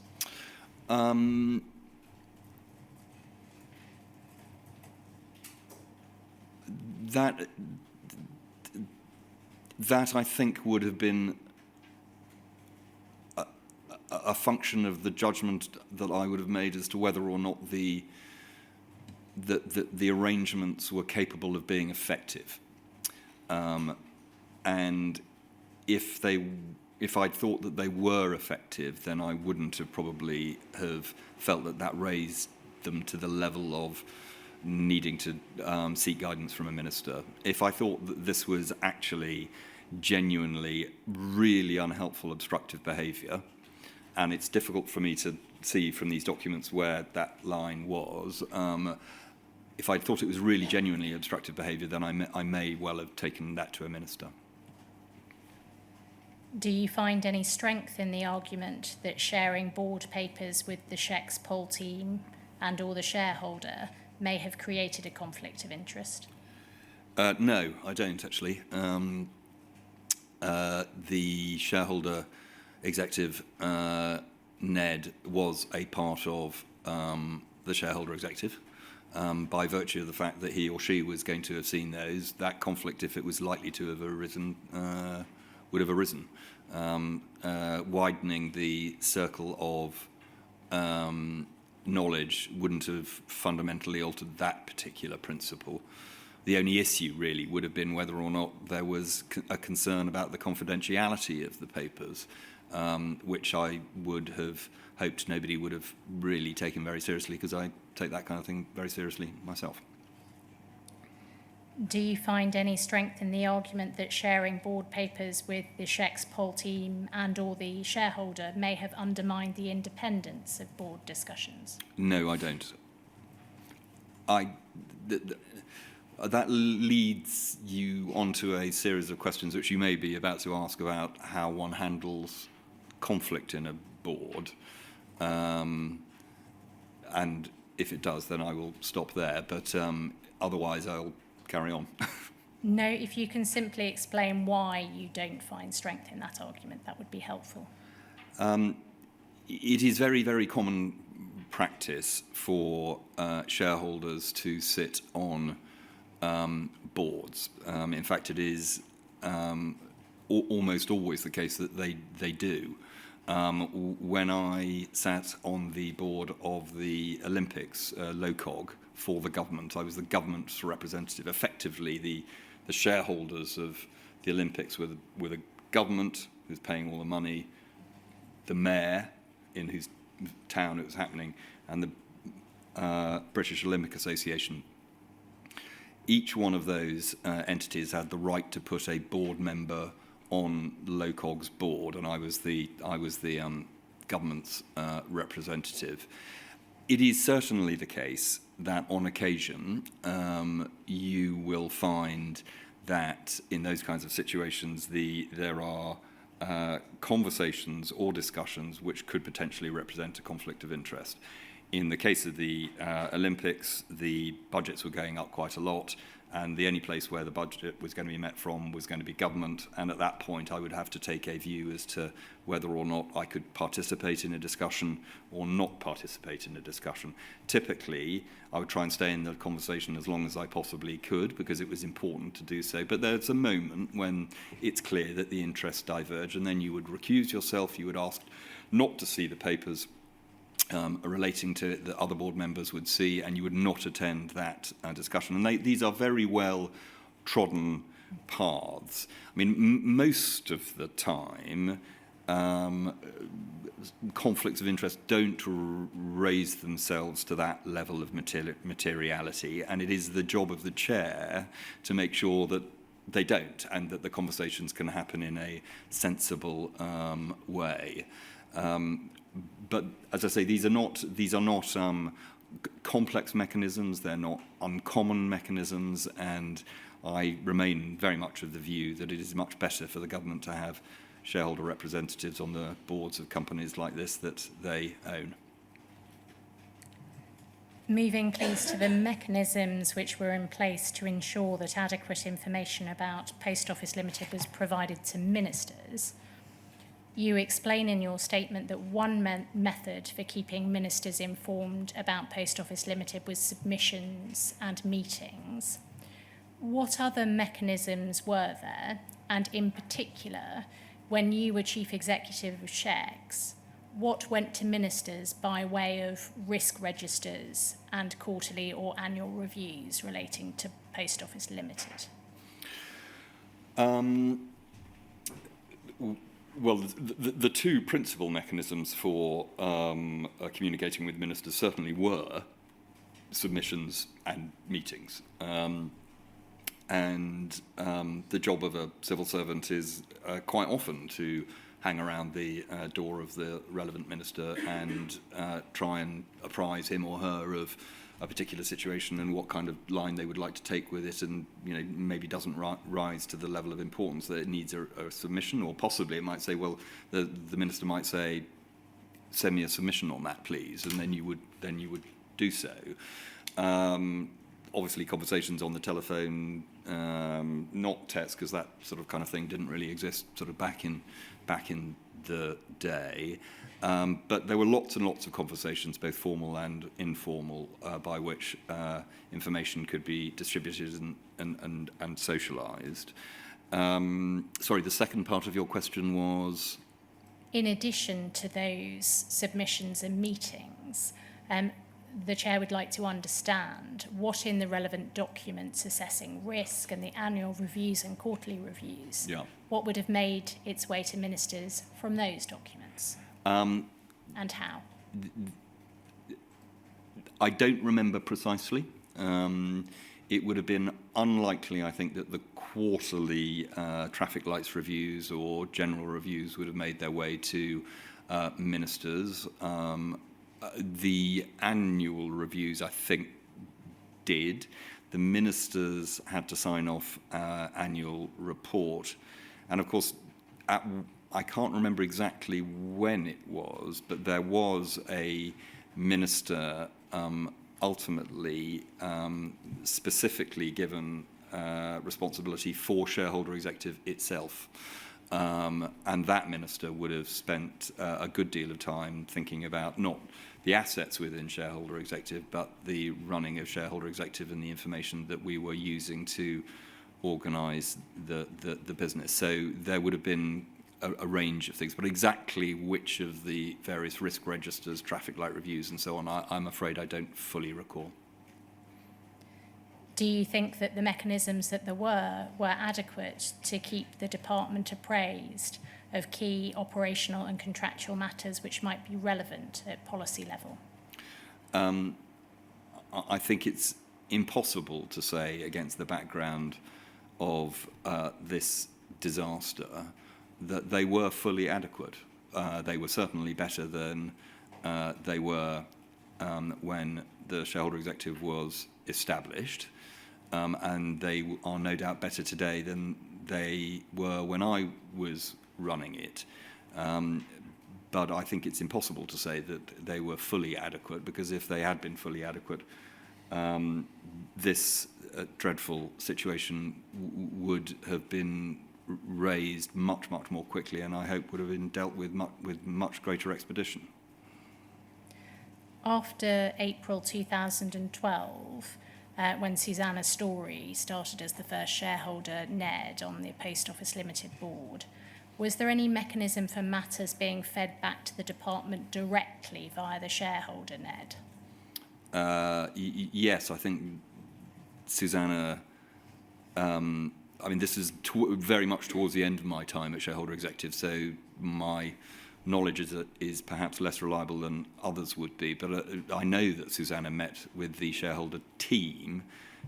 That I think would have been a function of the judgment that I would have made as to whether or not the arrangements were capable of being effective, and if I'd thought that they were effective, then I wouldn't have probably have felt that raised them to the level of needing to seek guidance from a minister. If I thought that this was actually genuinely really unhelpful, obstructive behaviour, and it's difficult for me to see from these documents where that line was, if I thought it was really genuinely obstructive behaviour, then I may well have taken that to a minister.
Do you find any strength in the argument that sharing board papers with the Sheck's poll team and or the shareholder may have created a conflict of interest?
No, I don't actually. The shareholder executive, Ned, was a part of the shareholder executive. By virtue of the fact that he or she was going to have seen those, that conflict, if it was likely to have arisen, would have arisen. Widening the circle of knowledge wouldn't have fundamentally altered that particular principle. The only issue really would have been whether or not there was a concern about the confidentiality of the papers, which I would have hoped nobody would have really taken very seriously, because I take that kind of thing very seriously myself.
Do you find any strength in the argument that sharing board papers with the Sheck's poll team and or the shareholder may have undermined the independence of board discussions?
No, I don't. That leads you onto a series of questions which you may be about to ask about how one handles conflict in a board. And if it does, then I will stop there. But otherwise, I'll carry on.
No, if you can simply explain why you don't find strength in that argument, that would be helpful.
It is very, very common practice for shareholders to sit on boards. In fact, it is almost always the case that they do. When I sat on the board of the Olympics, LOCOG, for the government, I was the government's representative. Effectively, the shareholders of the Olympics were the government, who's paying all the money, the mayor, in whose town it was happening, and the British Olympic Association. Each one of those entities had the right to put a board member on LOCOG's board, and I was the government's representative. It is certainly the case that on occasion you will find that in those kinds of situations there are conversations or discussions which could potentially represent a conflict of interest. In the case of the Olympics, the budgets were going up quite a lot. and the only place where the budget was going to be met from was going to be government, and at that point I would have to take a view as to whether or not I could participate in a discussion or not participate in a discussion. Typically, I would try and stay in the conversation as long as I possibly could because it was important to do so, but there's a moment when it's clear that the interests diverge, and then you would recuse yourself, you would ask not to see the papers relating to it that other board members would see, and you would not attend that discussion. And these are very well trodden paths. I mean, most of the time, conflicts of interest don't raise themselves to that level of materiality, and it is the job of the chair to make sure that they don't, and that the conversations can happen in a sensible way. But as I say, these are not complex mechanisms. They're not uncommon mechanisms, and I remain very much of the view that it is much better for the government to have shareholder representatives on the boards of companies like this that they own.
Moving, please, to the mechanisms which were in place to ensure that adequate information about Post Office Limited was provided to ministers. You explain in your statement that one method for keeping ministers informed about Post Office Limited was submissions and meetings. What other mechanisms were there? And in particular, when you were Chief Executive of SHEX, what went to ministers by way of risk registers and quarterly or annual reviews relating to Post Office Limited?
Well, the two principal mechanisms for communicating with ministers certainly were submissions and meetings. The job of a civil servant is quite often to hang around the door of the relevant minister and try and apprise him or her of a particular situation and what kind of line they would like to take with it, and maybe doesn't rise to the level of importance that it needs a submission, or possibly it might say, well, the minister might say, send me a submission on that, please, and then you would do so. Obviously, conversations on the telephone, not text, because that sort of kind of thing didn't really exist sort of back in the day. But there were lots and lots of conversations, both formal and informal, by which information could be distributed and socialised. Sorry, the second part of your question was?
In addition to those submissions and meetings, the Chair would like to understand what in the relevant documents assessing risk and the annual reviews and quarterly reviews, what would have made its way to ministers from those documents? And how?
I don't remember precisely. It would have been unlikely, I think, that the quarterly traffic lights reviews or general reviews would have made their way to ministers. The annual reviews, I think, did. The ministers had to sign off annual report. And of course, I can't remember exactly when it was, but there was a minister ultimately specifically given responsibility for shareholder executive itself. And that minister would have spent a good deal of time thinking about not the assets within shareholder executive, but the running of shareholder executive and the information that we were using to organise the business. So there would have been a range of things, but exactly which of the various risk registers, traffic light reviews and so on, I'm afraid I don't fully recall.
Do you think that the mechanisms that there were adequate to keep the department appraised of key operational and contractual matters which might be relevant at policy level?
I think it's impossible to say against the background of this disaster that they were fully adequate. They were certainly better than they were when the shareholder executive was established, and they are no doubt better today than they were when I was running it. But I think it's impossible to say that they were fully adequate, because if they had been fully adequate, this dreadful situation would have been raised much, much more quickly, and I hope would have been dealt with much greater expedition.
After April 2012, when Susanna Story started as the first shareholder, Ned, on the Post Office Limited board, was there any mechanism for matters being fed back to the department directly via the shareholder, Ned?
Yes, I think Susanna, this is very much towards the end of my time at Shareholder Executive, so my knowledge is perhaps less reliable than others would be, but I know that Susanna met with the shareholder team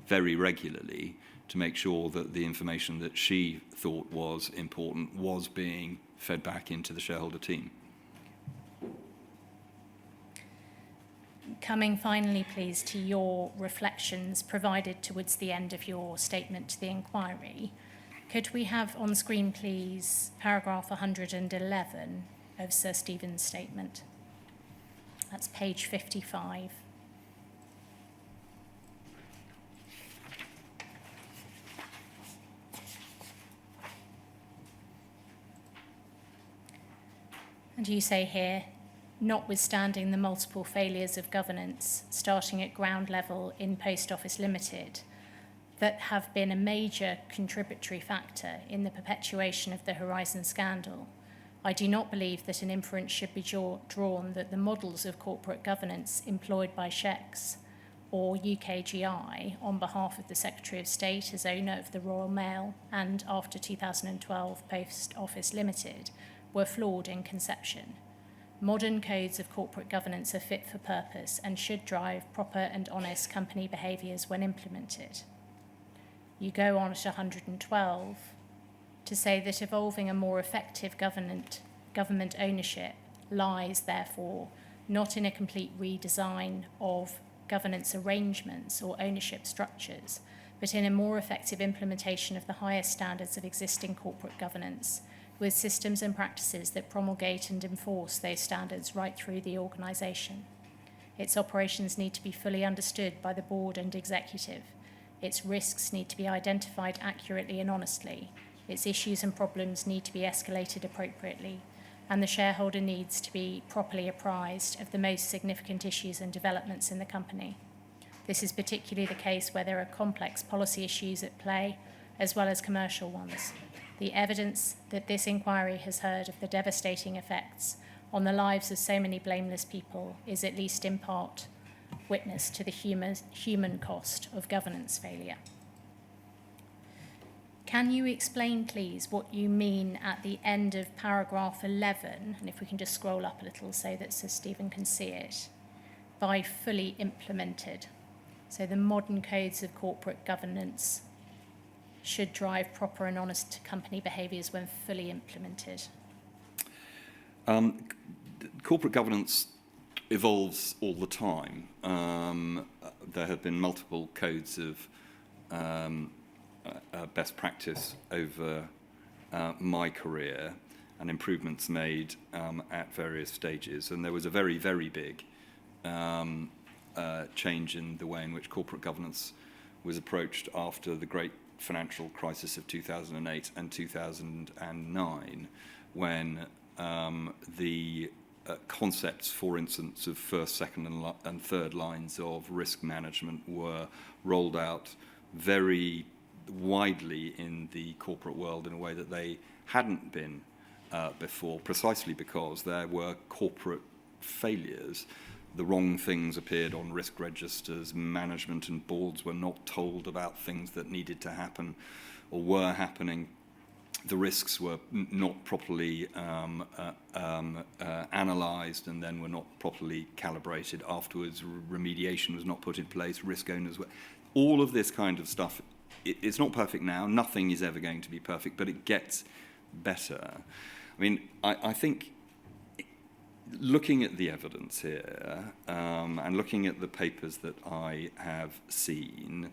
very regularly to make sure that the information that she thought was important was being fed back into the shareholder team.
Coming finally, please, to your reflections provided towards the end of your statement to the inquiry, could we have on screen, please, paragraph 111 of Sir Stephen's statement? That's page 55. And you say here, notwithstanding the multiple failures of governance, starting at ground level in Post Office Limited, that have been a major contributory factor in the perpetuation of the Horizon scandal, I do not believe that an inference should be drawn that the models of corporate governance employed by SHEX or UKGI on behalf of the Secretary of State as owner of the Royal Mail and after 2012 Post Office Limited were flawed in conception. Modern codes of corporate governance are fit for purpose and should drive proper and honest company behaviours when implemented. You go on at 112 to say that evolving a more effective government ownership lies, therefore, not in a complete redesign of governance arrangements or ownership structures, but in a more effective implementation of the highest standards of existing corporate governance, with systems and practices that promulgate and enforce those standards right through the organisation. Its operations need to be fully understood by the board and executive. Its risks need to be identified accurately and honestly. Its issues and problems need to be escalated appropriately, and the shareholder needs to be properly apprised of the most significant issues and developments in the company. This is particularly the case where there are complex policy issues at play, as well as commercial ones. The evidence that this inquiry has heard of the devastating effects on the lives of so many blameless people is at least in part witness to the human cost of governance failure. Can you explain, please, what you mean at the end of paragraph 11, and if we can just scroll up a little so that Sir Stephen can see it, by fully implemented? So the modern codes of corporate governance should drive proper and honest company behaviours when fully implemented.
Corporate governance evolves all the time. There have been multiple codes of best practice over my career and improvements made at various stages. And there was a very, very big change in the way in which corporate governance was approached after the great financial crisis of 2008 and 2009, when the concepts, for instance, of first, second and third lines of risk management were rolled out very widely in the corporate world in a way that they hadn't been before, precisely because there were corporate failures. The wrong things appeared on risk registers. Management and boards were not told about things that needed to happen or were happening. The risks were not properly analysed and then were not properly calibrated. Afterwards, remediation was not put in place. Risk owners were... All of this kind of stuff, it's not perfect now. Nothing is ever going to be perfect, but it gets better. I mean, I think... Looking at the evidence here and looking at the papers that I have seen,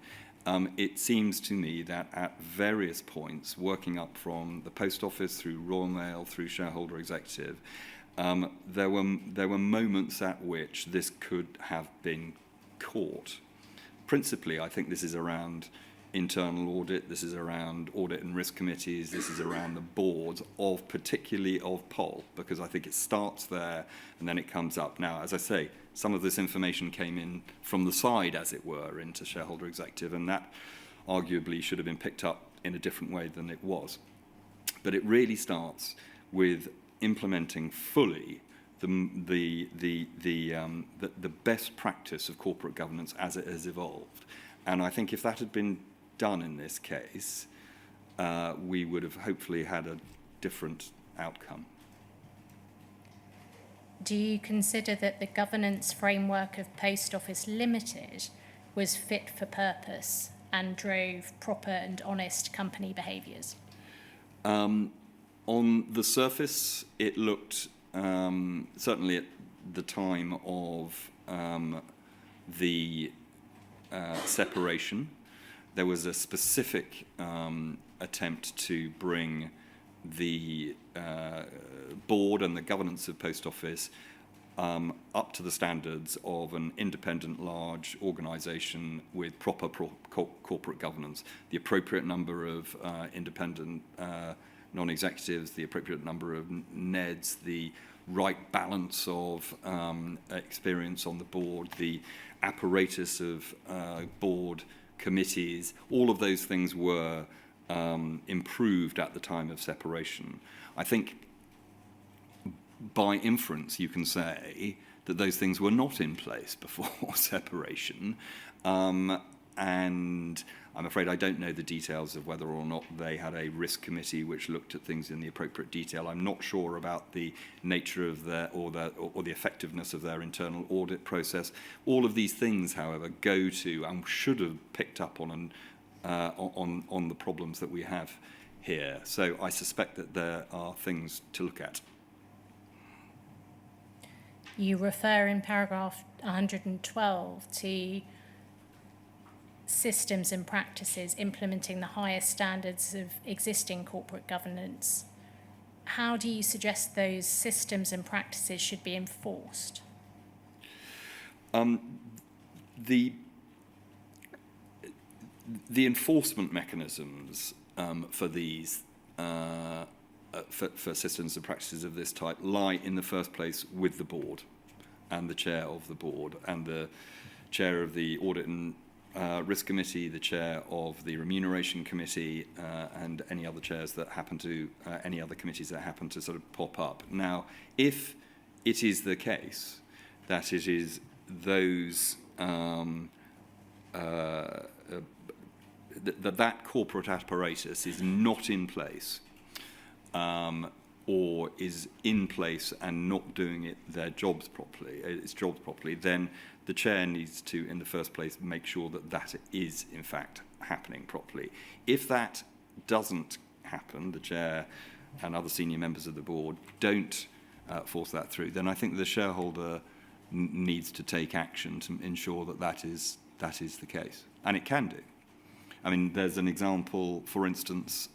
it seems to me that at various points, working up from the Post Office through Royal Mail, through Shareholder Executive, there were moments at which this could have been caught principally, I think this is around internal audit, this is around audit and risk committees, this is around the boards of, particularly of POL, because I think it starts there and then it comes up. Now, as I say, some of this information came in from the side, as it were, into shareholder executive, and that arguably should have been picked up in a different way than it was. But it really starts with implementing fully the best practice of corporate governance as it has evolved. And I think if that had been done in this case, we would have hopefully had a different outcome.
Do you consider that the governance framework of Post Office Limited was fit for purpose and drove proper and honest company behaviours?
On the surface, it looked, certainly at the time of the separation, there was a specific attempt to bring the board and the governance of Post Office up to the standards of an independent large organisation with proper corporate governance, the appropriate number of independent non-executives, the appropriate number of NEDs, the right balance of experience on the board, the apparatus of board committees. All of those things were improved at the time of separation. I think by inference you can say that those things were not in place before separation, and I'm afraid I don't know the details of whether or not they had a risk committee which looked at things in the appropriate detail. I'm not sure about the nature of their or the effectiveness of their internal audit process. All of these things, however, go to and should have picked up on the problems that we have here. So I suspect that there are things to look at.
You refer in paragraph 112 to systems and practices implementing the highest standards of existing corporate governance. How do you suggest those systems and practices should be enforced?
The enforcement mechanisms for these for systems and practices of this type lie in the first place with the board and the chair of the board and the chair of the audit and risk committee, the chair of the remuneration committee, and any other chairs that happen to any other committees that happen to sort of pop up. Now, if it is the case that it is those that corporate apparatus is not in place, or is in place and not doing its jobs properly, then the chair needs to, in the first place, make sure that that is, in fact, happening properly. If that doesn't happen, the chair and other senior members of the board don't force that through, then I think the shareholder needs to take action to ensure that that is the case. And it can do. I mean, there's an example, for instance,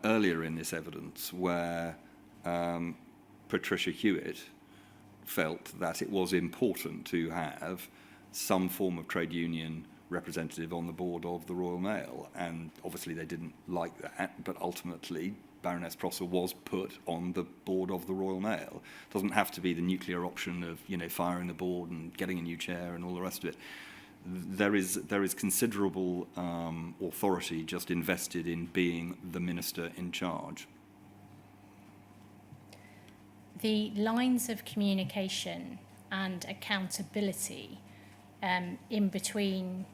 earlier in this evidence where Patricia Hewitt felt that it was important to have some form of trade union representative on the board of the Royal Mail, and obviously they didn't like that, but ultimately Baroness Prosser was put on the board of the Royal Mail. It doesn't have to be the nuclear option of, firing the board and getting a new chair and all the rest of it. There is considerable authority just invested in being the minister in charge.
The lines of communication and accountability in between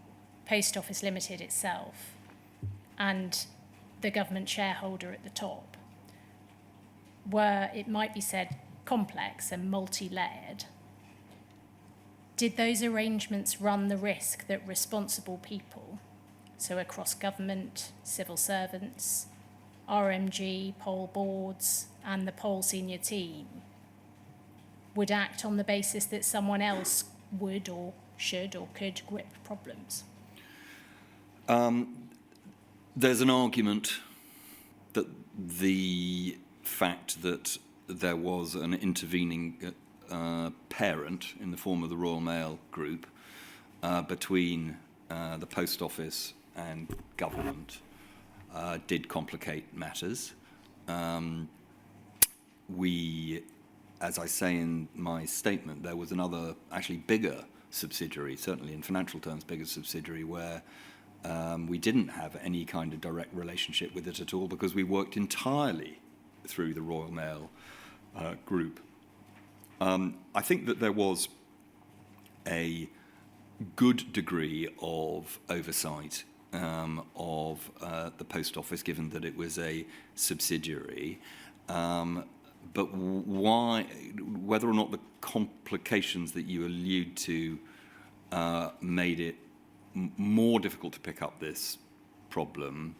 Post Office Limited itself and the government shareholder at the top were, it might be said, complex and multi-layered. Did those arrangements run the risk that responsible people, so across government, civil servants, RMG, POL boards, and the POL senior team, would act on the basis that someone else would or should or could grip problems?
There's an argument that the fact that there was an intervening parent in the form of the Royal Mail Group between the Post Office and government did complicate matters. As I say in my statement, there was another actually bigger subsidiary, certainly in financial terms, bigger subsidiary, where we didn't have any kind of direct relationship with it at all because we worked entirely through the Royal Mail Group. I think that there was a good degree of oversight of the Post Office, given that it was a subsidiary. But whether or not the complications that you allude to made it more difficult to pick up this problem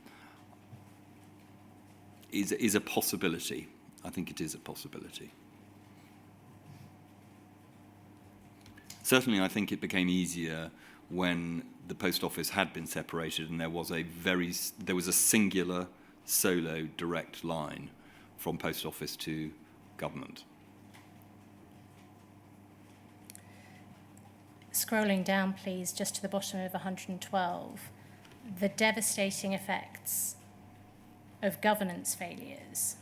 is a possibility. I think it is a possibility. Certainly, I think it became easier when the Post Office had been separated and there was a singular solo direct line from Post Office to government.
Scrolling down, please, just to the bottom of 112, the devastating effects of governance failures.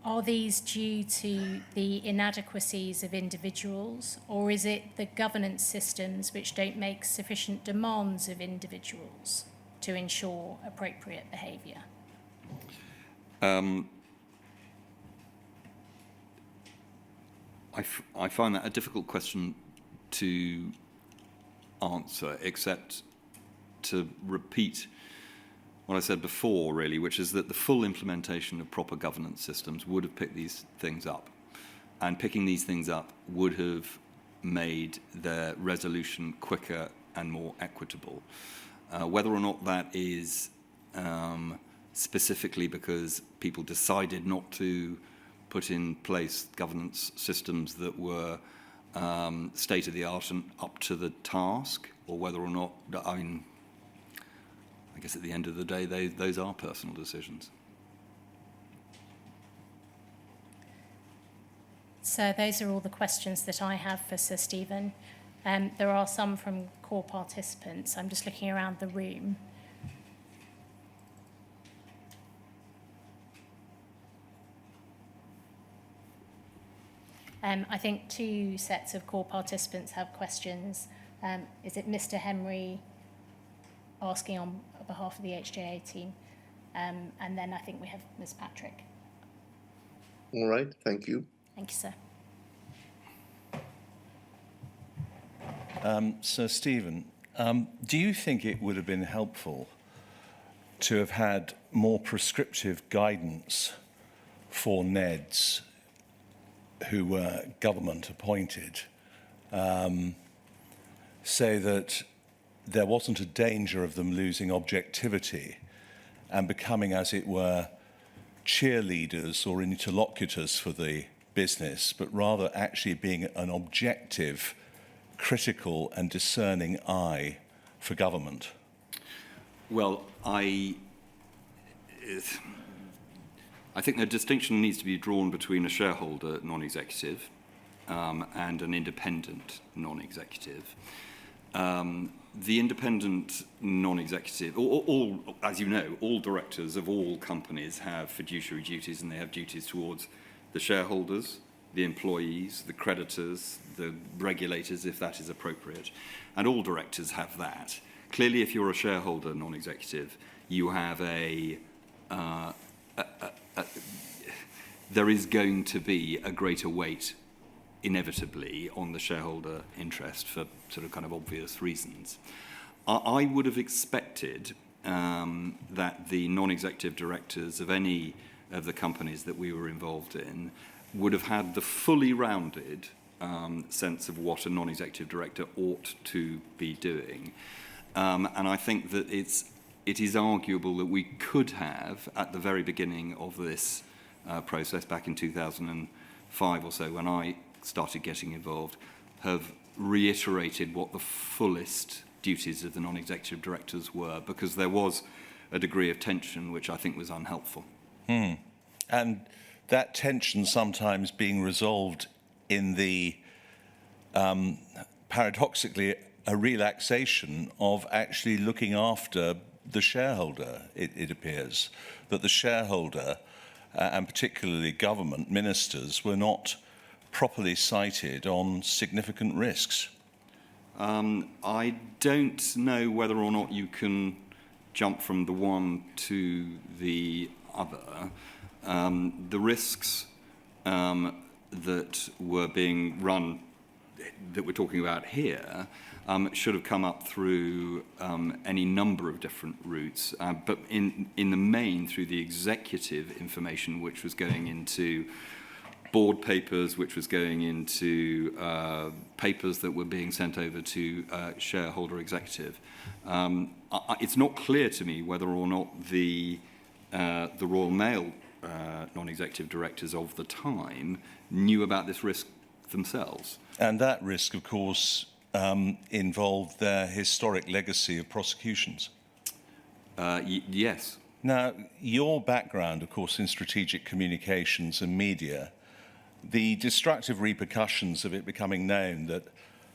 Are these due to the inadequacies of individuals, or is it the governance systems which don't make sufficient demands of individuals to ensure appropriate behaviour?
I find that a difficult question to answer, except to repeat what I said before, really, which is that the full implementation of proper governance systems would have picked these things up. And picking these things up would have made their resolution quicker and more equitable. Whether or not that is specifically because people decided not to put in place governance systems that were state-of-the-art and up to the task, or whether or not, I guess at the end of the day, those are personal decisions.
So those are all the questions that I have for Sir Stephen. There are some from core participants. I'm just looking around the room. I think two sets of core participants have questions. Is it Mr. Henry asking on behalf of the HJA team? And then I think we have Ms. Patrick.
All right, thank you.
Thank you, sir.
Sir Stephen, do you think it would have been helpful to have had more prescriptive guidance for NEDs who were government appointed, so that there wasn't a danger of them losing objectivity and becoming, as it were, cheerleaders or interlocutors for the business, but rather actually being an objective, critical and discerning eye for government?
Well, I think a distinction needs to be drawn between a shareholder non-executive and an independent non-executive. The independent non-executive, all, as you know, all directors of all companies have fiduciary duties, and they have duties towards the shareholders, the employees, the creditors, the regulators, if that is appropriate. And all directors have that. Clearly, if you're a shareholder non-executive, you have there is going to be a greater weight, inevitably, on the shareholder interest for sort of kind of obvious reasons. I would have expected that the non-executive directors of any of the companies that we were involved in would have had the fully rounded sense of what a non-executive director ought to be doing. And I think that it is arguable that we could have, at the very beginning of this process back in 2005 or so, when I started getting involved, have reiterated what the fullest duties of the non-executive directors were, because there was a degree of tension which I think was unhelpful.
And that tension sometimes being resolved in the, paradoxically, a relaxation of actually looking after the shareholder, it appears. That the shareholder, and particularly government ministers, were not properly cited on significant risks.
I don't know whether or not you can jump from the one to the other. The risks that were being run, that we're talking about here, should have come up through any number of different routes, but in the main through the executive information, which was going into board papers, which was going into papers that were being sent over to shareholder executive. It's not clear to me whether or not the Royal Mail non-executive directors of the time knew about this risk themselves.
And that risk, of course, involved their historic legacy of prosecutions.
Yes.
Now, your background, of course, in strategic communications and media, the destructive repercussions of it becoming known that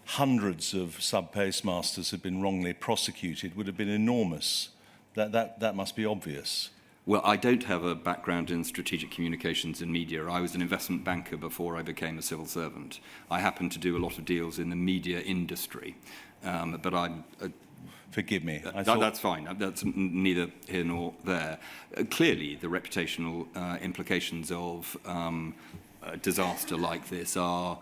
hundreds of sub-postmasters had been wrongly prosecuted would have been enormous. That must be obvious.
Well, I don't have a background in strategic communications and media. I was an investment banker before I became a civil servant. I happen to do a lot of deals in the media industry, but I'm...
Forgive me.
That's fine. That's neither here nor there. Clearly, the reputational implications of a disaster like this are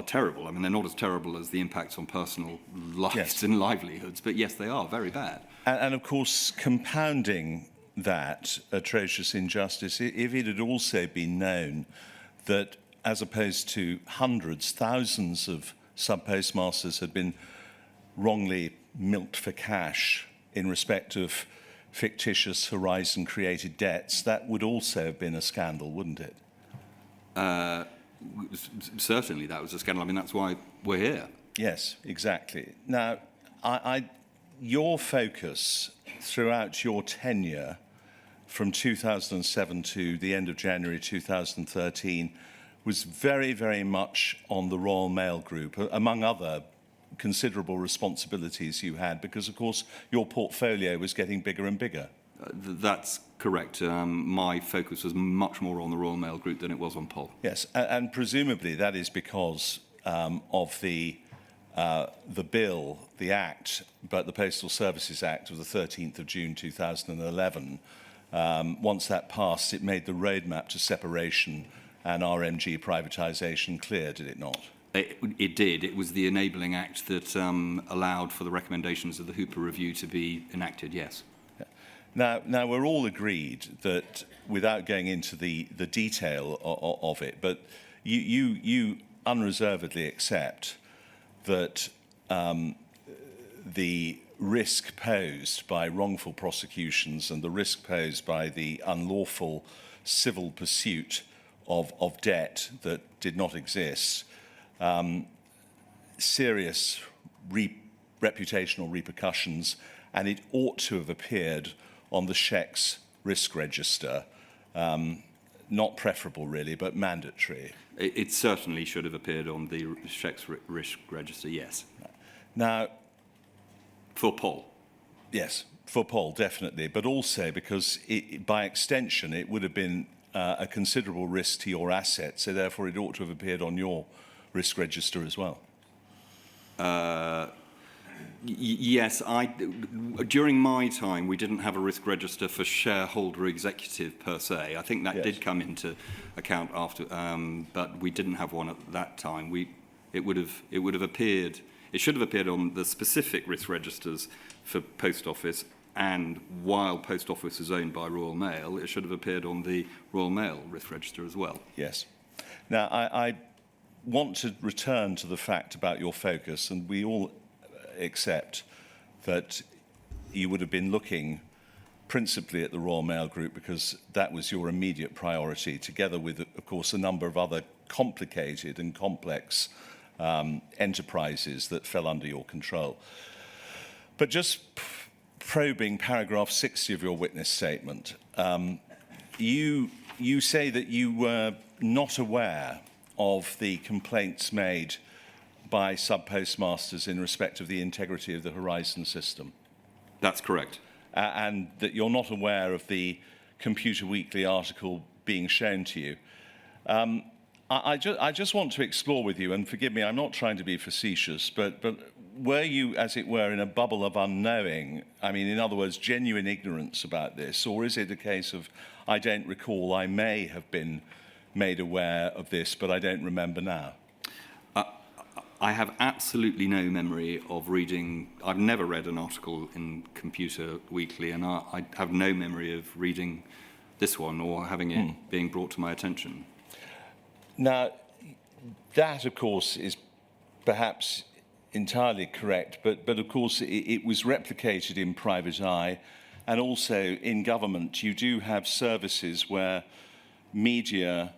terrible. I mean, they're not as terrible as the impacts on personal lives and livelihoods, but yes, they are very bad.
And of course, compounding that atrocious injustice, if it had also been known that, as opposed to hundreds, thousands of sub-postmasters had been wrongly milked for cash in respect of fictitious Horizon-created debts, that would also have been a scandal, wouldn't it?
Certainly that was a scandal. I mean, that's why we're here.
Yes, exactly. Now, your focus throughout your tenure from 2007 to the end of January 2013 was very, very much on the Royal Mail Group, among other considerable responsibilities you had, because, of course, your portfolio was getting bigger and bigger.
That's correct. My focus was much more on the Royal Mail Group than it was on Pol.
Yes, and presumably that is because of the bill, the Act, but the Postal Services Act of the 13th of June 2011. Once that passed, it made the roadmap to separation and RMG privatisation clear, did it not?
It did. It was the enabling act that allowed for the recommendations of the Hooper Review to be enacted, yes.
Now we're all agreed that, without going into the detail of it, but you unreservedly accept that the risk posed by wrongful prosecutions and the risk posed by the unlawful civil pursuit of debt that did not exist, serious reputational repercussions, and it ought to have appeared on the SHEC's risk register. Not preferable, really, but mandatory.
It certainly should have appeared on the SHEC's risk register, yes.
Now,
for Pol.
Yes, for Pol, definitely, but also because, by extension, it would have been a considerable risk to your assets, so therefore it ought to have appeared on your risk register as well.
Yes, during my time, we didn't have a risk register for shareholder executive per se. I think that did come into account after, but we didn't have one at that time. It would have appeared. It should have appeared on the specific risk registers for Post Office, and while Post Office is owned by Royal Mail, it should have appeared on the Royal Mail risk register as well.
Yes. Now, I want to return to the fact about your focus, and we all accept that you would have been looking principally at the Royal Mail Group because that was your immediate priority, together with, of course, a number of other complicated and complex enterprises that fell under your control. But just probing paragraph 60 of your witness statement, you you say that you were not aware of the complaints made by sub-postmasters in respect of the integrity of the Horizon system.
That's correct.
And that you're not aware of the Computer Weekly article being shown to you. I just want to explore with you, and forgive me, I'm not trying to be facetious, but were you, as it were, in a bubble of unknowing? I mean, in other words, genuine ignorance about this, or is it a case of, I don't recall, I may have been made aware of this, but I don't remember now?
I have absolutely no memory of reading. I've never read an article in Computer Weekly, and I have no memory of reading this one or having it being brought to my attention.
Now, that, of course, is perhaps entirely correct, but of course it was replicated in private eye, and also in government you do have services where media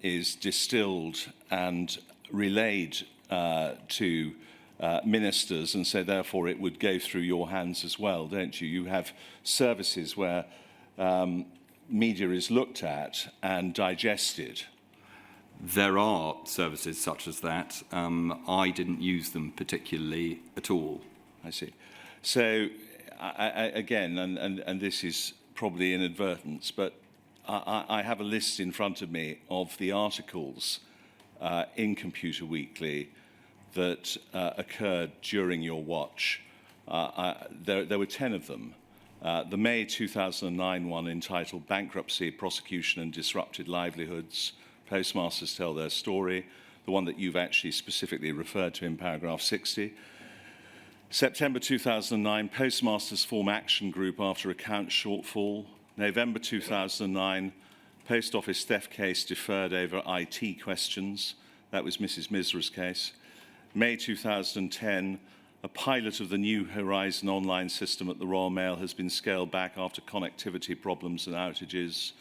is distilled and relayed to ministers, and so therefore it would go through your hands as well, don't you? You have services where media is looked at and digested.
There are services such as that. I didn't use them particularly at all.
I see. So, again, and this is probably inadvertence, but I have a list in front of me of the articles in Computer Weekly that occurred during your watch. There were 10 of them. The May 2009 one entitled Bankruptcy, Prosecution and Disrupted Livelihoods, Postmasters Tell Their Story, the one that you've actually specifically referred to in paragraph 60. September 2009, Postmasters form action group after account shortfall. November 2009, Post Office theft case deferred over IT questions. That was Mrs. Misra's case. May 2010, a pilot of the new Horizon online system at the Royal Mail has been scaled back after connectivity problems and outages.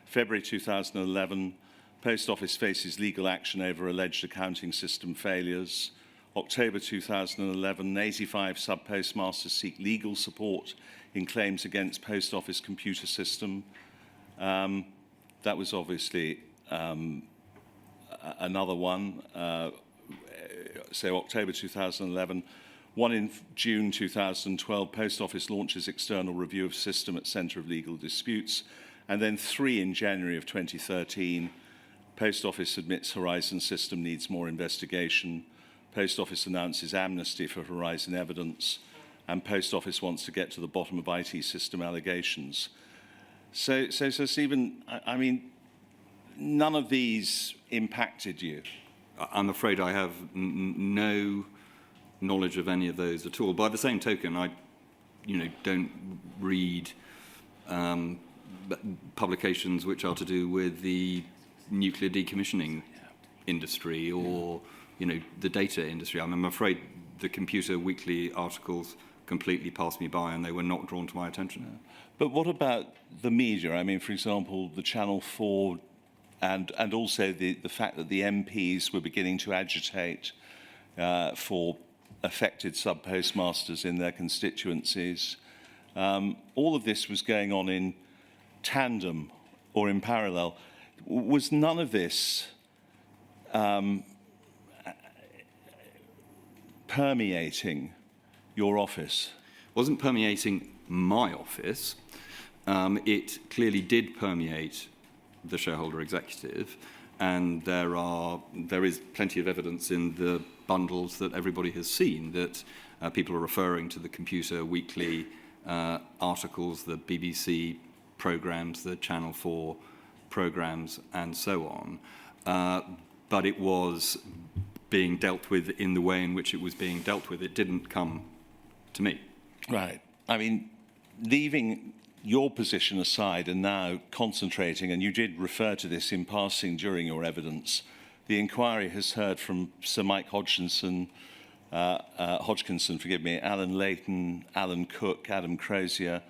February 2011, Post Office faces legal action over alleged accounting system failures. October 2011, 85 sub-postmasters seek legal support in claims against Post Office computer system. That was obviously another one. So October 2011. One in June 2012, Post Office launches external review of system at Centre of Legal Disputes. And then 3 in January of 2013, Post Office admits Horizon system needs more investigation. Post Office announces amnesty for Horizon evidence. And Post Office wants to get to the bottom of IT system allegations. So Stephen, I mean, none of these impacted you?
I'm afraid I have no knowledge of any of those at all. By the same token, I, don't read publications which are to do with the nuclear decommissioning industry or, the data industry. I'm afraid the Computer Weekly articles completely passed me by and they were not drawn to my attention.
But what about the media? I mean, for example, the Channel 4 and also the fact that the MPs were beginning to agitate for affected sub-postmasters in their constituencies. All of this was going on in tandem or in parallel. Was none of this permeating your office?
Wasn't permeating my office. It clearly did permeate the shareholder executive, and there is plenty of evidence in the bundles that everybody has seen that people are referring to the Computer Weekly articles, the BBC programmes, the Channel 4 programmes, and so on. But it was being dealt with in the way in which it was being dealt with. It didn't come to me.
Right. I mean, leaving your position aside and now concentrating, and you did refer to this in passing during your evidence, the inquiry has heard from Sir Mike Hodgkinson, Alan Leighton, Alan Cook, Adam Crozier,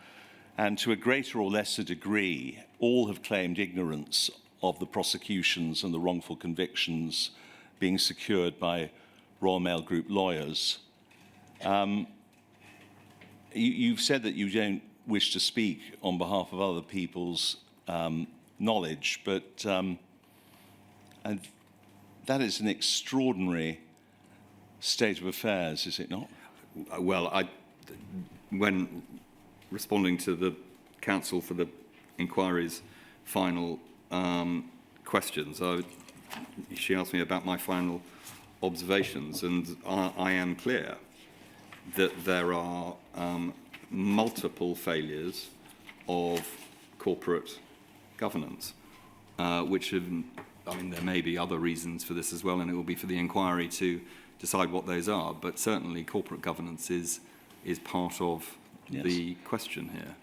and to a greater or lesser degree, all have claimed ignorance of the prosecutions and the wrongful convictions being secured by Royal Mail Group lawyers. You've said that you don't wish to speak on behalf of other people's knowledge, but and that is an extraordinary state of affairs, is it not?
Well, when responding to the counsel for the inquiry's final questions, she asked me about my final observations, and I am clear that there are multiple failures of corporate governance, which have, there may be other reasons for this as well, and it will be for the inquiry to decide what those are, but certainly corporate governance is part of the question here.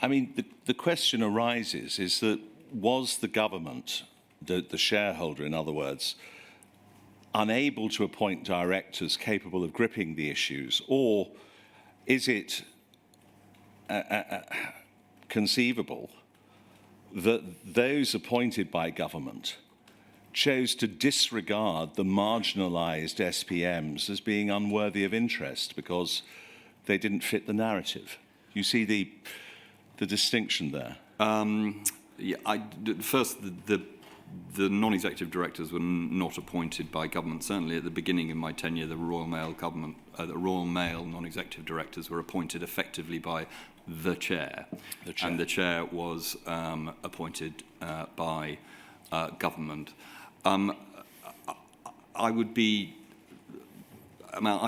I mean, the question arises is that was the government, the shareholder in other words, unable to appoint directors capable of gripping the issues, or is it conceivable that those appointed by government chose to disregard the marginalised SPMs as being unworthy of interest because they didn't fit the narrative? You see the distinction there?
First, the non-executive directors were not appointed by government. Certainly at the beginning of my tenure, the Royal Mail non-executive directors were appointed effectively by the chair. And the chair was appointed by government. I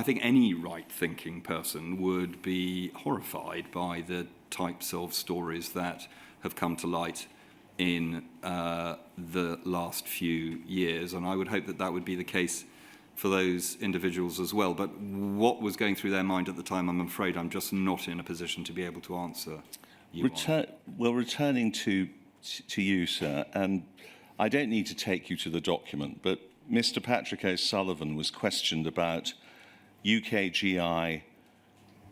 think any right-thinking person would be horrified by the types of stories that have come to light in the last few years, and I would hope that would be the case for those individuals as well. But what was going through their mind at the time, I'm afraid I'm just not in a position to be able to answer you on.
Well, returning to you, sir, and I don't need to take you to the document, but Mr. Patrick O'Sullivan was questioned about UKGI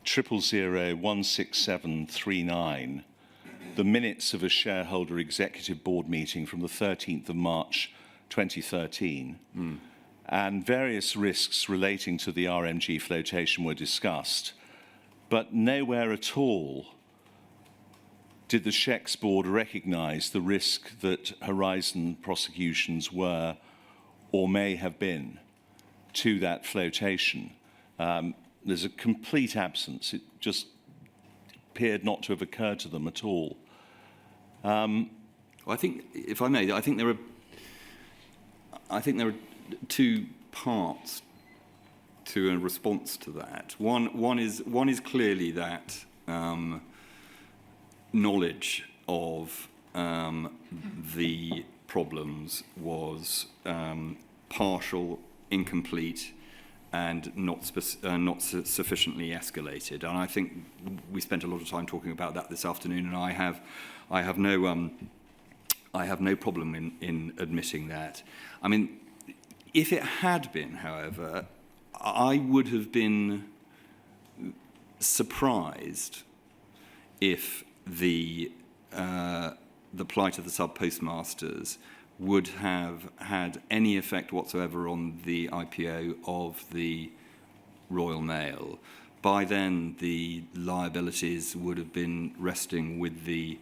000-16739, the minutes of a shareholder executive board meeting from the 13th of March 2013, and various risks relating to the RMG flotation were discussed, but nowhere at all did the SHEX board recognise the risk that Horizon prosecutions were or may have been to that flotation. There's a complete absence. It just appeared not to have occurred to them at all.
Well, I think, if I may, I think there are two parts to a response to that. One is clearly that knowledge of the problems was partial, incomplete, and not sufficiently escalated. And I think we spent a lot of time talking about that this afternoon, and I have no problem in admitting that. I mean, if it had been, however, I would have been surprised if the plight of the sub-postmasters would have had any effect whatsoever on the IPO of the Royal Mail. By then, the liabilities would have been resting with the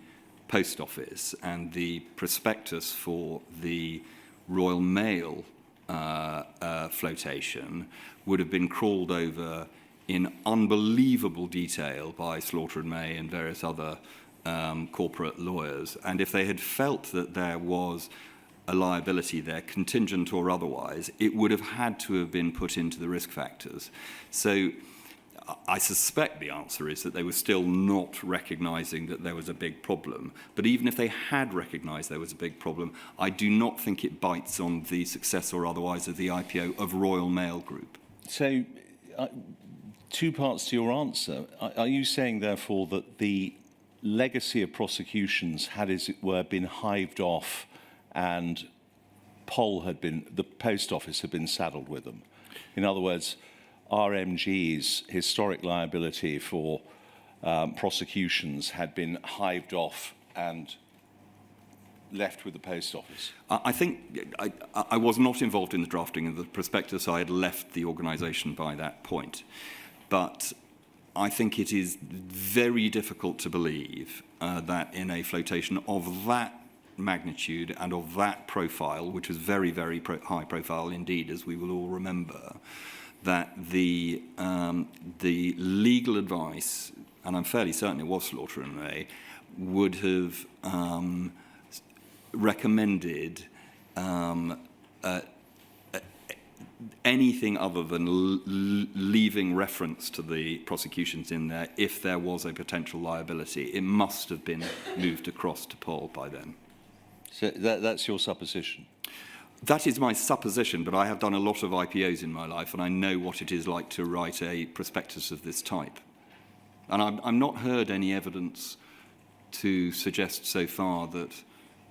Post Office, and the prospectus for the Royal Mail flotation would have been crawled over in unbelievable detail by Slaughter and May and various other corporate lawyers. And if they had felt that there was a liability there, contingent or otherwise, it would have had to have been put into the risk factors. So I suspect the answer is that they were still not recognising that there was a big problem. But even if they had recognised there was a big problem, I do not think it bites on the success or otherwise of the IPO of Royal Mail Group.
So, two parts to your answer. Are you saying, therefore, that the legacy of prosecutions had, as it were, been hived off and the Post Office had been saddled with them? In other words, RMG's historic liability for prosecutions had been hived off and left with the Post Office?
I think I was not involved in the drafting of the prospectus. I had left the organisation by that point. But I think it is very difficult to believe that in a flotation of that magnitude and of that profile, which was very, very high profile indeed, as we will all remember, that the legal advice, and I'm fairly certain it was Slaughter and Ray, would have recommended anything other than leaving reference to the prosecutions in there if there was a potential liability. It must have been moved across to Paul by then.
So that's your supposition?
That is my supposition, but I have done a lot of IPOs in my life, and I know what it is like to write a prospectus of this type. And I've not heard any evidence to suggest so far that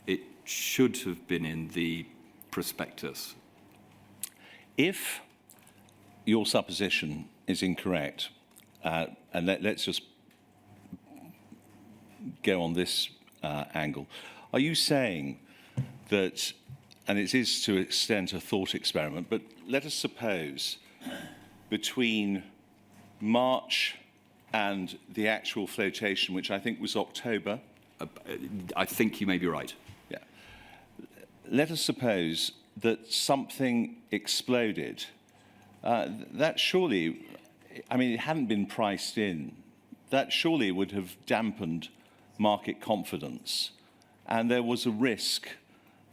it should have been in the prospectus.
If your supposition is incorrect, and let's just go on this angle, are you saying that, and it is to an extent a thought experiment, but let us suppose between March and the actual flotation, which I think was October?
I think you may be right.
Yeah. Let us suppose that something exploded. That surely, I mean, it hadn't been priced in. That surely would have dampened market confidence. And there was a risk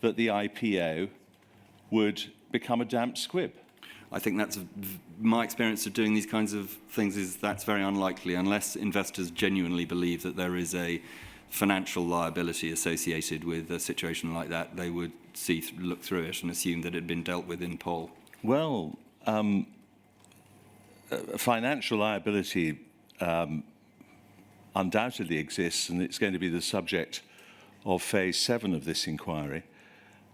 that the IPO would become a damp squib.
I think that's my experience of doing these kinds of things is that's very unlikely unless investors genuinely believe that there is a financial liability associated with a situation like that. They would look through it and assume that it had been dealt with in Pol.
Well, financial liability undoubtedly exists, and it's going to be the subject of phase 7 of this inquiry.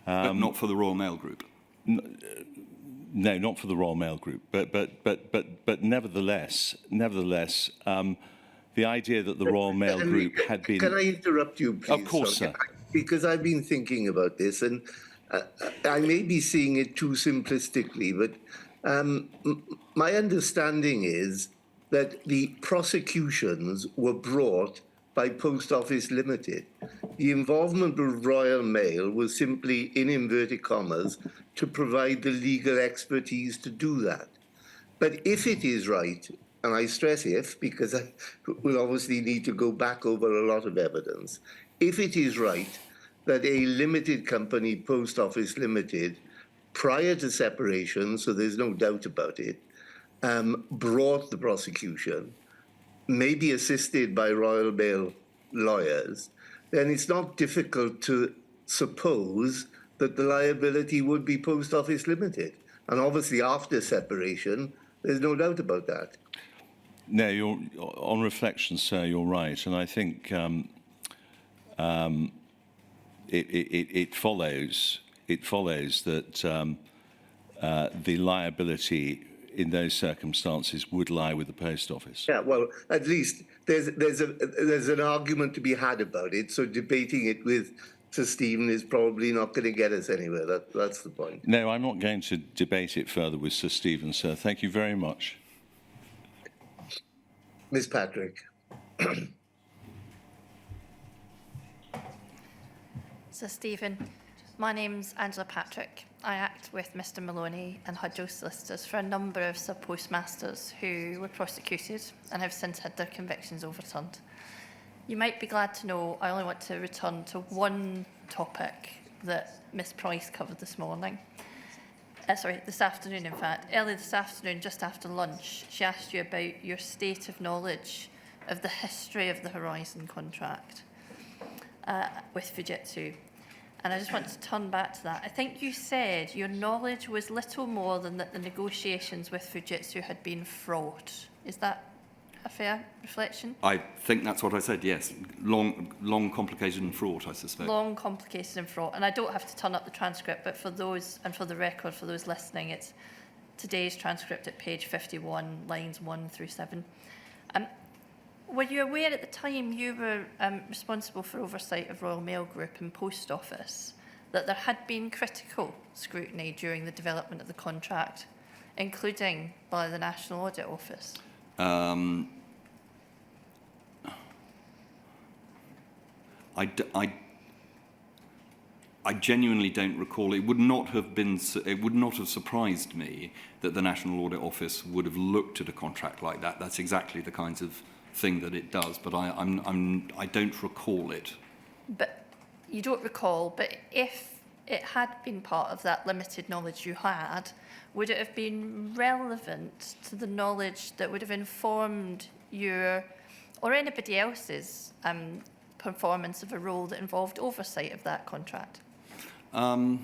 But not for the Royal Mail Group.
No, not for the Royal Mail Group, but nevertheless, the idea that the Royal Mail Group had been.
Can I interrupt you, please?
Of course, sir.
Because I've been thinking about this, and I may be seeing it too simplistically, but my understanding is that the prosecutions were brought by Post Office Limited. The involvement of Royal Mail was simply, in inverted commas, to provide the legal expertise to do that. But if it is right, and I stress if, because I will obviously need to go back over a lot of evidence, if it is right that a limited company, Post Office Limited, prior to separation, so there's no doubt about it, brought the prosecution, maybe assisted by Royal Mail lawyers, then it's not difficult to suppose that the liability would be Post Office Limited. And obviously after separation, there's no doubt about that.
No, on reflection, sir, you're right. And I think it follows that the liability in those circumstances would lie with the Post Office.
Yeah, well, at least there's an argument to be had about it. So debating it with Sir Stephen is probably not going to get us anywhere. That's the point.
No, I'm not going to debate it further with Sir Stephen, sir. Thank you very much.
Ms. Patrick.
Sir Stephen, my name's Angela Patrick. I act with Mr Maloney and Hudgell solicitors for a number of sub-postmasters who were prosecuted and have since had their convictions overturned. You might be glad to know I only want to return to one topic that Miss Price covered this morning. This afternoon, in fact. Early this afternoon, just after lunch, she asked you about your state of knowledge of the history of the Horizon contract with Fujitsu. And I just want to turn back to that. I think you said your knowledge was little more than that the negotiations with Fujitsu had been fraught. Is that a fair reflection?
I think that's what I said, yes. Long, complicated and fraught, I suspect.
Long, complicated and fraught. And I don't have to turn up the transcript, but for those, and for the record, for those listening, it's today's transcript at page 51, lines 1 through 7. Were you aware at the time you were responsible for oversight of Royal Mail Group and Post Office that there had been critical scrutiny during the development of the contract, including by the National Audit Office?
I genuinely don't recall. It would not have been. It would not have surprised me that the National Audit Office would have looked at a contract like that. That's exactly the kinds of thing that it does. But I don't recall it.
But you don't recall. But if it had been part of that limited knowledge you had, would it have been relevant to the knowledge that would have informed your or anybody else's performance of a role that involved oversight of that contract?
I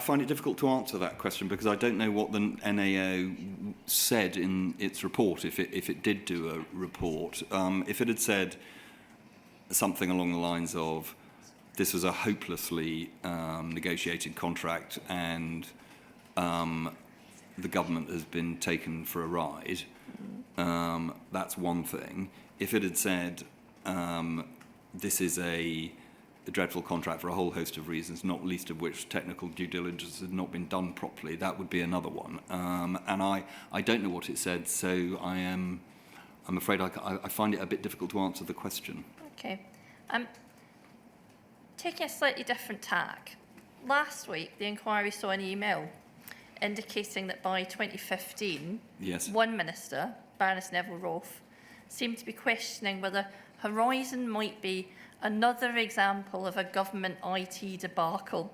find it difficult to answer that question because I don't know what the NAO said in its report, if it did do a report. If it had said something along the lines of, this was a hopelessly negotiated contract and the government has been taken for a ride, that's one thing. If it had said, this is a dreadful contract for a whole host of reasons, not least of which technical due diligence has not been done properly, that would be another one. And I don't know what it said, so I'm afraid I find it a bit difficult to answer the question.
Okay. Taking a slightly different tack, last week the inquiry saw an email indicating that by 2015,
yes,
one minister, Baroness Neville-Rolfe, seemed to be questioning whether Horizon might be another example of a government IT debacle.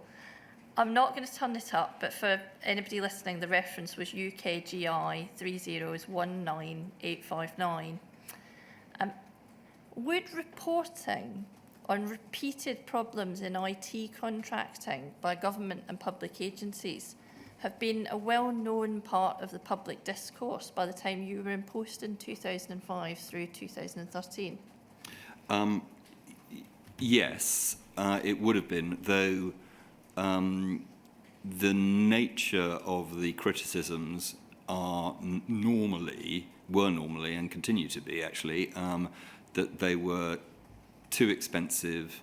I'm not going to turn it up, but for anybody listening, the reference was UKGI 3019859. Would reporting on repeated problems in IT contracting by government and public agencies have been a well-known part of the public discourse by the time you were in post in 2005 through 2013?
Yes, it would have been, though the nature of the criticisms were normally, and continue to be actually, that they were too expensive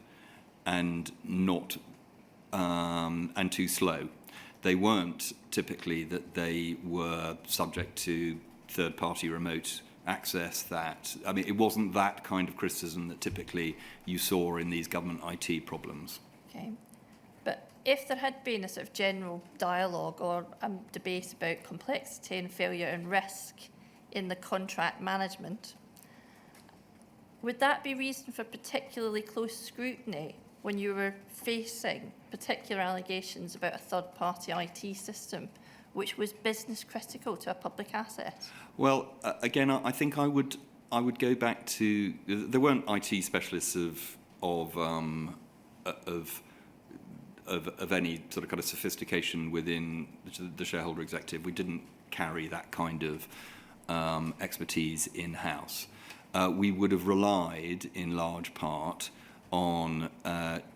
and not and too slow. They weren't typically that they were subject to third-party remote access. It wasn't that kind of criticism that typically you saw in these government IT problems.
Okay. But if there had been a sort of general dialogue or debate about complexity and failure and risk in the contract management, would that be reason for particularly close scrutiny when you were facing particular allegations about a third-party IT system which was business critical to a public asset?
Well, again, I think I would go back to, there weren't IT specialists of any sort of kind of sophistication within the shareholder executive. We didn't carry that kind of expertise in-house. We would have relied in large part on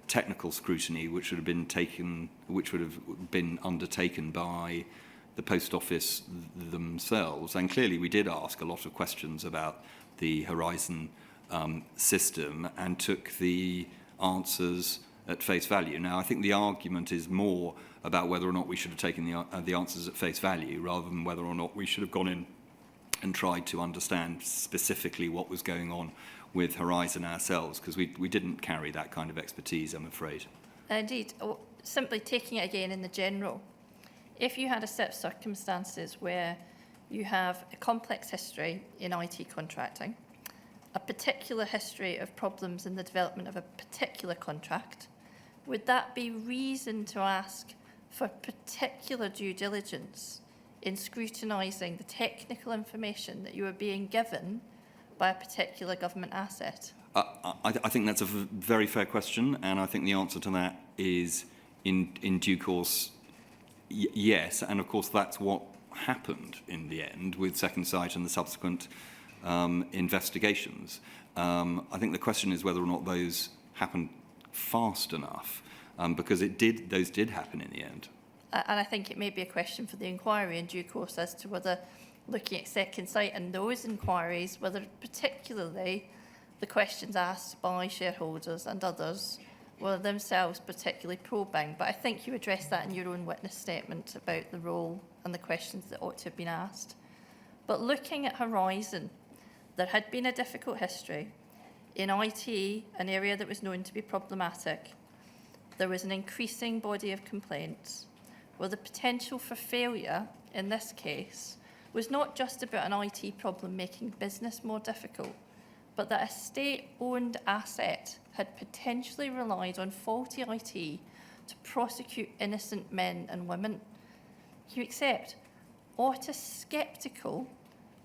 technical scrutiny, which would have been undertaken by the Post Office themselves. And clearly we did ask a lot of questions about the Horizon system and took the answers at face value. Now, I think the argument is more about whether or not we should have taken the answers at face value rather than whether or not we should have gone in and tried to understand specifically what was going on with Horizon ourselves, because we didn't carry that kind of expertise, I'm afraid.
Indeed. Simply taking it again in the general, if you had a set of circumstances where you have a complex history in IT contracting, a particular history of problems in the development of a particular contract, would that be reason to ask for particular due diligence in scrutinising the technical information that you are being given by a particular government asset?
I think that's a very fair question, and I think the answer to that is in due course, yes. And of course, that's what happened in the end with Second Sight and the subsequent investigations. I think the question is whether or not those happened fast enough, because those did happen in the end.
And I think it may be a question for the inquiry in due course as to whether, looking at Second Sight and those inquiries, whether particularly the questions asked by shareholders and others were themselves particularly probing. But I think you addressed that in your own witness statement about the role and the questions that ought to have been asked. But looking at Horizon, there had been a difficult history. In IT, an area that was known to be problematic, there was an increasing body of complaints where the potential for failure, in this case, was not just about an IT problem making business more difficult, but that a state-owned asset had potentially relied on faulty IT to prosecute innocent men and women. You accept, ought a sceptical,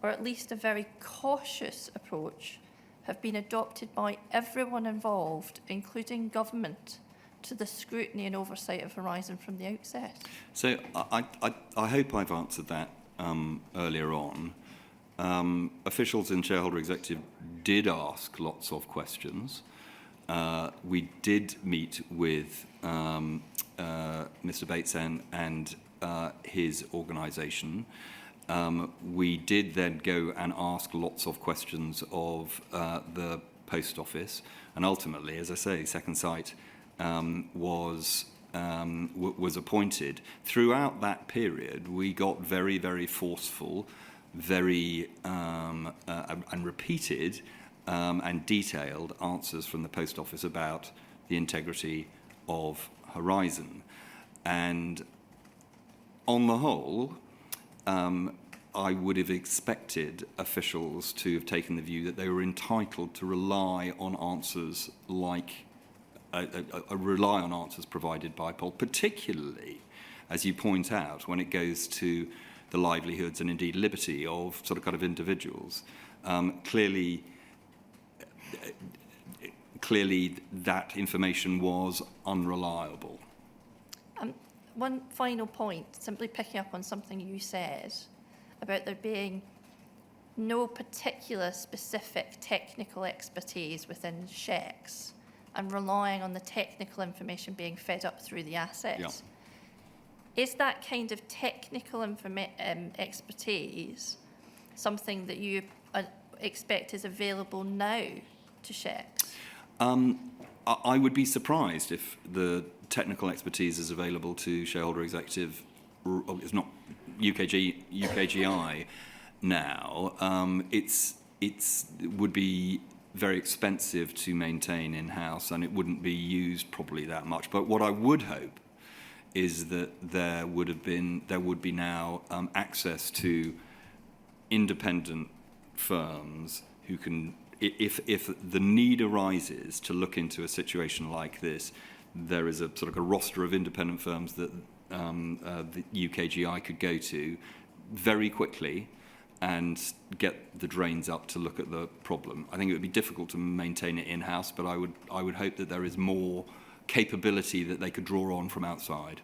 or at least a very cautious approach, have been adopted by everyone involved, including government, to the scrutiny and oversight of Horizon from the outset?
So I hope I've answered that earlier on. Officials in shareholder executive did ask lots of questions. We did meet with Mr. Bates and his organisation. We did then go and ask lots of questions of the Post Office, and ultimately, as I say, Second Sight was appointed. Throughout that period, we got very, very forceful, very and repeated and detailed answers from the Post Office about the integrity of Horizon. And on the whole, I would have expected officials to have taken the view that they were entitled to rely on answers like rely on answers provided by Paul, particularly, as you point out, when it goes to the livelihoods and indeed liberty of sort of kind of individuals. Clearly, that information was unreliable.
One final point, simply picking up on something you said about there being no particular specific technical expertise within SHEX and relying on the technical information being fed up through the assets. Yeah. Is that kind of technical expertise something that you expect is available now to SHEX?
I would be surprised if the technical expertise is available to shareholder executive. It's not UKGI now. It would be very expensive to maintain in-house, and it wouldn't be used probably that much. But what I would hope is that there would be now access to independent firms who can, if the need arises to look into a situation like this, there is a sort of a roster of independent firms that the UKGI could go to very quickly and get the drains up to look at the problem. I think it would be difficult to maintain it in-house, but I would hope that there is more capability that they could draw on from outside.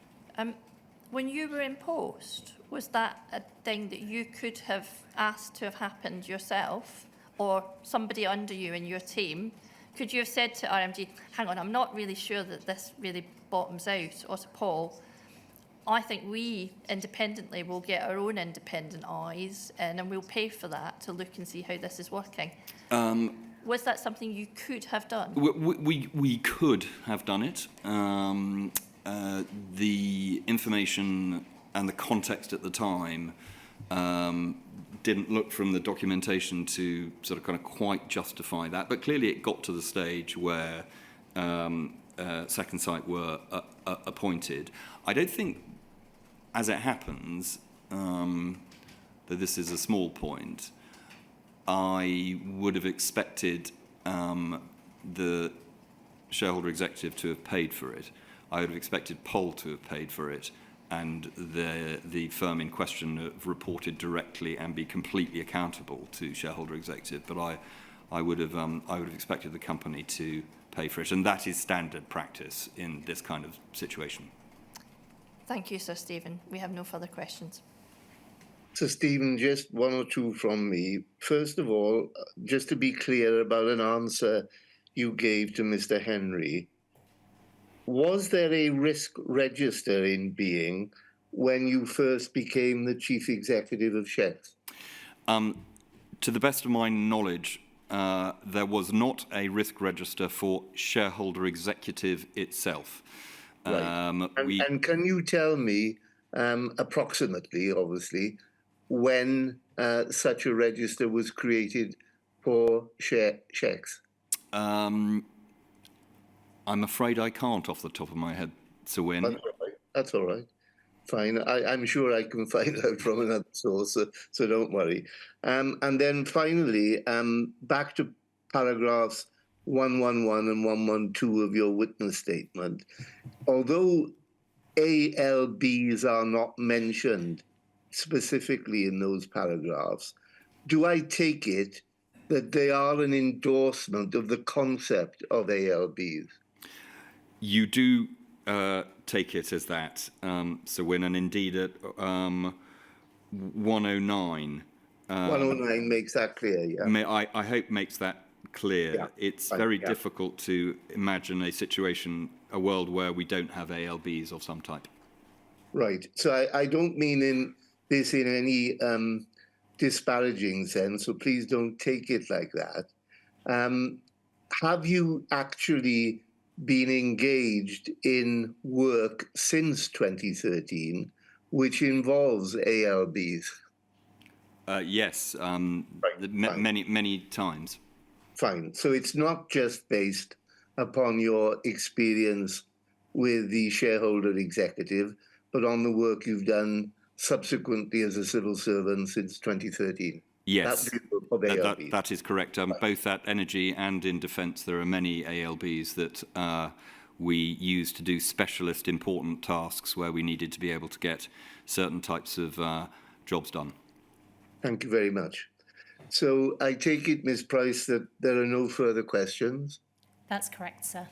When you were in post, was that a thing that you could have asked to have happened yourself, or somebody under you in your team? Could you have said to RMG, hang on, I'm not really sure that this really bottoms out, or to Paul, I think we independently will get our own independent eyes and we'll pay for that to look and see how this is working. Was that something you could have done?
We could have done it. The information and the context at the time didn't look from the documentation to sort of kind of quite justify that, but clearly it got to the stage where Second Sight were appointed. I don't think, as it happens, that this is a small point, I would have expected the shareholder executive to have paid for it. I would have expected Pol to have paid for it, and the firm in question have reported directly and be completely accountable to shareholder executive. But I would have expected the company to pay for it, and that is standard practice in this kind of situation.
Thank you, Sir Stephen. We have no further questions.
So, Stephen, just one or two from me. First of all, just to be clear about an answer you gave to Mr. Henry, was there a risk register in being when you first became the chief executive of SHEX?
To the best of my knowledge, there was not a risk register for shareholder executive itself.
Right. And can you tell me, approximately, obviously, when such a register was created for SHEX?
I'm afraid I can't off the top of my head, Sir Wynne.
That's all right. That's all right. Fine. I'm sure I can find out from another source, so don't worry. And then finally, back to paragraphs 111 and 112 of your witness statement. Although ALBs are not mentioned specifically in those paragraphs, do I take it that they are an endorsement of the concept of ALBs?
You do take it as that, Sir Wynne, and indeed at 109.
109 makes that clear, yeah.
I hope makes that clear.
Yeah,
It's
fine,
very
yeah.
difficult to imagine a situation, a world where we don't have ALBs of some type.
Right. So I don't mean in any disparaging sense, so please don't take it like that. Have you actually been engaged in work since 2013, which involves ALBs?
Yes,
Fine.
many times.
Fine. So it's not just based upon your experience with the shareholder executive, but on the work you've done subsequently as a civil servant since 2013.
Yes,
ALBs.
that is correct. Both at Energy and in Defence, there are many ALBs that we use to do specialist important tasks where we needed to be able to get certain types of jobs done.
Thank you very much. So I take it, Ms. Price, that there are no further questions.
That's correct, sir.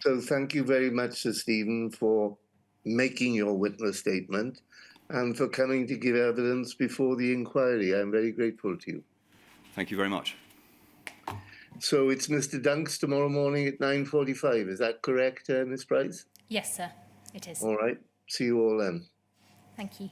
So thank you very much, Sir Stephen, for making your witness statement and for coming to give evidence before the inquiry. I'm very grateful to you.
Thank you very much.
So it's Mr. Dunks tomorrow morning at 9:45. Is that correct, Ms. Price?
Yes, sir, it is.
All right. See you all then.
Thank you.